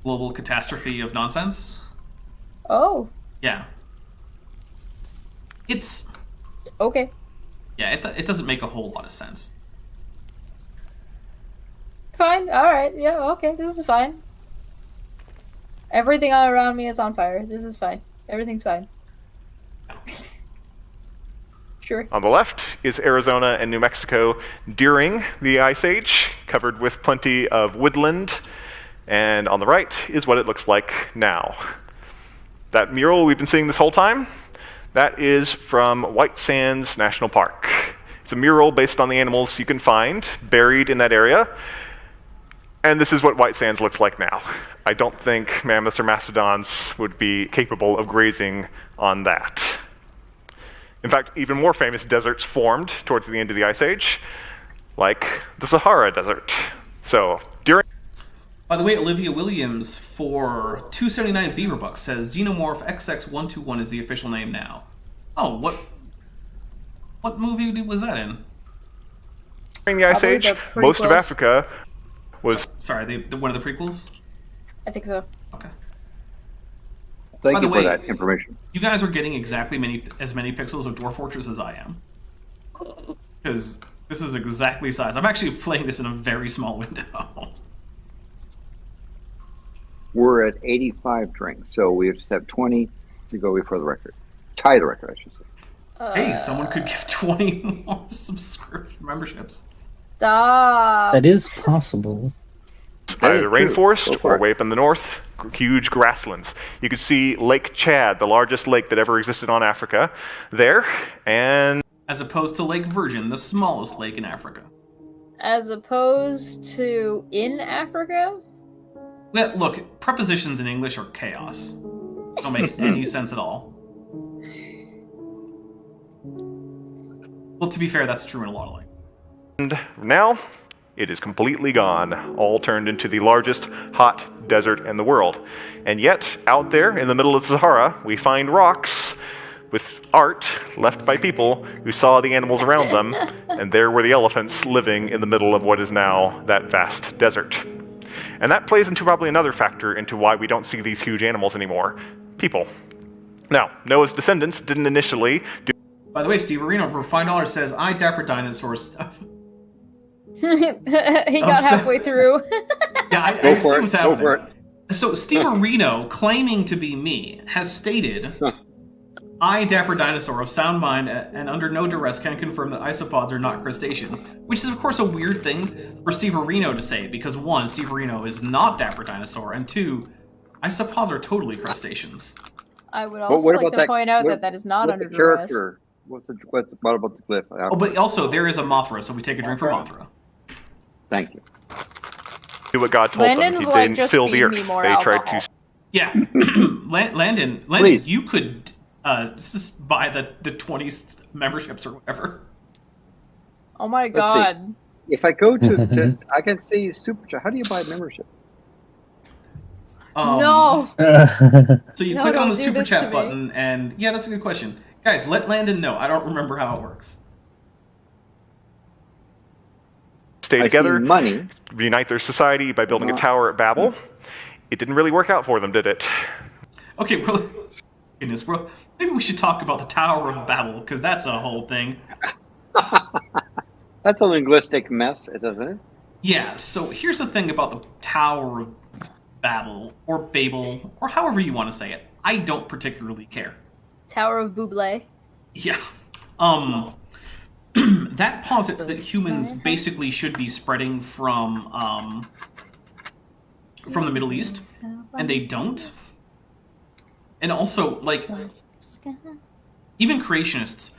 global catastrophe of nonsense. Oh, Yeah, it's okay. yeah. It doesn't make a whole lot of sense. Fine. All right. Yeah. Okay. This is fine. Everything all around me is on fire. This is fine. Everything's fine. Sure. on the left is Arizona and New Mexico during the Ice Age, covered with plenty of woodland. And on the right is what it looks like now. That mural we've been seeing this whole time, that is from White Sands National Park. It's a mural based on the animals you can find buried in that area. And this is what White Sands looks like now. I don't think mammoths or mastodons would be capable of grazing on that. In fact, even more famous deserts formed towards the end of the Ice Age, like the Sahara Desert. So, during By the way, Olivia Williams for 279 Beaverbucks says Xenomorph XX121 is the official name now. Oh, what? What movie was that in? During the Ice Probably Age, the most of prequels. Africa was... Sorry, one of the prequels? I think so. Okay. Thank By the you way- for that information. You guys are getting exactly as many pixels of Dwarf Fortress as I am. Because this is exactly size. I'm actually playing this in a very small window. We're at 85 drinks, so we just have 20 to go before the record. Tie the record, I should say. Hey, someone could give 20 more memberships. Stop. That is possible. That is Either true. rainforest Go for or it. way up in the north, huge grasslands. You could see Lake Chad, the largest lake that ever existed on Africa, there, and As opposed to Lake Virgin, the smallest lake in Africa. As opposed to in Africa? Well, look, prepositions in English are chaos. Don't make any sense at all. Well, to be fair, that's true in a lot of languages. now it is completely gone, all turned into the largest hot desert in the world. And yet, out there in the middle of the Sahara, we find rocks with art left by people who saw the animals around them, and there were the elephants living in the middle of what is now that vast desert. And that plays into probably another factor into why we don't see these huge animals anymore. People. Now, Noah's descendants didn't initially do By the way, Steve Arena for $5 says, I dapper dinosaur stuff. He got so- halfway through. Yeah, I Go see for what's it. Go happening. for it. So Steve Areno, claiming to be me, has stated, I, Dapper Dinosaur of sound mind and under no duress can confirm that isopods are not crustaceans, which is of course a weird thing for Steve Areno to say, because one, Steve Areno is not Dapper Dinosaur, and two, isopods are totally crustaceans. I would But also what like about to that? point out what- that that is not what's under the duress. character? What about the glyph? Oh, but also there is a Mothra, so we take a drink from Mothra. Thank you. what God told Landon's them. He like, didn't just fill the feed me earth. more They tried alcohol. to Yeah, Landon, Please. you could just buy the 20 memberships or whatever. Oh my Let's see. god. If I go to I can see Super Chat. How do you buy membership? No! So you No, click on don't the do super this to chat me. button, and yeah, that's a good question. Guys, let Landon know. I don't remember how it works. stay I see together, money. reunite their society by building a tower at Babel. It didn't really work out for them, did it? Okay, well, goodness, bro. Maybe we should talk about the Tower of Babel, because that's a whole thing. That's a linguistic mess, isn't it? Yeah, so here's the thing about the Tower of Babel, or Babel, or however you want to say it. I don't particularly care. Tower of Buble. Yeah. That posits that humans basically should be spreading from the Middle East, and they don't. And also, like, even creationists,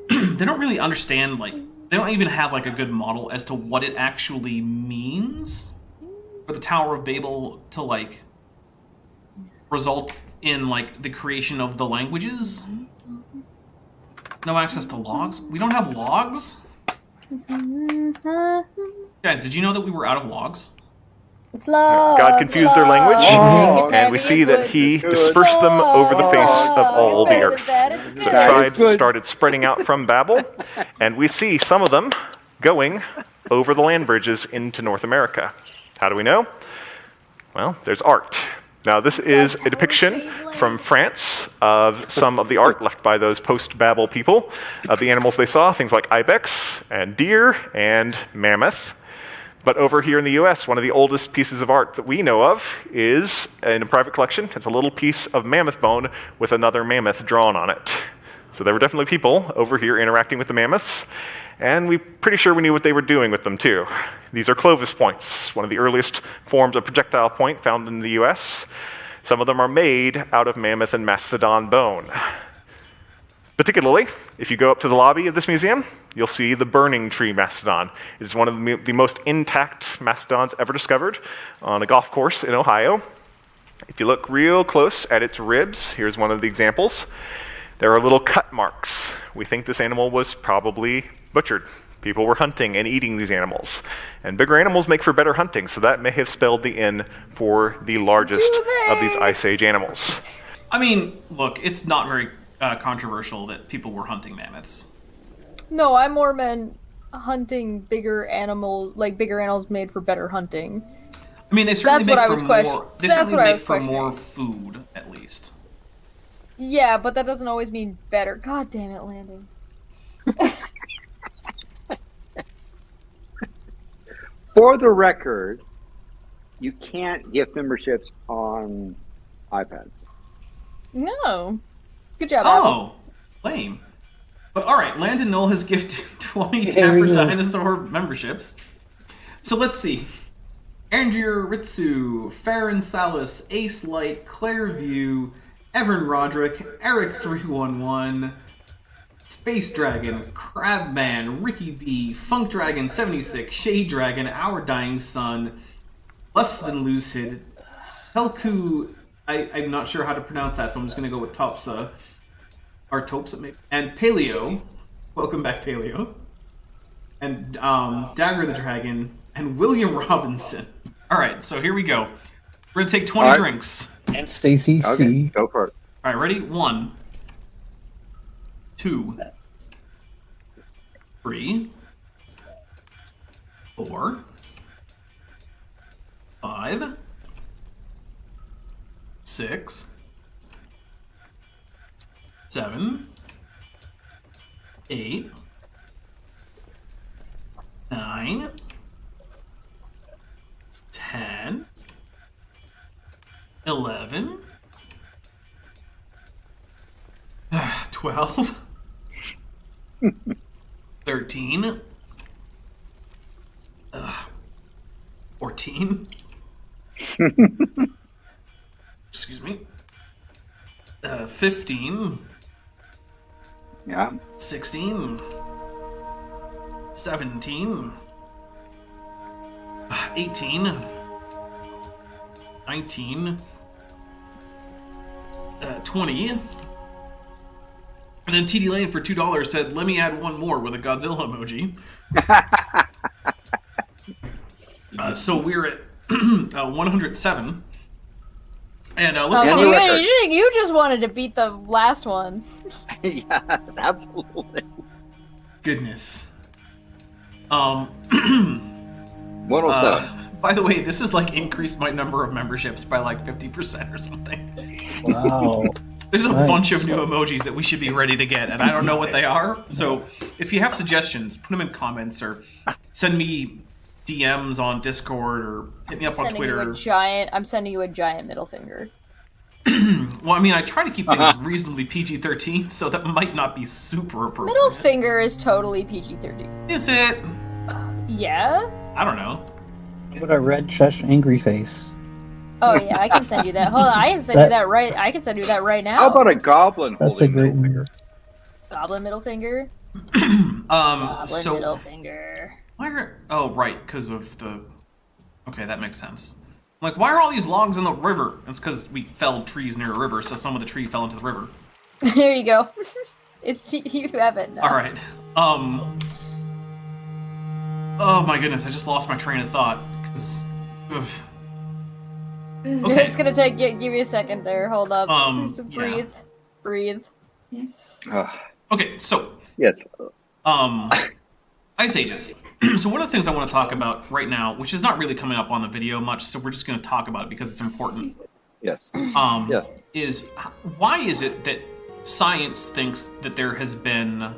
they don't really understand, like, they don't even have, like, a good model as to what it actually means for the Tower of Babel to, like, result in, like, the creation of the languages. No access to logs? We don't have logs? Guys, did you know that we were out of logs? It's love. God confused their language, Oh, It's and we heavy, see it's that good. he Good. dispersed them over the face of all It's the better than earth. that, it's So good. tribes good. started spreading out from Babel, and we see some of them going over the land bridges into North America. How do we know? Well, there's art. Now, this is a depiction from France of some of the art left by those post-Babel people of the animals they saw, things like ibex and deer and mammoth. But over here in the US, one of the oldest pieces of art that we know of is in a private collection. It's a little piece of mammoth bone with another mammoth drawn on it. So there were definitely people over here interacting with the mammoths, and we're pretty sure we knew what they were doing with them too. These are Clovis points, one of the earliest forms of projectile point found in the US. Some of them are made out of mammoth and mastodon bone. Particularly, if you go up to the lobby of this museum, you'll see the burning tree mastodon. It is one of the most intact mastodons ever discovered on a golf course in Ohio. If you look real close at its ribs, here's one of the examples. There are little cut marks. We think this animal was probably butchered. People were hunting and eating these animals. And bigger animals make for better hunting, so that may have spelled the inn for the largest of these Ice Age animals. I mean, look, it's not very controversial that people were hunting mammoths. No, I more meant hunting bigger animals, like bigger animals made for better hunting. I mean, they certainly That's make what I for was more. They That's certainly what I make was for questioning. more food, at least. Yeah, but that doesn't always mean better. God damn it, Landon. For the record, you can't gift memberships on iPads. No. Good job, Apple. Oh, lame. But all right, Landon Knoll has gifted 20 There we Tapper go. Dinosaur memberships. So let's see. Andrew Ritsu, Farron Salas, Ace Light, Clairview, Evan Roderick, Eric311, Space Dragon, Crabman, Ricky B, Funk Dragon 76, Shade Dragon, Our Dying Sun, Less Than Lucid, Helku, I'm not sure how to pronounce that, so I'm just going to go with Topsa, or Topsa maybe, and Paleo, welcome back Paleo, and Dagger the Dragon, and William Robinson. Alright, so here we go. We're going to take 20 All right. drinks. And Stacy Okay, C. go for it. Alright, ready? 1, 2, 3, 4, 5, 6, 7, 8, 9, 10, 11, 12, 13, 14, excuse me, 15, Yeah. 16, 17, 18, 19, 20, and then TD Lane for $2 said, let me add one more with a Godzilla emoji. So we're at 107. And Oh, let's so the record. you just wanted to beat the last one. Yeah, absolutely. goodness. 107. By the way, this has like increased my number of memberships by like 50% or something. Wow. There's a Nice. bunch of new emojis that we should be ready to get, and I don't know what they are. So if you have suggestions, put them in comments or send me DMs on Discord or hit me up on Twitter. I'm sending you a giant middle finger. Well, I mean, I try to keep things reasonably PG-13, so that might not be super appropriate. Middle finger is totally PG-13. Is it? Yeah? I don't know. What a red Chesh angry face. Oh yeah, I can send you that. Hold on, I can send you that right. I can send you that right now. How about a goblin That's holding a great middle finger? goblin middle finger? Goblin So middle finger. why are? Oh, right, because of the. Okay, that makes sense. Like, why are all these logs in the river? It's because we felled trees near a river, so some of the tree fell into the river. There you go. It's you have it now. All right. Oh my goodness, I just lost my train of thought. 'Cause, ugh. Okay. It's gonna give me a second there. Hold up. Just yeah. breathe. Okay, so Yes. Ice Ages. So one of the things I want to talk about right now, which is not really coming up on the video much, so we're just going to talk about it because it's important. Yes. Yeah. Is why is it that science thinks that there has been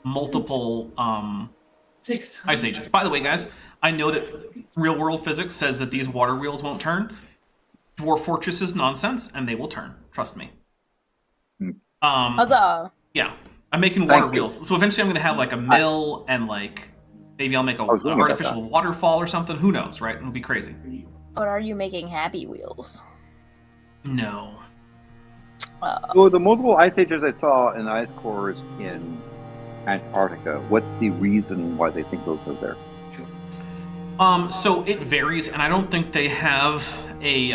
multiple ice ages? By the way, guys, I know that real world physics says that these water wheels won't turn. Dwarf Fortress is nonsense, and they will turn. Trust me. Huzzah! Yeah, I'm making Thank water you. wheels. So eventually, I'm going to have like a mill and like maybe I'll make an was wondering about artificial waterfall or something. Who knows, right? It'll be crazy. But are you making happy wheels? No. So the multiple ice ages I saw in the ice cores in Antarctica, what's the reason why they think those are there? So it varies, and I don't think they have a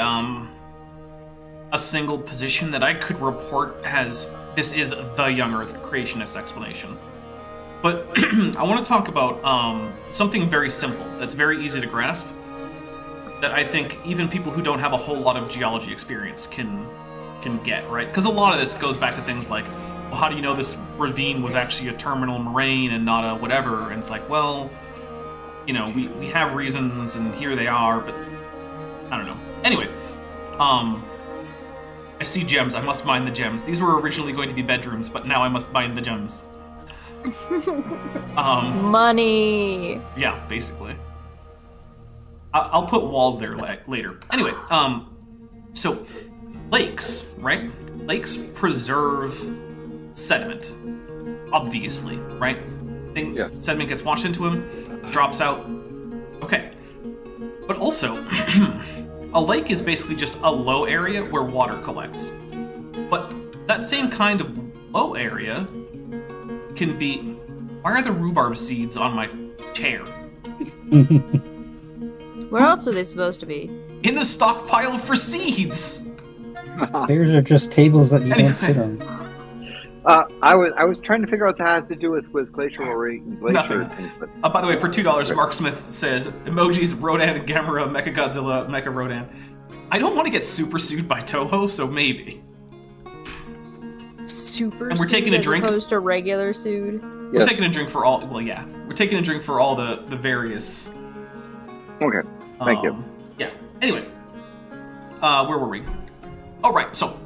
single position that I could report has this is the young Earth creationist explanation. But I want to talk about something very simple that's very easy to grasp that I think even people who don't have a whole lot of geology experience can get, right? Because a lot of this goes back to things like, well, how do you know this ravine was actually a terminal moraine and not a whatever. And it's like, well, you know, we have reasons, and here they are, but I don't know. Anyway, I see gems. I must mine the gems. These were originally going to be bedrooms, but now I must mine the gems. Money. Yeah, basically. I'll put walls there later. Anyway, so lakes, right? Lakes preserve sediment, obviously, right? Yeah. Sediment gets washed into them, drops out. Okay. But also, a lake is basically just a low area where water collects. But that same kind of low area can be... Why are the rhubarb seeds on my chair? Where else are they supposed to be? In the stockpile for seeds! Theirs are just tables that you Anyway. don't sit on. I was trying to figure out what that has to do with glacial glacier Nothing. things, but By the way, for $2, Mark Smith says, emojis, Rodan, Gamera, Mechagodzilla, Mecha Rodan. I don't want to get super sued by Toho, so maybe. Super And we're taking a sued drink? as opposed to regular sued. We're yes. taking a drink for all... Well, yeah. We're taking a drink for all the various... Okay, thank you. Yeah. Anyway. Where were we? Oh, right. So...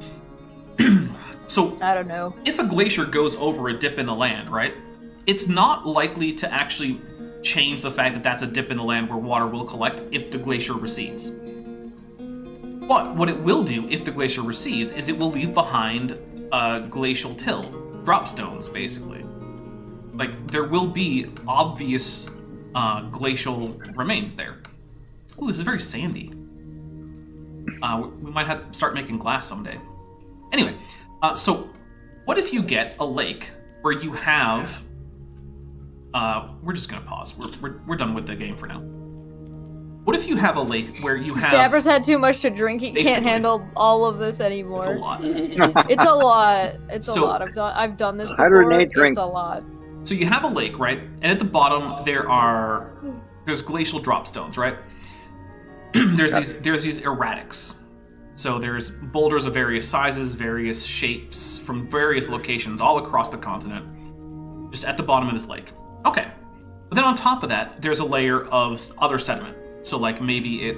so... I don't know. If a glacier goes over a dip in the land, right, it's not likely to actually change the fact that that's a dip in the land where water will collect if the glacier recedes. But what it will do if the glacier recedes is it will leave behind a glacial till, drop stones, basically. Like, there will be obvious glacial remains there. Ooh, this is very sandy. We might have to start making glass someday. Anyway, so what if you get a lake where you have... we're just gonna pause. We're done with the game for now. What if you have a lake where you have... Stabber's had too much to drink. He can't Basically. handle all of this anymore. It's a lot. It's a lot. It's So- a lot. I've done this before. 108 drinks. It's a lot. So you have a lake, right? And at the bottom there's glacial drop stones, right? there's these erratics. So there's boulders of various sizes, various shapes, from various locations all across the continent, just at the bottom of this lake. Okay. But then on top of that, there's a layer of other sediment. So like maybe it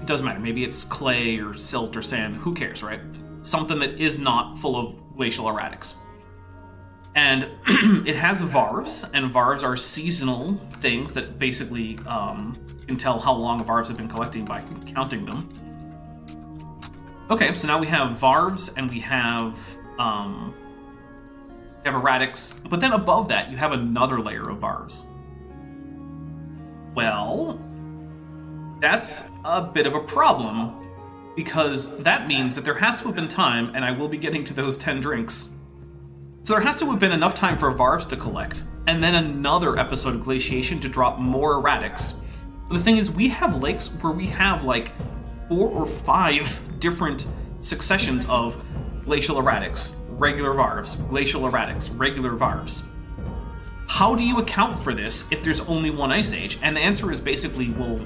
doesn't matter, maybe it's clay or silt or sand, who cares, right? Something that is not full of glacial erratics. And it has varves, and varves are seasonal things that basically can tell how long varves have been collecting by counting them. Okay, so now we have varves, and we have erratics, but then above that you have another layer of varves. Well, that's a bit of a problem, because that means that there has to have been time, and I will be getting to those 10 drinks. So there has to have been enough time for varves to collect, and then another episode of glaciation to drop more erratics. But the thing is, we have lakes where we have like 4 or 5 different successions of glacial erratics, regular varves, glacial erratics, regular varves. How do you account for this if there's only one ice age? And the answer is basically, well,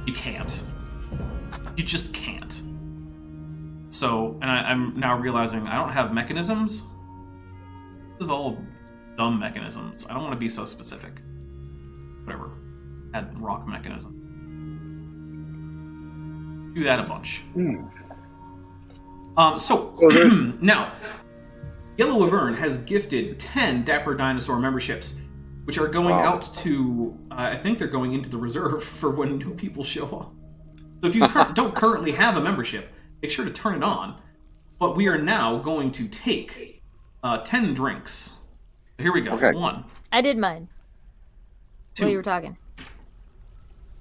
you can't. You just can't. So, and I'm now realizing I don't have mechanisms. This is all dumb mechanisms. I don't want to be so specific. Whatever. Add rock mechanism. Do that a bunch. So, now, Yellow Wyvern has gifted 10 Dapper Dinosaur memberships, which are going out to, I think they're going into the reserve for when new people show up. So if you don't currently have a membership, make sure to turn it on. But we are now going to take 10 drinks. Here we go. Okay. 1, I did mine. 2, While you were talking.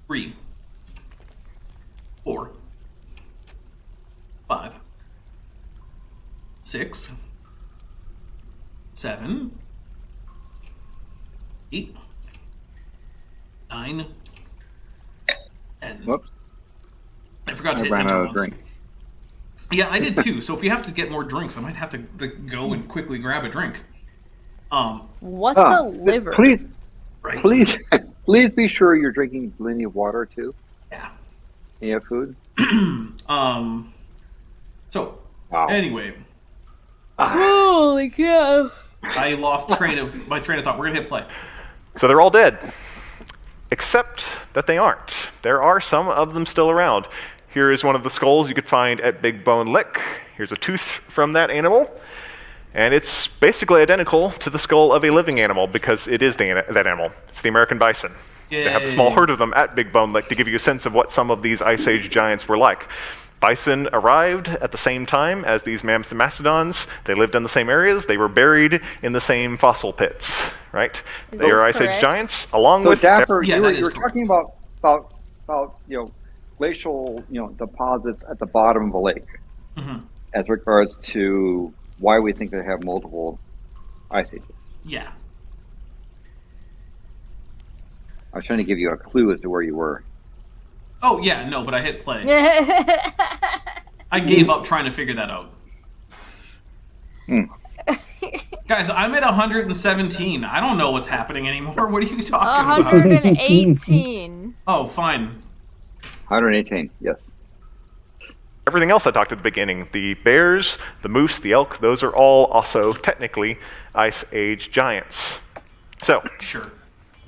3, 4, 5, 6, 7, 8, 9, 10. Whoops. I forgot to I hit ran enter out of once. drink. Yeah, I did too. So if we have to get more drinks, I might have to go and quickly grab a drink. What's a liver? Please, Right? please be sure you're drinking plenty of water too. Yeah. And you have food. So Wow. anyway, Holy cow! I lost my train of thought. We're gonna hit play. So they're all dead. Except that they aren't. There are some of them still around. Here is one of the skulls you could find at Big Bone Lick. Here's a tooth from that animal. And it's basically identical to the skull of a living animal because it is that animal. It's the American bison. Yay. They have a small herd of them at Big Bone Lick to give you a sense of what some of these Ice Age giants were like. Bison arrived at the same time as these mammoth and mastodons. They lived in the same areas. They were buried in the same fossil pits, right? Is They are this Ice Age correct? giants, along So with... Dapper, Yeah, you that were is talking correct. about glacial deposits at the bottom of a lake, Mhm. as regards to why we think they have multiple ice ages. Yeah. I was trying to give you a clue as to where you were. Oh yeah, no, but I hit play. I gave up trying to figure that out. Guys, I'm at 117. I don't know what's happening anymore. What are you talking about? 118. Oh, fine. 118, yes. Everything else I talked at the beginning, the bears, the moose, the elk, those are all also technically Ice Age giants. So, Sure.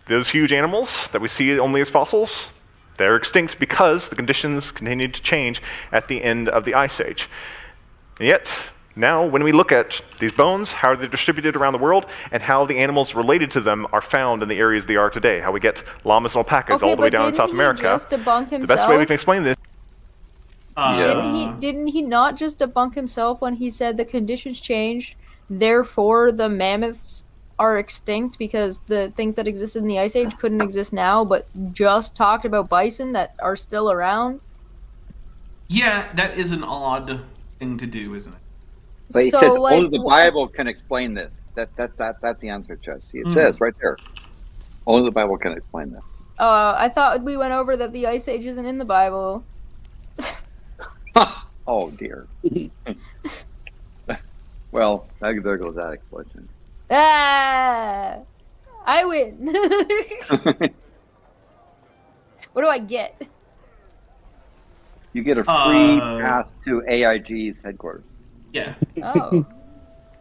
those huge animals that we see only as fossils, they're extinct because the conditions continued to change at the end of the Ice Age. And yet, now when we look at these bones, how they're distributed around the world, and how the animals related to them are found in the areas they are today, how we get llamas and alpacas all the way down in South America, Just debunk himself? the best way we can explain this Didn't he not just debunk himself when he said the conditions changed, therefore the mammoths are extinct because the things that existed in the Ice Age couldn't exist now, but just talked about bison that are still around? Yeah, that is an odd thing to do, isn't it? But he So, says like, only the Bible can explain this. That's the answer, Jesse. It says right there. Only the Bible can explain this. I thought we went over that the Ice Age isn't in the Bible. Oh dear. Well, there goes that explanation. Ah! I win! What do I get? You get a free pass to AIG's headquarters. Yeah. Oh.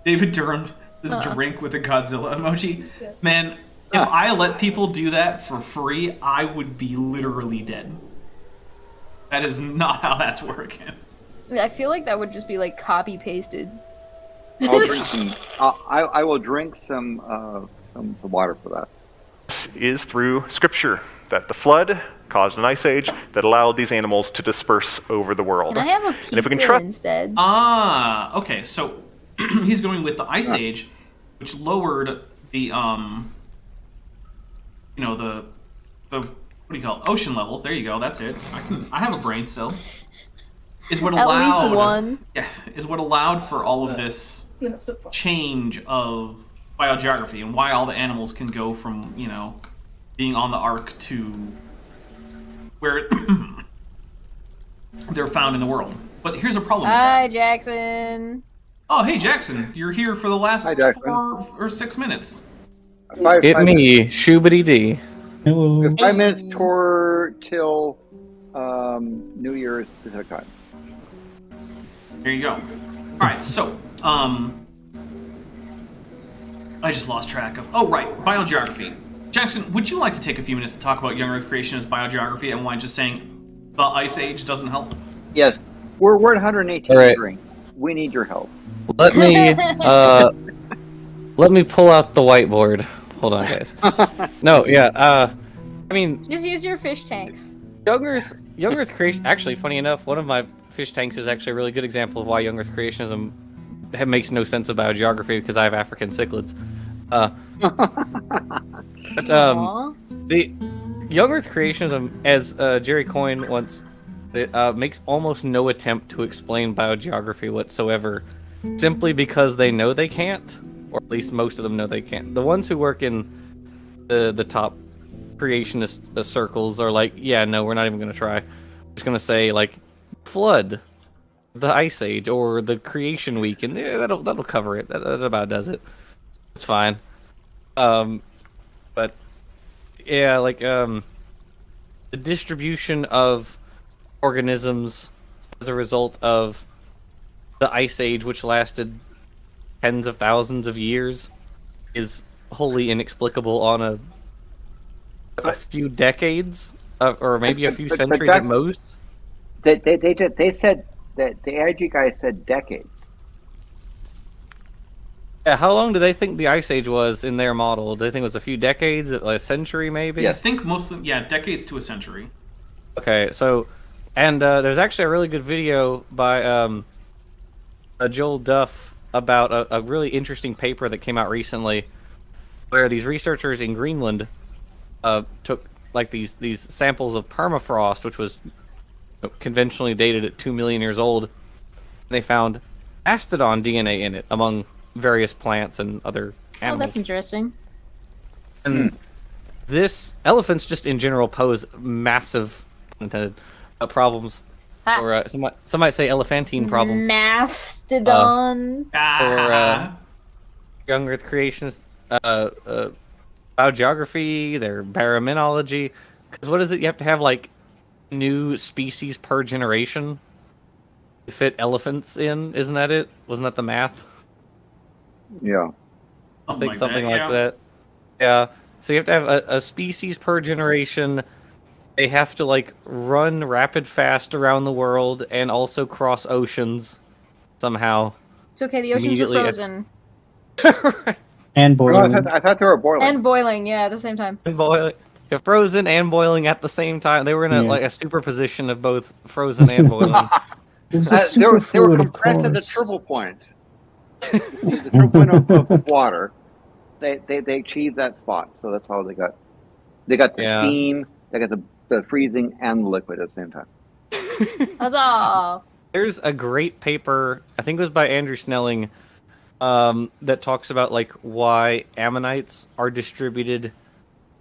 David Durham, this drink with a Godzilla emoji. Man, if I let people do that for free, I would be literally dead. That is not how that's working. I feel like that would just be like copy pasted. I'll drink some. I will drink some water for that. This is through scripture that the flood caused an ice age that allowed these animals to disperse over the world. Can I have a And if we can pizza trust instead? Okay, so he's going with the Ice Age, which lowered the the what do you call it? Ocean levels. There you go. That's it. I have a brain still. Is what At allowed least one. Yeah, is what allowed for all of this change of biogeography and why all the animals can go from, being on the ark to where they're found in the world. But here's a problem with Hi, that. Jackson. Oh, hey, Jackson. You're here for the last Hi, Jackson. 4 or 6 minutes. Five Me, Shoobity D. Hello. 5 minutes till New Year's Pacific time. There you go. All right, so, I just lost track of... Oh, right, biogeography. Jackson, would you like to take a few minutes to talk about young Earth creationist biogeography and why just saying the Ice Age doesn't help? Yes, we're at 118 All right. drinks. We need your help. Let me pull out the whiteboard. Hold on, guys. No, yeah. I mean, Just use your fish tanks. young Earth creation. Actually, funny enough, one of my fish tanks is actually a really good example of why young Earth creationism makes no sense of biogeography because I have African cichlids. But Aw. the young Earth creationism, as Jerry Coyne once, makes almost no attempt to explain biogeography whatsoever, simply because they know they can't, or at least most of them know they can't. The ones who work in the top creationist circles are like, yeah, no, we're not even going to try. We're just going to say like flood, the Ice Age, or the Creation Week, and yeah, that'll cover it. That about does it. It's fine. But yeah, like the distribution of organisms as a result of the Ice Age, which lasted tens of thousands of years is wholly inexplicable on a few decades, or maybe a few But centuries at that's- most. They said that the AIG guy said decades. Yeah, how long do they think the Ice Age was in their model? Do they think it was a few decades, like a century maybe? I think most of them, decades to a century. Okay, so, and there's actually a really good video by Joel Duff about a really interesting paper that came out recently, where these researchers in Greenland took like these samples of permafrost, which was conventionally dated at 2 million years old. And they found mastodon DNA in it, among various plants and other Oh, animals. that's interesting. And this elephants just in general pose massive, pun intended, problems, Ah. or some might say elephantine problems. Mastodon. For young Earth creations, biogeography, their baraminology. Because what is it? You have to have like new species per generation to fit elephants in. Isn't that it? Wasn't that the math? Yeah. I think something like that. Yeah. So you have to have a species per generation. They have to like run rapid fast around the world and also cross oceans somehow. It's okay, the oceans are Immediately frozen. And Oh, boiling. I thought they were boiling. And boiling, yeah, at the same time. And boiling, yeah, frozen and boiling at the same time. They were in a like a superposition of both frozen and boiling. It was a They were superfluid, of compressed at the course. triple point. The triple point of water. They achieved that spot, so that's how they got the Yeah. steam, they got the freezing and the liquid at the same time. Huzzah! There's a great paper, I think it was by Andrew Snelling, that talks about like why ammonites are distributed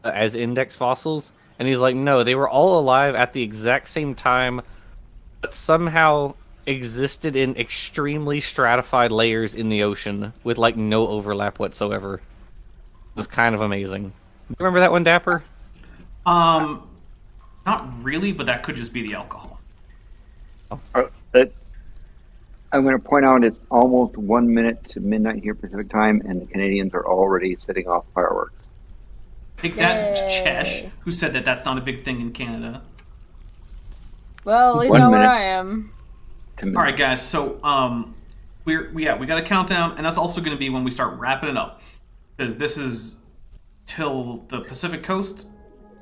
as index fossils, and he's like, no, they were all alive at the exact same time, but somehow existed in extremely stratified layers in the ocean with like no overlap whatsoever. It was kind of amazing. You remember that one, Dapper? Not really, but that could just be the alcohol. I'm going to point out it's almost 1 minute to midnight here Pacific time, and the Canadians are already setting off fireworks. Take that, Yay. Chesh, who said that that's not a big thing in Canada. Well, at least 1 not where minute. I am. To All right, guys. So we got a countdown, and that's also going to be when we start wrapping it up, because this is till the Pacific coast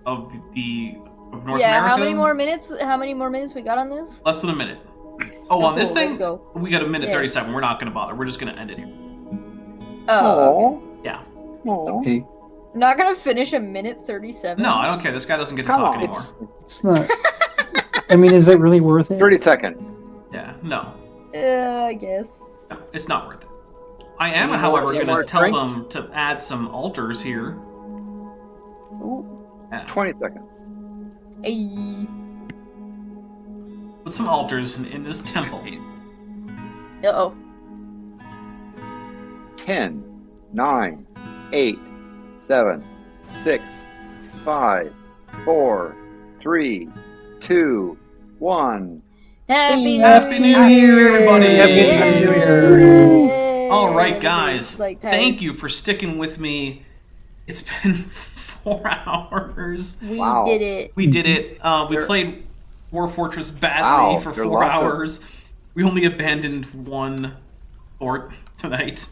of North Yeah, America. how many more minutes? How many more minutes we got on this? Less than a minute. Oh, on this cool, thing, let's go. we got a minute Yeah. 37. We're not going to bother. We're just going to end it here. Oh, Yeah. Okay. I'm not gonna finish a minute 37. No, I don't care. This guy doesn't get to Come talk on. anymore. It's not. I mean, is it really worth it? 30 seconds. Yeah, no. I guess. No, it's not worth it. I am, Any however, more going to tell drinks? them to add some altars here. Ooh. Yeah. 20 seconds. Ay. Put some altars in this temple. Uh-oh. 10, 9, 8, 7, 6, 5, 4, 3, 2, 1. Happy New Year, everybody! Happy New Year. All right, guys. Like tired. Thank you for sticking with me. It's been 4 hours. We Wow. did it. We did it. We played War Fortress badly Wow, for there are 4 lots of- hours. We only abandoned one fort tonight.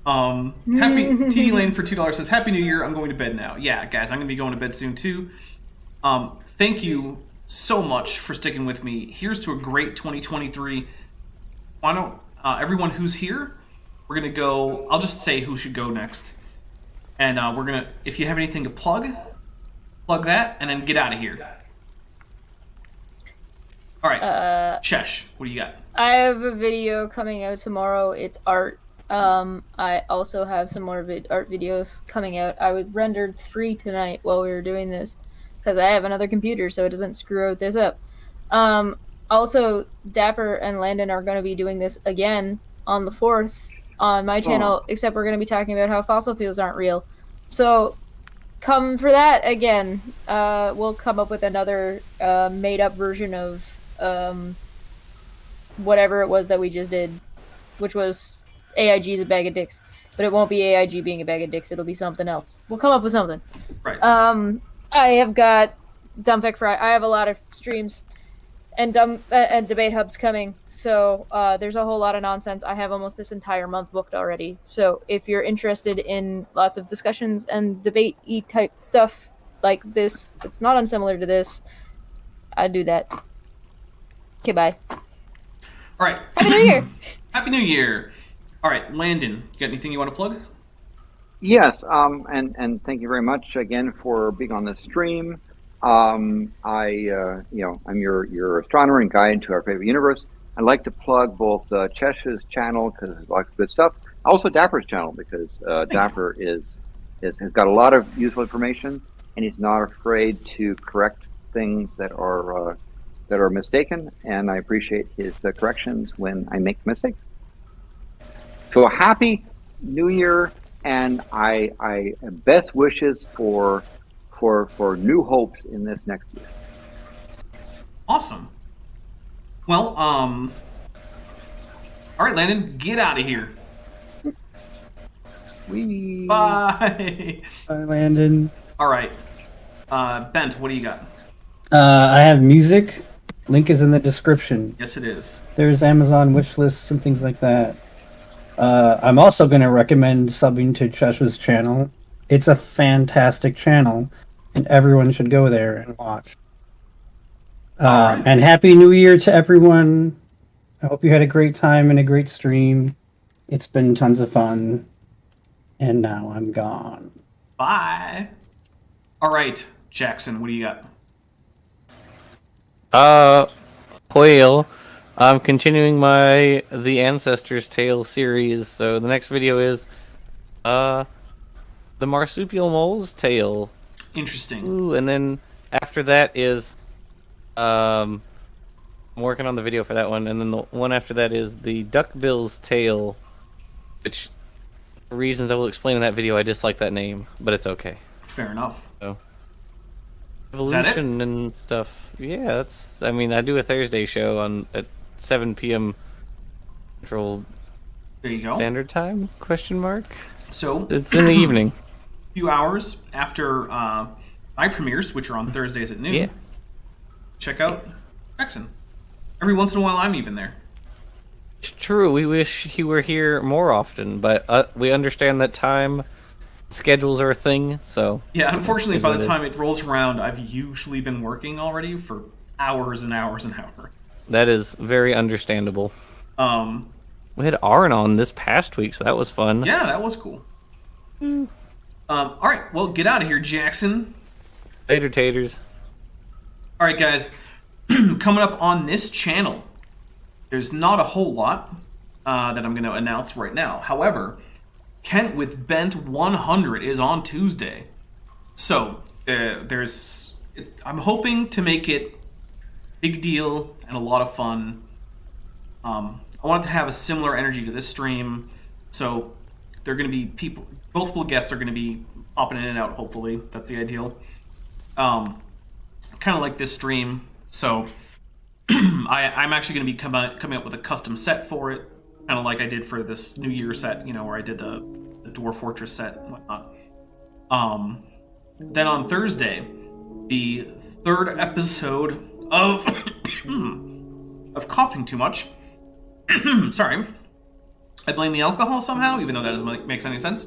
Happy TD Lane for $2 says, Happy New Year, I'm going to bed now. Yeah, guys, I'm going to be going to bed soon too. Thank you so much for sticking with me. Here's to a great 2023. Why don't everyone who's here, we're going to go, I'll just say who should go next. And we're going to, if you have anything to plug that, and then get out of here. All right, Chesh, what do you got? I have a video coming out tomorrow. It's art. I also have some more art videos coming out. I rendered 3 tonight while we were doing this because I have another computer, so it doesn't screw this up. Also, Dapper and Landon are going to be doing this again on the 4th on my channel, except we're going to be talking about how fossil fuels aren't real. So come for that again. We'll come up with another made-up version of whatever it was that we just did, which was AIG is a bag of dicks, but it won't be AIG being a bag of dicks. It'll be something else. We'll come up with something. Right. I have got Dumbfic Friday. I have a lot of streams and debate hubs coming, so there's a whole lot of nonsense. I have almost this entire month booked already. So if you're interested in lots of discussions and debate-y type stuff like this, it's not unsimilar to this, I'd do that. Okay, bye. All right. Happy New Year! Happy New Year! All right, Landon, you got anything you want to plug? Yes, and thank you very much again for being on the stream. I'm your astronomer and guide to our favorite universe. I'd like to plug both Chesh's channel because there's lots of good stuff. Also Dapper's channel because Dapper has got a lot of useful information and he's not afraid to correct things that are mistaken. And I appreciate his corrections when I make mistakes. So happy New Year, and I best wishes for new hopes in this next year. Awesome. Well, all right, Landon, get out of here. Bye. Bye, Landon. All right, Bent, what do you got? I have music. Link is in the description. Yes, it is. There's Amazon wish lists and things like that. I'm also going to recommend subbing to Chesh's channel. It's a fantastic channel, and everyone should go there and watch. Right. And Happy New Year to everyone. I hope you had a great time and a great stream. It's been tons of fun. And now I'm gone. Bye. All right, Jackson, what do you got? Whale. I'm continuing the Ancestors Tale series, so the next video is the Marsupial Mole's Tale. Interesting. Ooh, and then after that is I'm working on the video for that one, and then the one after that is the Duckbill's Tale, which for reasons I will explain in that video, I dislike that name, but it's okay. Fair enough. So Is that it? evolution and stuff. Yeah, I do a Thursday show at 7 p.m. Central There you go. Standard Time? Question mark. So It's in the evening. a few hours after my premieres, which are on Thursdays at noon. Yeah. Check out Jackson. Every once in a while, I'm even there. It's true. We wish he were here more often, but we understand that time schedules are a thing. So Yeah, unfortunately, is by what the it time it rolls around, I've usually been working already for hours and hours and hours. that is very understandable. Um, We had Aaron on this past week, so that was fun. yeah, that was cool. All right, well, get out of here, Jackson. Tater taters. All right, guys, coming up on this channel, there's not a whole lot that I'm going to announce right now. However, Kent with Bent 100 is on Tuesday. So, I'm hoping to make it big deal and a lot of fun. I want it to have a similar energy to this stream. So, there are going to be multiple guests are going to be popping in and out, hopefully. That's the ideal. Kind of like this stream. So, I'm actually going to be coming up with a custom set for it. Kind of like I did for this New Year set, where I did the Dwarf Fortress set and whatnot. Then on Thursday, the third episode of of coughing too much. Sorry. I blame the alcohol somehow, even though that doesn't make any sense.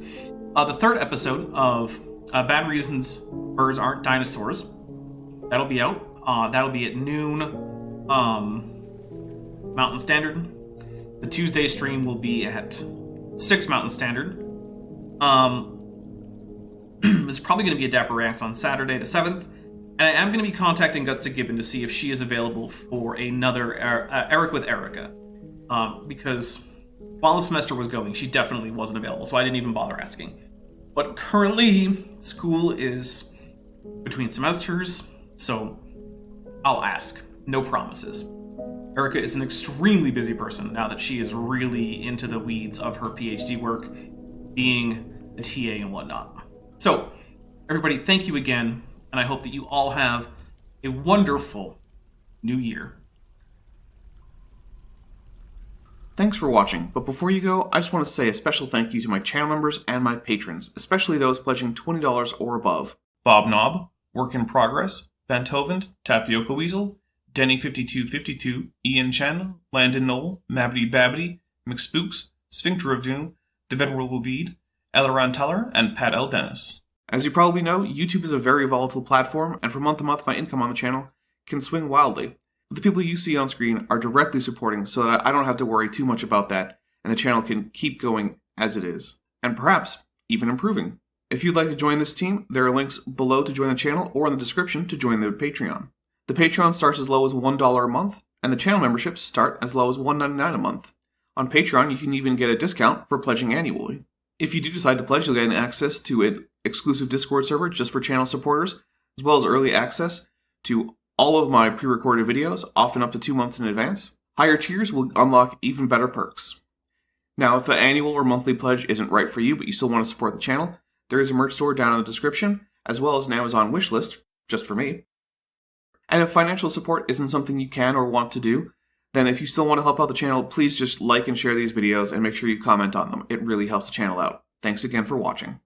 The third episode of Bad Reasons Birds Aren't Dinosaurs. That'll be out. That'll be at noon Mountain Standard. The Tuesday stream will be at 6 Mountain Standard. There's probably going to be a Dapper Reacts on Saturday the 7th. And I am going to be contacting Gutsa Gibbon to see if she is available for another Eric with Erica. Because while the semester was going, she definitely wasn't available, so I didn't even bother asking. But currently, school is between semesters, so I'll ask. No promises. Erica is an extremely busy person now that she is really into the weeds of her PhD work, being a TA and whatnot. So, everybody, thank you again, and I hope that you all have a wonderful new year. Thanks for watching, but before you go, I just want to say a special thank you to my channel members and my patrons, especially those pledging $20 or above. Bob Knob, Work in Progress, Benthovend, Tapioca Weasel, Denny5252, Ian Chen, Landon Knoll, Mabbity Babbity, McSpooks, Sphincter of Doom, The Venerable Bede, Elleron Teller, and Pat L. Dennis. As you probably know, YouTube is a very volatile platform, and from month to month my income on the channel can swing wildly. But the people you see on screen are directly supporting so that I don't have to worry too much about that, and the channel can keep going as it is, and perhaps even improving. If you'd like to join this team, there are links below to join the channel or in the description to join the Patreon. The Patreon starts as low as $1 a month, and the channel memberships start as low as $1.99 a month. On Patreon, you can even get a discount for pledging annually. If you do decide to pledge, you'll get access to an exclusive Discord server just for channel supporters, as well as early access to all of my pre-recorded videos, often up to 2 months in advance. Higher tiers will unlock even better perks. Now, if an annual or monthly pledge isn't right for you, but you still want to support the channel, there is a merch store down in the description, as well as an Amazon wishlist, just for me. And if financial support isn't something you can or want to do, then if you still want to help out the channel, please just like and share these videos and make sure you comment on them. It really helps the channel out. Thanks again for watching.